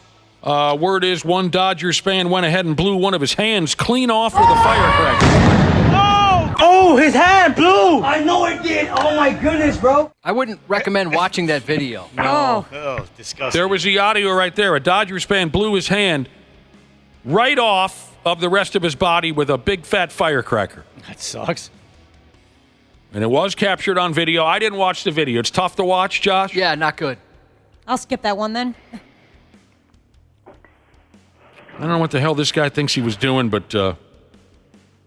Word is one Dodgers fan went ahead and blew one of his hands clean off with a firecracker. Oh, his hand blew! I know it did. Oh, my goodness, bro. I wouldn't recommend watching that video. No. Oh, disgusting. There was the audio right there. A Dodgers fan blew his hand right off of the rest of his body with a big fat firecracker. That sucks. And it was captured on video. I didn't watch the video. It's tough to watch, Josh? Yeah, not good. I'll skip that one then. I don't know what the hell this guy thinks he was doing, but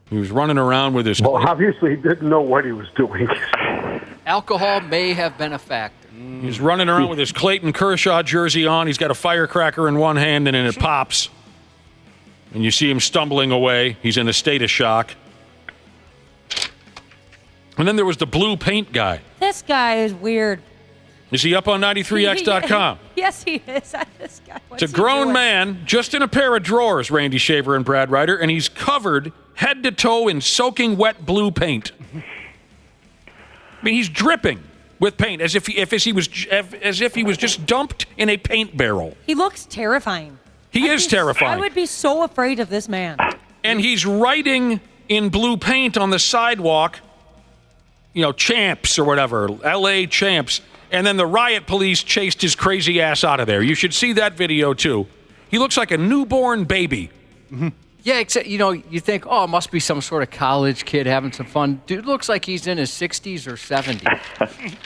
he was running around with his... Well, obviously he didn't know what he was doing. Alcohol may have been a factor. He's running around with his Clayton Kershaw jersey on. He's got a firecracker in one hand, and then it pops. And you see him stumbling away. He's in a state of shock. And then there was the blue paint guy. This guy is weird. Is he up on 93x.com? Yes, he is. This guy. It's a grown man, just in a pair of drawers, Randy Shaver and Brad Ryder, and he's covered head to toe in soaking wet blue paint. I mean, he's dripping with paint, as if he was just dumped in a paint barrel. He looks terrifying. He is terrifying. I would be so afraid of this man. And he's writing in blue paint on the sidewalk, champs or whatever, L.A. champs. And then the riot police chased his crazy ass out of there. You should see that video, too. He looks like a newborn baby. Mm-hmm. Yeah, except, you think, it must be some sort of college kid having some fun. Dude looks like he's in his 60s or 70s.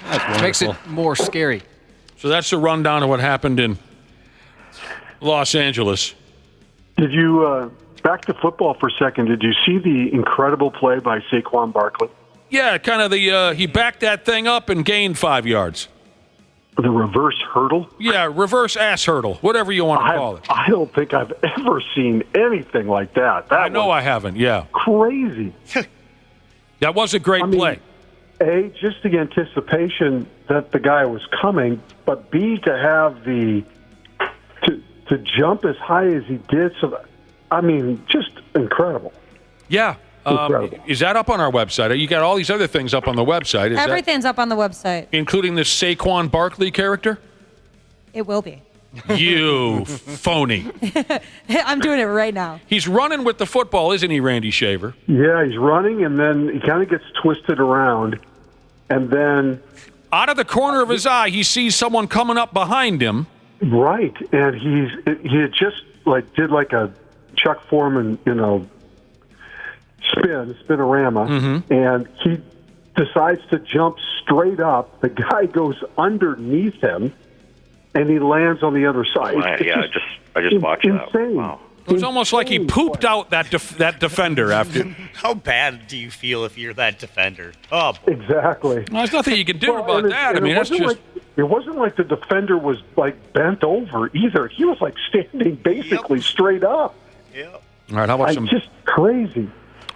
That makes it more scary. So that's the rundown of what happened in Los Angeles. Did you, back to football for a second, did you see the incredible play by Saquon Barkley? Yeah, kind of he backed that thing up and gained 5 yards. The reverse hurdle? Yeah, reverse ass hurdle, whatever you want to call it. I don't think I've ever seen anything like that. I know I haven't, yeah. Crazy. That was a great play. A, just the anticipation that the guy was coming, but B, to have to jump as high as he did. So, I mean, just incredible. Yeah. Incredible. Is that up on our website? You got all these other things up on the website. Is Everything's up on the website. including this Saquon Barkley character? It will be. You phony. I'm doing it right now. He's running with the football, isn't he, Randy Shaver? Yeah, he's running, and then he kind of gets twisted around, and then out of the corner of his eye, he sees someone coming up behind him. Right, and he had just did a Chuck Foreman, spinorama, and he decides to jump straight up. The guy goes underneath him, and he lands on the other side. I just watched that. Wow. It was almost like he pooped out that defender after. How bad do you feel if you're that defender? Oh, boy. Exactly. Well, there's nothing you can do about that. I mean, that's just. It wasn't like the defender was bent over either. He was standing basically straight up. Yeah. All right, how about some? Just crazy.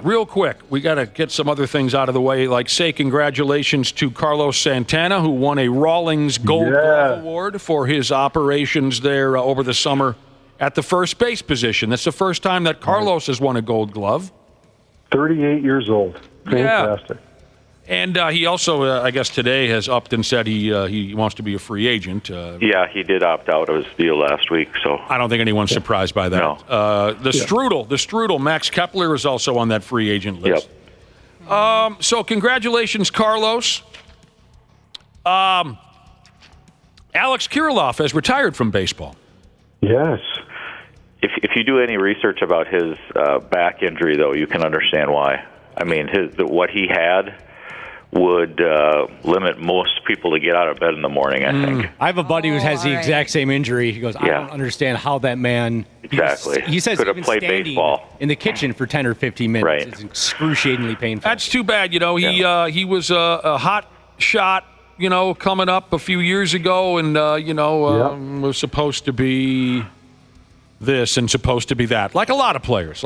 Real quick, we got to get some other things out of the way. Say congratulations to Carlos Santana, who won a Rawlings Gold Glove Award for his operations there over the summer at the first base position. That's the first time that Carlos has won a Gold Glove. 38 years old. Fantastic. Yeah. And he also, I guess today, has upped and said he wants to be a free agent. Yeah, he did opt out of his deal last week. So I don't think anyone's surprised by that. No. The Strudel, Max Kepler is also on that free agent list. Yep. So congratulations, Carlos. Alex Kirilloff has retired from baseball. Yes. If you do any research about his back injury, though, you can understand why. I mean, what he had would limit most people to get out of bed in the morning, I think. I have a buddy who has the exact same injury. He goes, I don't understand how that man... Exactly. He says could have even played standing baseball in the kitchen for 10 or 15 minutes is excruciatingly painful. That's too bad. He was a hot shot, coming up a few years ago and, was supposed to be this and supposed to be that. Like a lot of players.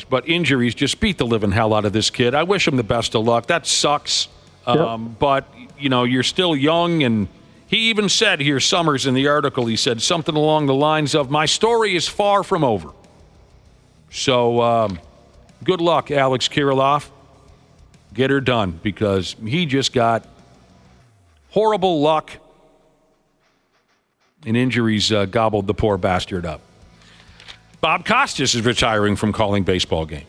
But injuries just beat the living hell out of this kid. I wish him the best of luck. That sucks. But, you're still young. And he even said here, Summers, in the article, he said something along the lines of, my story is far from over. So good luck, Alex Kirilloff. Get her done, because he just got horrible luck and injuries gobbled the poor bastard up. Bob Costas is retiring from calling baseball games,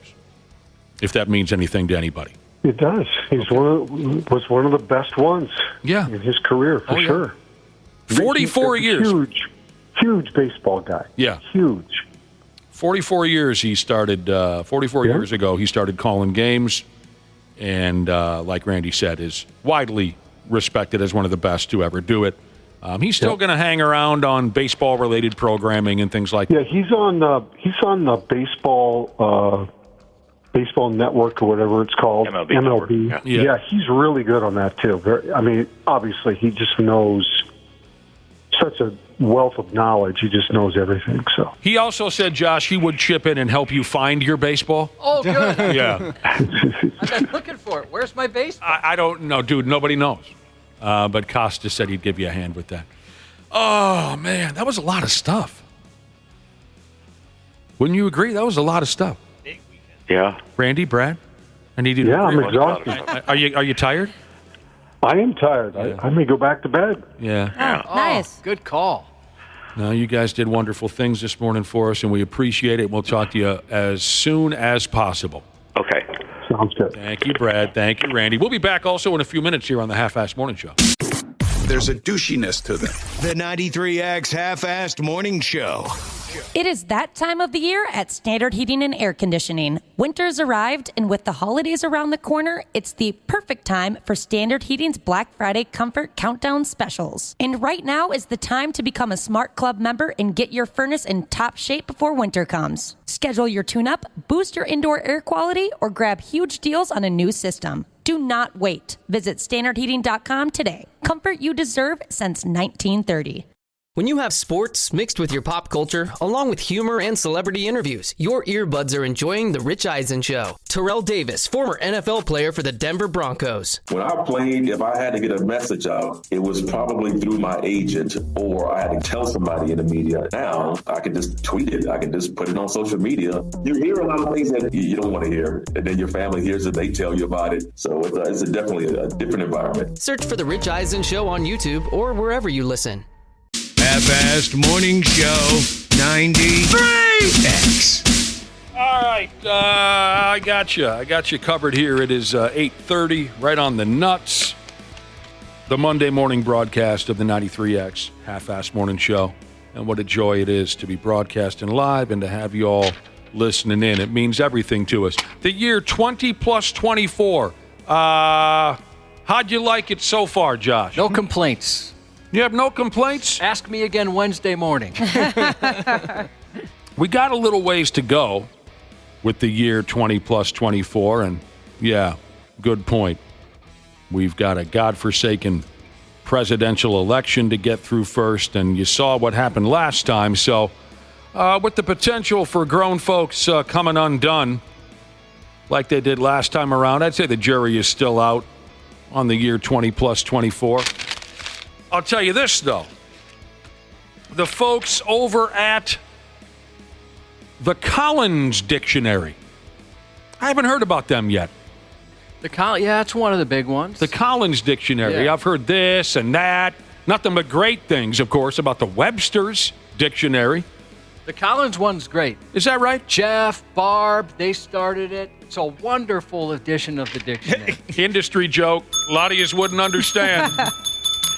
if that means anything to anybody. It does. He's was one of the best ones in his career, for sure. 44 years. Huge baseball guy. Yeah. Huge. 44 years he started, 44 years ago, he started calling games, and like Randy said, is widely respected as one of the best to ever do it. He's still going to hang around on baseball-related programming and things like that. Yeah, he's on the baseball network or whatever it's called. MLB. Yeah, he's really good on that too. Obviously, he just knows such a wealth of knowledge. He just knows everything. So he also said, Josh, he would chip in and help you find your baseball. Oh, good. Yeah. I've been looking for it. Where's my baseball? I don't know, dude. Nobody knows. But Costa said he'd give you a hand with that. Oh, man, that was a lot of stuff. Wouldn't you agree? That was a lot of stuff. Yeah. Randy, Brad? I need you to I'm agree. exhausted. Are you tired? I am tired. I may go back to bed. Yeah. Oh, nice. Good call. No, you guys did wonderful things this morning for us, and we appreciate it. We'll talk to you as soon as possible. Okay. Sounds good. Thank you, Brad. Thank you, Randy. We'll be back also in a few minutes here on the Half-Assed Morning Show. There's a douchiness to them. The 93X Half-Assed Morning Show. It is that time of the year at Standard Heating and Air Conditioning. Winter's arrived, and with the holidays around the corner, it's the perfect time for Standard Heating's Black Friday Comfort Countdown specials. And right now is the time to become a Smart Club member and get your furnace in top shape before winter comes. Schedule your tune-up, boost your indoor air quality, or grab huge deals on a new system. Do not wait. Visit standardheating.com today. Comfort you deserve since 1930. When you have sports mixed with your pop culture, along with humor and celebrity interviews, your earbuds are enjoying The Rich Eisen Show. Terrell Davis, former NFL player for the Denver Broncos. When I played, if I had to get a message out, it was probably through my agent, or I had to tell somebody in the media. Now, I can just tweet it. I can just put it on social media. You hear a lot of things that you don't want to hear, and then your family hears it, they tell you about it. So it's definitely a different environment. Search for The Rich Eisen Show on YouTube or wherever you listen. Half-assed morning show 93X. All right, I got you covered here. It is 8:30, right on the nuts. The Monday morning broadcast of the 93X Half-assed Morning Show. And what a joy it is to be broadcasting live and to have you all listening in. It means everything to us. The year 20 plus 24. How'd you like it so far, Josh? No complaints. You have no complaints? Ask me again Wednesday morning. We got a little ways to go with the year 20 plus 24, and yeah, good point. We've got a godforsaken presidential election to get through first, and you saw what happened last time, so with the potential for grown folks coming undone like they did last time around, I'd say the jury is still out on the year 20 plus 24. I'll tell you this, though. The folks over at the Collins Dictionary, I haven't heard about them yet. Yeah, it's one of the big ones. The Collins Dictionary. Yeah. I've heard this and that. Nothing but great things, of course, about the Webster's Dictionary. The Collins one's great. Is that right? Jeff, Barb, they started it. It's a wonderful edition of the dictionary. Industry joke. A lot of you wouldn't understand.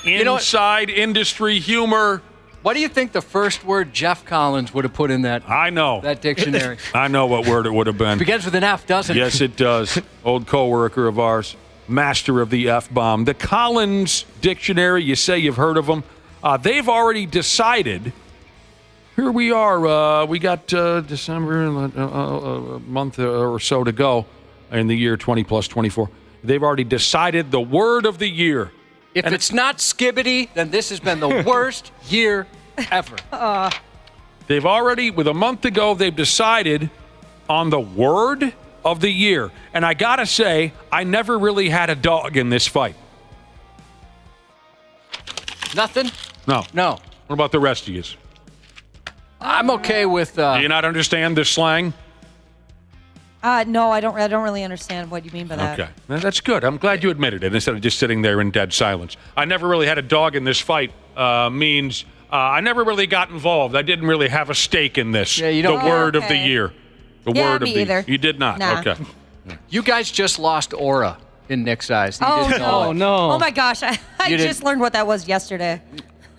Inside industry humor. What do you think the first word Jeff Collins would have put in that? I know. That dictionary. I know what word it would have been. It begins with an F, doesn't it? Yes, it does. Old coworker of ours, master of the F-bomb. The Collins Dictionary, you say you've heard of them. They've already decided. Here we are. We got December, a month or so to go in the year 20 plus 24. They've already decided the word of the year. If it's not skibbity, then this has been the worst year ever. They've already, with a month ago, they've decided on the word of the year. And I got to say, I never really had a dog in this fight. Nothing? No. No. What about the rest of you? I'm okay with... Do you not understand the slang? No, I don't really understand what you mean by that. Okay. That's good. I'm glad you admitted it instead of just sitting there in dead silence. I never really had a dog in this fight means I never really got involved. I didn't really have a stake in this. Yeah, you don't. The word of the year. The word me of the either. You did not. Nah. Okay. You guys just lost aura in Nick's eyes. You didn't know it. No. Oh, my gosh. I just learned what that was yesterday.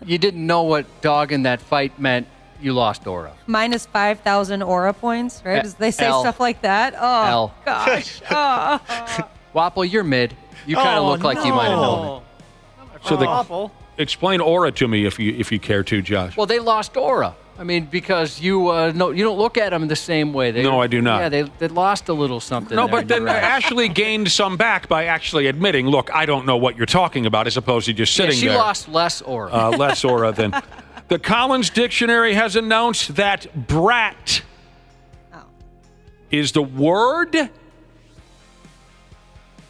You didn't know what dog in that fight meant. You lost aura. Minus 5,000 aura points, right? They say stuff like that. Oh, L. gosh. Wapple, you're mid. You kind of look like you might have known it. So explain aura to me if you care to, Josh. Well, they lost aura. I mean, because you don't look at them the same way. No, I do not. Yeah, they lost a little something. No, but then Ashley gained some back by actually admitting, look, I don't know what you're talking about, as opposed to just sitting there. She lost less aura. Less aura than... The Collins Dictionary has announced that brat is the word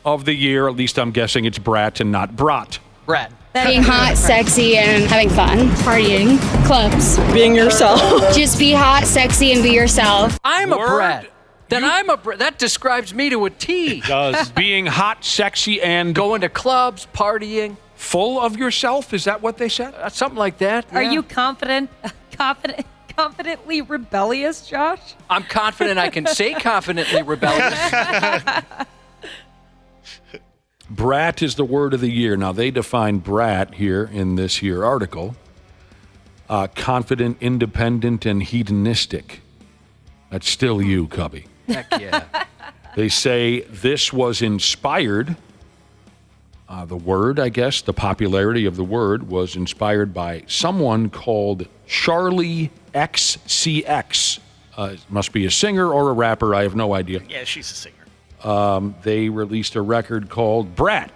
of the year. At least I'm guessing it's brat and not brat. Brat. Being hot, sexy, and having fun. Partying. Clubs. Being yourself. Just be hot, sexy, and be yourself. I'm a brat. Then I'm a brat. That describes me to a T. It does. Being hot, sexy, and... Going to clubs, partying. Full of yourself? Is that what they said? Something like that. Are you confidently rebellious, Josh? I'm confident I can say confidently rebellious. Brat is the word of the year. Now, they define brat here in this here article. confident, independent, and hedonistic. That's still you, Cubby. Heck yeah. They say this was inspired, the word, I guess, the popularity of the word was inspired by someone called Charlie XCX. Must be a singer or a rapper, I have no idea. Yeah, she's a singer. They released a record called Brat.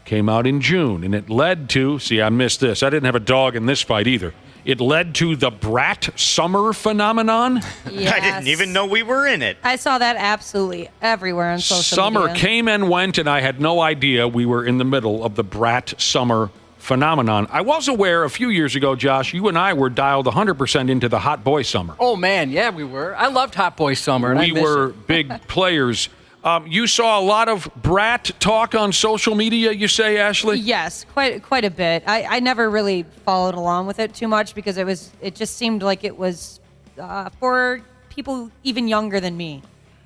Came out in June, and it led to, see, I missed this. I didn't have a dog in this fight either. It led to the Brat Summer phenomenon. Yes. I didn't even know we were in it. I saw that absolutely everywhere on social Summer media. came and went, and I had no idea we were in the middle of the Brat Summer phenomenon. I was aware a few years ago, Josh, you and I were dialed 100% into the Hot Boy Summer. Oh, man, yeah, we were. I loved Hot Boy Summer. And We were big players. You saw a lot of Brat talk on social media, you say, Ashley? Yes, quite a bit. I never really followed along with it too much because it just seemed like it was for people even younger than me.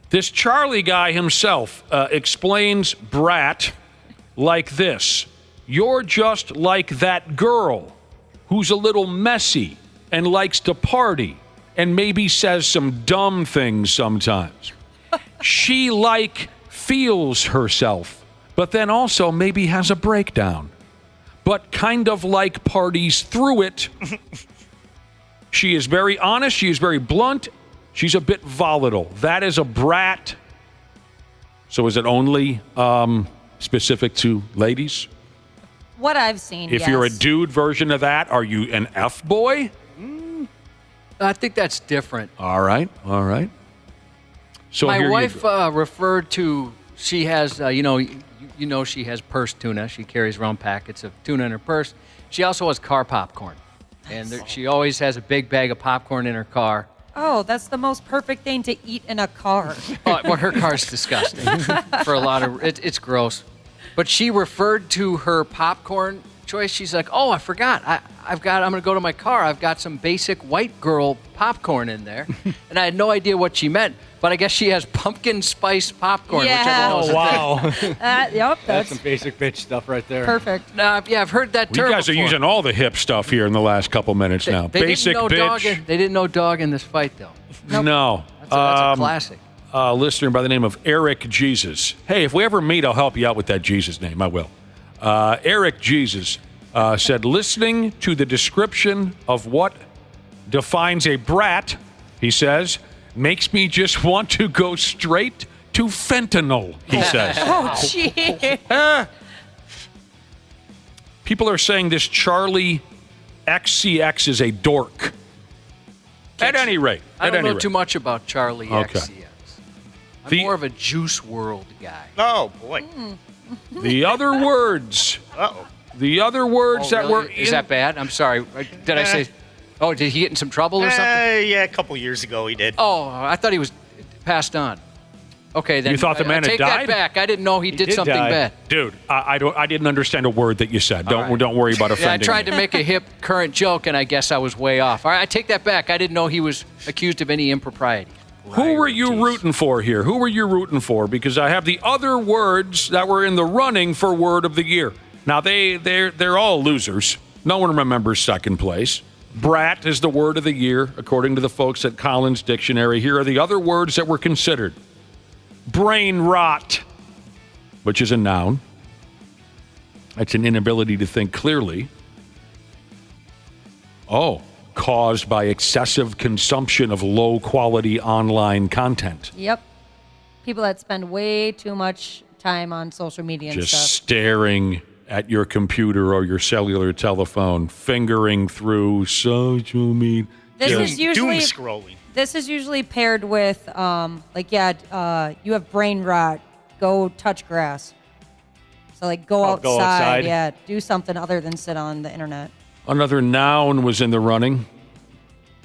This Charlie guy himself explains Brat like this. You're just like that girl who's a little messy and likes to party and maybe says some dumb things sometimes. She feels herself, but then also maybe has a breakdown, but kind of parties through it. She is very honest. She is very blunt. She's a bit volatile. That is a Brat. So is it only specific to ladies? What I've seen, If you're a dude version of that, are you an F-boy? I think that's different. All right. So my here wife referred to, she has, she has purse tuna. She carries around packets of tuna in her purse. She also has car popcorn. And she always has a big bag of popcorn in her car. Oh, that's the most perfect thing to eat in a car. Well, her car's disgusting. For a lot of, it's gross. But she referred to her popcorn choice. She's like, oh, I forgot. I'm going to go to my car. I've got some basic white girl popcorn in there. And I had no idea what she meant. But I guess she has pumpkin spice popcorn. Yeah. Which wow. Yep, That's some basic bitch stuff right there. Perfect. Yeah, I've heard that term You guys before. are using all the hip stuff here in the last couple minutes now. They Basic didn't know bitch. They didn't know dog in this fight, though. No. That's a classic. A listener by the name of Eric Jesus. Hey, if we ever meet, I'll help you out with that Jesus name. I will. Eric Jesus said, listening to the description of what defines a brat, he says, makes me just want to go straight to fentanyl, he says. Oh, gee. People are saying this Charlie XCX is a dork. At any rate. I don't know too much about Charlie XCX. I'm more of a Juice WRLD guy. Oh, boy. The other words. Uh-oh. The other words that were... Is that bad? I'm sorry. Did I say... Oh, did he get in some trouble or something? Yeah, a couple years ago he did. Oh, I thought he was passed on. Okay, then You thought the man I had take died? that back. I didn't know he did something bad. Dude, I didn't understand a word that you said. Don't worry about offending Yeah, I tried me. to make a hip current joke, and I guess I was way off. All right, I take that back. I didn't know he was accused of any impropriety. Who were you rooting for here? Who were you rooting for? Because I have the other words that were in the running for Word of the Year. Now, they're all losers. No one remembers second place. Brat is the word of the year, according to the folks at Collins Dictionary. Here are the other words that were considered. Brain rot, which is a noun. It's an inability to think clearly. Oh, caused by excessive consumption of low-quality online content. Yep. People that spend way too much time on social media and Just stuff. staring at your computer or your cellular telephone, fingering through social media. This is usually doom scrolling. This is usually paired with you have brain rot. Go touch grass. So go outside. go outside. Yeah, do something other than sit on the internet. Another noun was in the running.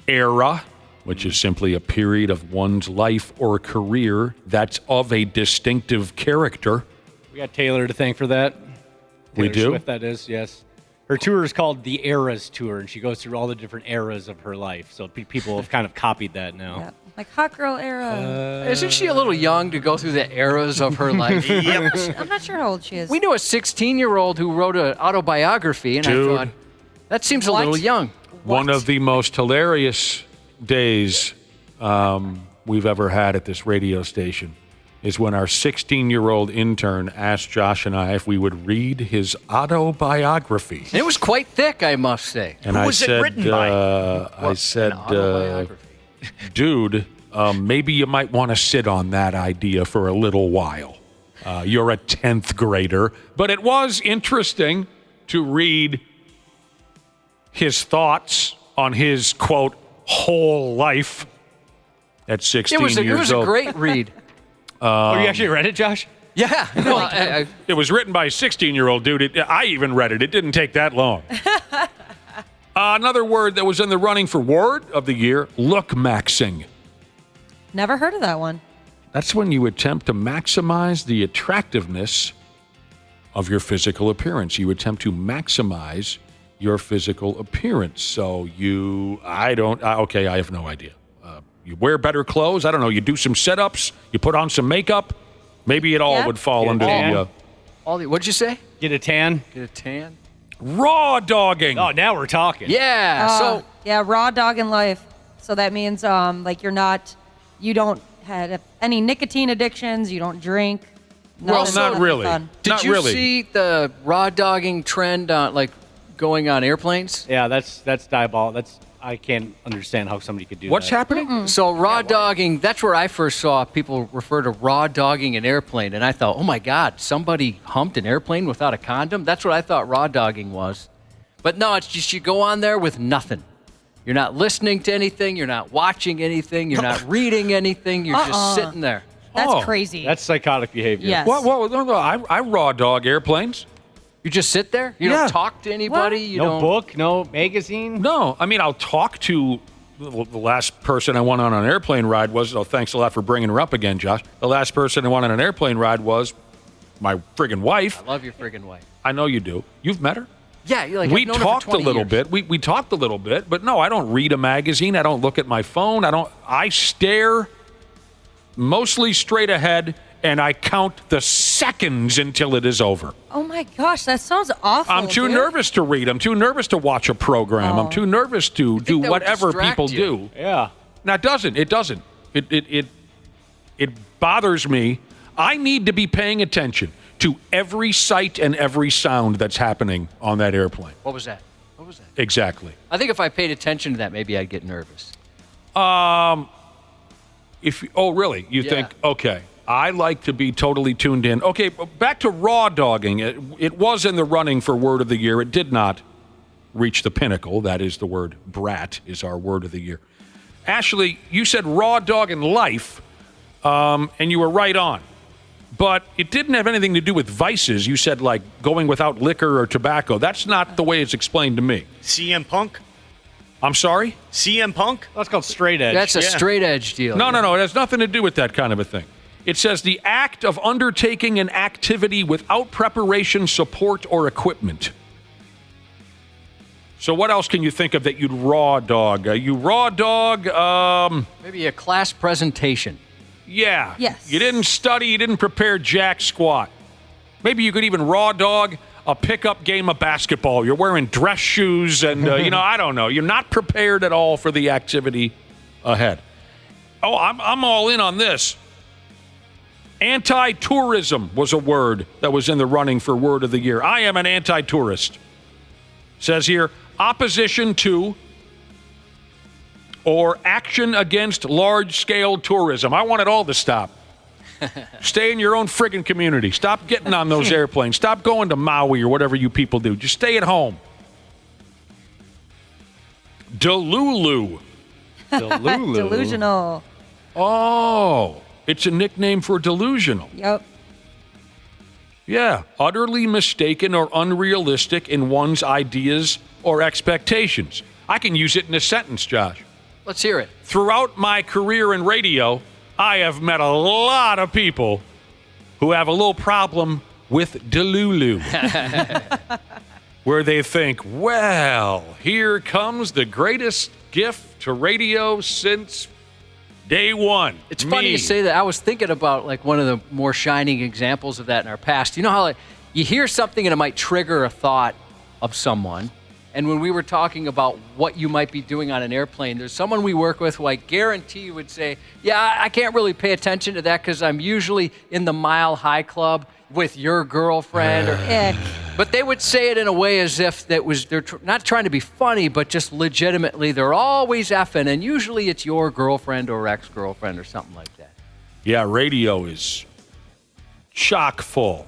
Era, which is simply a period of one's life or career that's of a distinctive character. We got Taylor to thank for that. We Taylor do? Swift, that is, yes. Her tour is called the Eras Tour, and she goes through all the different eras of her life. So people have kind of copied that now. Yeah. Like hot girl era. Isn't she a little young to go through the eras of her life? I'm not sure how old she is. We knew a 16-year-old who wrote an autobiography, and Dude. I thought, that seems a little young. One of the most hilarious days we've ever had at this radio station is when our 16-year-old intern asked Josh and I if we would read his autobiography. It was quite thick, I must say. And Who was it written by? I said, dude, maybe you might want to sit on that idea for a little while. You're a 10th grader. But it was interesting to read his thoughts on his, quote, whole life at 16 years old. It was a great read. You actually read it, Josh? Yeah. No, it was written by a 16-year-old dude. I even read it. It didn't take that long. Another word that was in the running for word of the year, look-maxing. Never heard of that one. That's when you attempt to maximize the attractiveness of your physical appearance. You attempt to maximize your physical appearance. So I have no idea. You wear better clothes. I don't know. You do some sit-ups. You put on some makeup. Maybe it all would fall under the... what'd you say? Get a tan. Get a tan. Raw dogging. Oh, now we're talking. Yeah. Raw dog in life. So that means you don't have any nicotine addictions. You don't drink. Well, not really. Did you see the raw dogging trend going on airplanes? Yeah, that's diabolical. I can't understand how somebody could do What's that. happening? Mm-mm. So raw dogging, that's where I first saw people refer to raw dogging an airplane. And I thought, oh my God, somebody humped an airplane without a condom? That's what I thought raw dogging was. But no, it's just you go on there with nothing. You're not listening to anything. You're not watching anything. You're not reading anything. You're just sitting there. That's crazy. That's psychotic behavior. Yes. No, I raw dog airplanes. You just sit there? You don't talk to anybody? No book? No magazine? No. I mean, I'll talk to the last person I went on an airplane ride was, thanks a lot for bringing her up again, Josh. The last person I went on an airplane ride was my friggin' wife. I love your friggin' wife. I know you do. You've met her? Yeah. We talked a little bit. We talked a little bit, but no, I don't read a magazine. I don't look at my phone. I stare mostly straight ahead, and I count the seconds until it is over. Oh my gosh, that sounds awful. I'm too nervous to read. I'm too nervous to watch a program. I'm too nervous to do whatever people do. Yeah. Now, it doesn't. It bothers me. I need to be paying attention to every sight and every sound that's happening on that airplane. What was that? Exactly. I think if I paid attention to that, maybe I'd get nervous. Really? You think, okay. I like to be totally tuned in. Okay, back to raw dogging. It was in the running for word of the year. It did not reach the pinnacle. That is the word brat is our word of the year. Ashley, you said raw dog in life, and you were right on. But it didn't have anything to do with vices. You said, like, going without liquor or tobacco. That's not the way it's explained to me. CM Punk? I'm sorry? CM Punk? That's called straight edge. That's a straight edge deal. No. It has nothing to do with that kind of a thing. It says the act of undertaking an activity without preparation, support, or equipment. So what else can you think of that you'd raw dog? Maybe a class presentation. Yeah. Yes. You didn't study, you didn't prepare jack squat. Maybe you could even raw dog a pickup game of basketball. You're wearing dress shoes and, I don't know. You're not prepared at all for the activity ahead. Oh, I'm all in on this. Anti-tourism was a word that was in the running for word of the year. I am an anti-tourist. Says here, opposition to or action against large-scale tourism. I want it all to stop. Stay in your own friggin' community. Stop getting on those airplanes. Stop going to Maui or whatever you people do. Just stay at home. Delulu. Delusional. Oh, it's a nickname for delusional. Yep. Yeah, utterly mistaken or unrealistic in one's ideas or expectations. I can use it in a sentence, Josh. Let's hear it. Throughout my career in radio, I have met a lot of people who have a little problem with delulu. Where they think, well, here comes the greatest gift to radio since day one. It's funny you say that. I was thinking about like one of the more shining examples of that in our past. You know how you hear something and it might trigger a thought of someone, And when we were talking about what you might be doing on an airplane, there's someone we work with who I guarantee would say, yeah, I can't really pay attention to that because I'm usually in the Mile High Club with your girlfriend. But they would say it in a way as if they're not trying to be funny, but just legitimately they're always effing, and usually it's your girlfriend or ex-girlfriend or something like that. Yeah, radio is chock full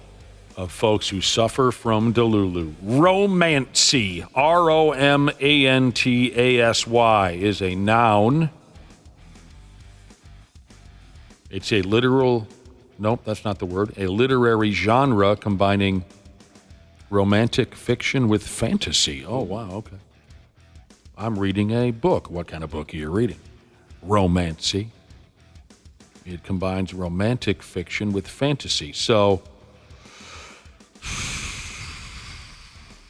of folks who suffer from delulu. Romancy, R-O-M-A-N-T-A-S-Y, is a noun. It's a literal, nope, that's not the word, a literary genre combining romantic fiction with fantasy. Oh, wow, okay. I'm reading a book. What kind of book are you reading? Romancy. It combines romantic fiction with fantasy. So,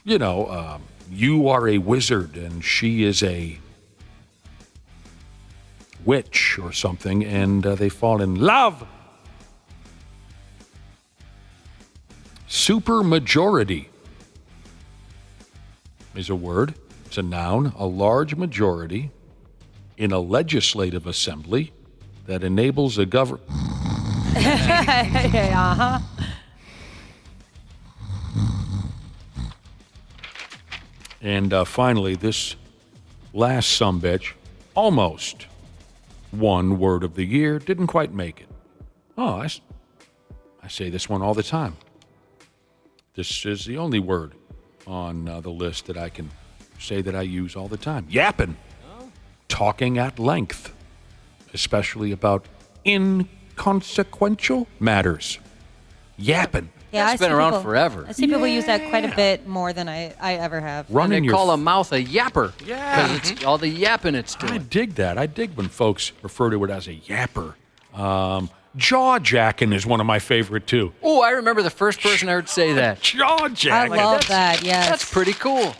you know, you are a wizard and she is a witch or something, and they fall in love. Supermajority is a word. It's a noun. A large majority in a legislative assembly that enables a government. And finally, this last sumbitch almost won word of the year, didn't quite make it. Oh, I say this one all the time. This is the only word on the list that I can say that I use all the time. Yapping. Talking at length, especially about inconsequential matters. Yapping. Yeah, That's been around forever. I see people use that quite a bit more than I ever have. And they call a mouth a yapper. Yeah. Because it's all the yapping it's doing. I dig that. I dig when folks refer to it as a yapper. Jaw-jacking is one of my favorite, too. Oh, I remember the first person I heard say that. Jaw-jacking. I love that, yes. That's pretty cool.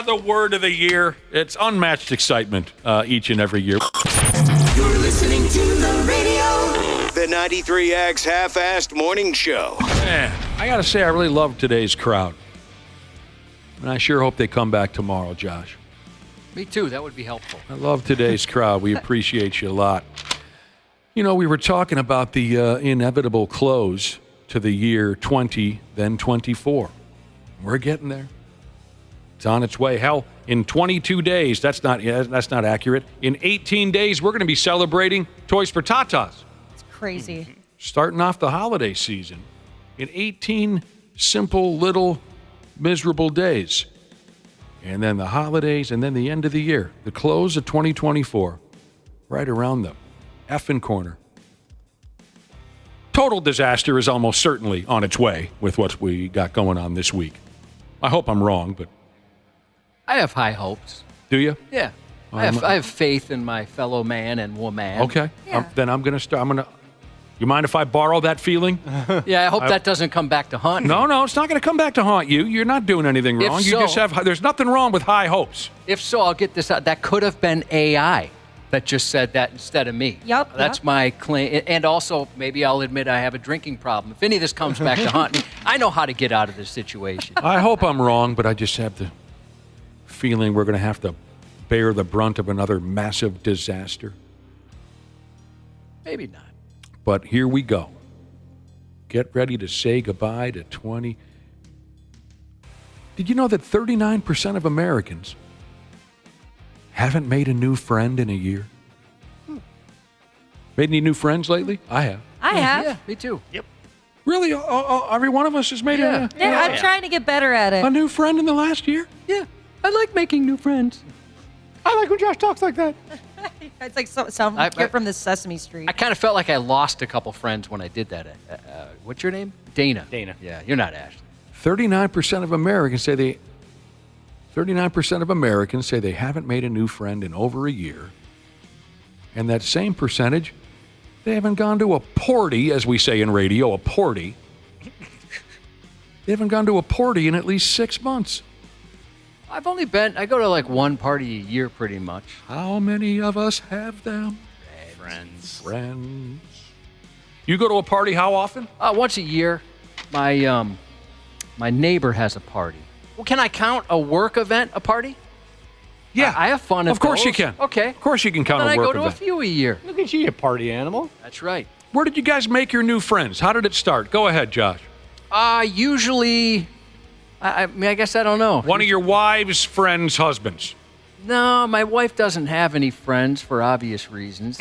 The word of the year. It's unmatched excitement each and every year. You're listening to the radio. The 93X Half-Assed Morning Show. Man, I got to say, I really love today's crowd. And I sure hope they come back tomorrow, Josh. Me too. That would be helpful. I love today's crowd. We appreciate you a lot. You know, we were talking about the inevitable close to the year 20, then 24. We're getting there. It's on its way. Hell, in 22 days, that's not accurate. In 18 days, we're going to be celebrating Toys for Tatas. It's crazy. Starting off the holiday season in 18 simple, little, miserable days. And then the holidays, and then the end of the year. The close of 2024, right around the effing corner. Total disaster is almost certainly on its way with what we got going on this week. I hope I'm wrong, but I have high hopes. Do you? Yeah. I have faith in my fellow man and woman. Okay. Yeah. Then I'm going to start. You mind if I borrow that feeling? Yeah, I hope that doesn't come back to haunt me. No, it's not going to come back to haunt you. You're not doing anything wrong. If You so, just have. There's nothing wrong with high hopes. If so, I'll get this out. That could have been AI that just said that instead of me. Yep. That's my claim. And also, maybe I'll admit I have a drinking problem. If any of this comes back to haunt me, I know how to get out of this situation. I hope I'm wrong, but I just have the feeling we're going to have to bear the brunt of another massive disaster. Maybe not. But here we go. Get ready to say goodbye to 20. Did you know that 39% of Americans haven't made a new friend in a year? Made any new friends lately? I have. I have. Yeah, me too. Yep. Really? Every one of us has made Yeah, I'm trying to get better at it. a new friend in the last year? Yeah, I like making new friends. I like when Josh talks like that. It's like some kid from the Sesame Street. I kind of felt like I lost a couple friends when I did that. What's your name? Dana. Dana. Yeah, you're not Ashley. 39% of Americans say they 39% of Americans say they haven't made a new friend in over a year. And that same percentage, they haven't gone to a porty, as we say in radio, a porty. They haven't gone to a porty in at least 6 months. I go to like one party a year pretty much. How many of us have them? Friends. You go to a party how often? Once a year. My neighbor has a party. Well, can I count a work event a party? Yeah. I have fun. Of course you can. Okay. Of course you can count Then a I work go to event. a few a year. Look at you, you party animal. That's right. Where did you guys make your new friends? How did it start? Go ahead, Josh. Usually, I mean, I guess I don't know. One of your wife's friends' husbands. No, my wife doesn't have any friends for obvious reasons.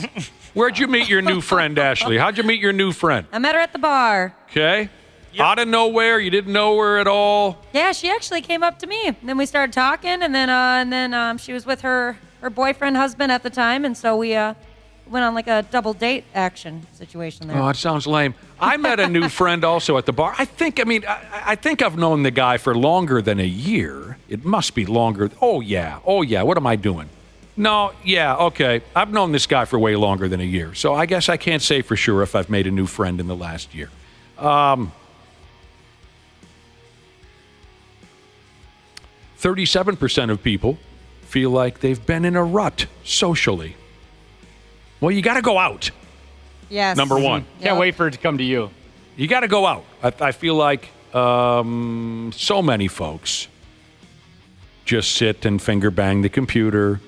Where'd you meet your new friend, Ashley? How'd you meet your new friend? I met her at the bar. Okay. Out of nowhere, you didn't know her at all. Yeah, she actually came up to me. And then we started talking, and then she was with her boyfriend, husband at the time, and so we went on like a double date action situation there. Oh, it sounds lame. I met a new friend also at the bar. I think I've known the guy for longer than a year. It must be longer. Oh, yeah. What am I doing? No, yeah, okay. I've known this guy for way longer than a year. So I guess I can't say for sure if I've made a new friend in the last year. 37% of people feel like they've been in a rut socially. Well, you got to go out. Yes. Number one. Can't wait for it to come to you. You got to go out. I feel like so many folks just sit and finger bang the computer.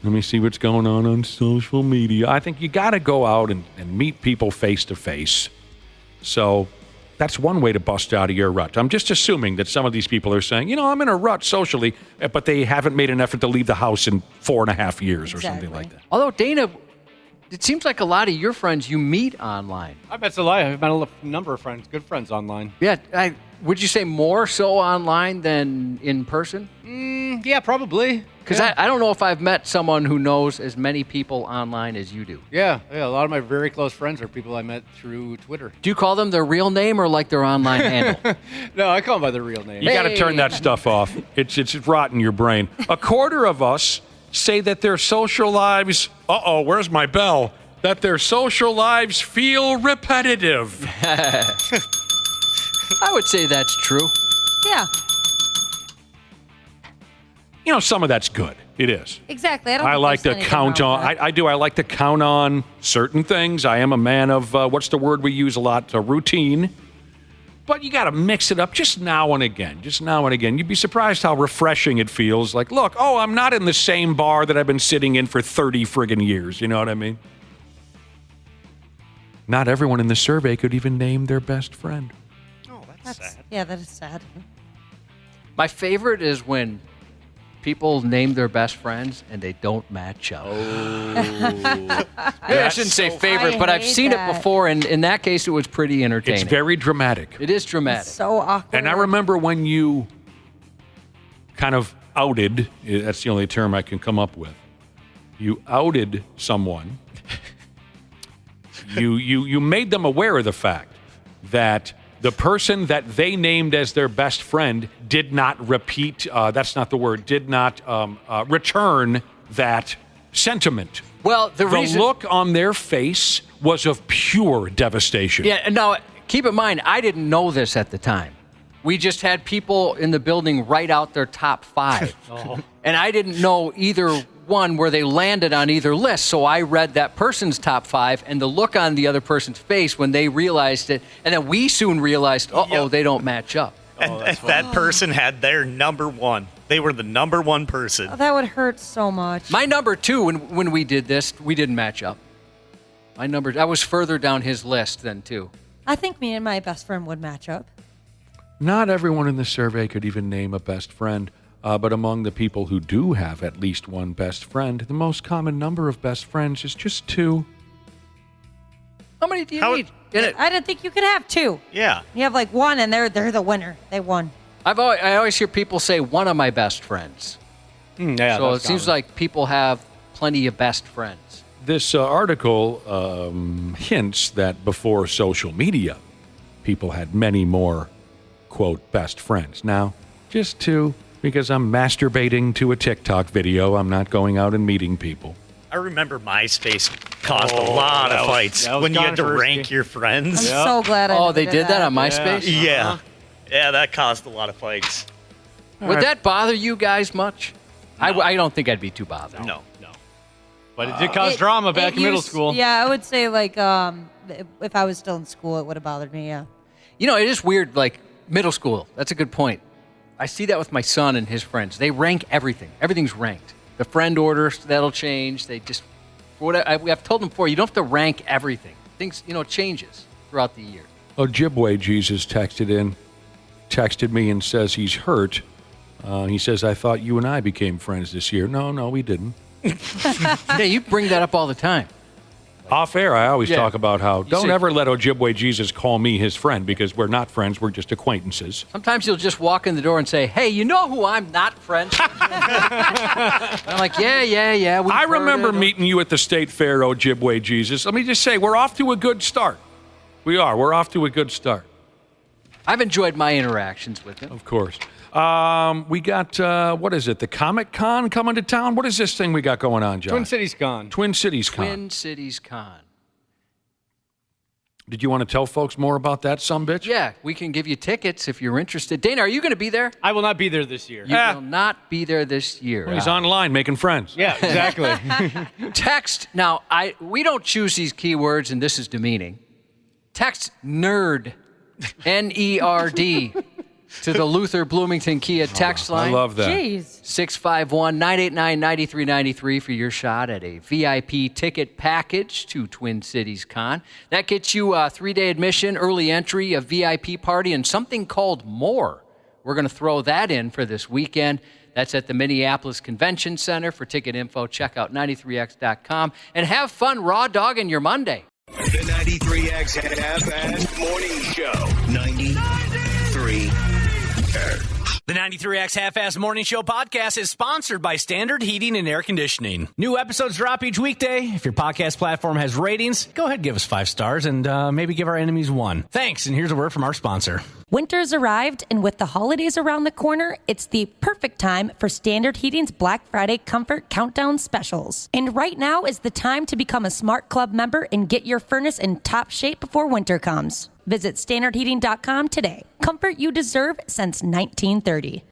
Let me see what's going on social media. I think you got to go out and meet people face to face. So that's one way to bust out of your rut. I'm just assuming that some of these people are saying, I'm in a rut socially, but they haven't made an effort to leave the house in 4.5 years or something like that. Although, Dana, it seems like a lot of your friends you meet online. I bet it's a lie. I've met a number of friends, good friends online. Yeah. Would you say more so online than in person? Yeah, probably. Because I don't know if I've met someone who knows as many people online as you do. Yeah. A lot of my very close friends are people I met through Twitter. Do you call them their real name or like their online handle? No, I call them by their real name. You got to turn that stuff off. It's rotting your brain. A quarter of us say that their social lives, where's my bell? That their social lives feel repetitive. I would say that's true. Yeah. Some of that's good. It is. Exactly. I like to count on. I do. I like to count on certain things. I am a man of what's the word we use a lot? Routine. But you got to mix it up just now and again. Just now and again. You'd be surprised how refreshing it feels. Like, look, I'm not in the same bar that I've been sitting in for 30 friggin' years. You know what I mean? Not everyone in the survey could even name their best friend. Oh, that's sad. Yeah, that is sad. My favorite is when people name their best friends and they don't match up. I shouldn't say favorite, but I've seen it before, and in that case, it was pretty entertaining. It's very dramatic. It is dramatic. It's so awkward. And I remember when you kind of outed, that's the only term I can come up with, you outed someone. You made them aware of the fact that the person that they named as their best friend did not repeat, that's not the word, did not return that sentiment. Well, the look on their face was of pure devastation. Yeah, and now, keep in mind, I didn't know this at the time. We just had people in the building write out their top 5. And I didn't know either one where they landed on either list. So I read that person's top 5 and the look on the other person's face when they realized it. And then we soon realized, they don't match up. And that person had their number one. They were the number one person. Oh, that would hurt so much. My number 2, when we did this, we didn't match up. I was further down his list than 2. I think me and my best friend would match up. Not everyone in the survey could even name a best friend. But among the people who do have at least one best friend, the most common number of best friends is just 2. How many do you need? I didn't think you could have 2. Yeah. You have like 1, and they're the winner. They won. I always hear people say one of my best friends. So it seems like people have plenty of best friends. This article hints that before social media, people had many more, quote, best friends. Now, just 2. Because I'm masturbating to a TikTok video. I'm not going out and meeting people. I remember MySpace caused a lot of fights when you had to rank your friends. I'm so glad I they did that on MySpace? Yeah. Yeah, that caused a lot of fights. Would that bother you guys much? No. I don't think I'd be too bothered. No. But it did cause drama back in middle school. Yeah, I would say like if I was still in school, it would have bothered me, yeah. It is weird, like middle school. That's a good point. I see that with my son and his friends. They rank everything. Everything's ranked. The friend orders, that'll change. They just, I've told them before, you don't have to rank everything. Things, changes throughout the year. Ojibwe Jesus texted me and says he's hurt. He says, I thought you and I became friends this year. No, we didn't. Yeah, you bring that up all the time. Off air, I always talk about how don't say- ever let Ojibwe Jesus call me his friend because we're not friends, we're just acquaintances. Sometimes you'll just walk in the door and say, hey, you know who I'm not friends with? I'm like, yeah. I remember meeting you at the State Fair, Ojibwe Jesus. Let me just say, we're off to a good start. We are. We're off to a good start. I've enjoyed my interactions with him. Of course. We got, what is it, the Comic Con coming to town? What is this thing we got going on, John? Twin Cities Con. Twin Cities Con. Twin Cities Con. Did you want to tell folks more about that, sumbitch? Yeah, we can give you tickets if you're interested. Dana, are you going to be there? I will not be there this year. You will not be there this year. Well, he's online making friends. Yeah, exactly. Text, now, we don't choose these keywords, and this is demeaning. Text NERD, N-E-R-D, to the Luther Bloomington Kia text line. I love that. Jeez. 651-989-9393 for your shot at a VIP ticket package to Twin Cities Con. That gets you a 3-day admission, early entry, a VIP party, and something called More. We're going to throw that in for this weekend. That's at the Minneapolis Convention Center. For ticket info, check out 93x.com. And have fun raw dogging your Monday. The 93X Half-Ass Morning Show. 93X. The 93X Half-Ass Morning Show podcast is sponsored by Standard Heating and Air Conditioning. New episodes drop each weekday. If your podcast platform has ratings, go ahead and give us 5 stars and maybe give our enemies 1. Thanks, and here's a word from our sponsor. Winter's arrived, and with the holidays around the corner, it's the perfect time for Standard Heating's Black Friday Comfort Countdown specials. And right now is the time to become a Smart Club member and get your furnace in top shape before winter comes. Visit standardheating.com today. Comfort you deserve since 1930.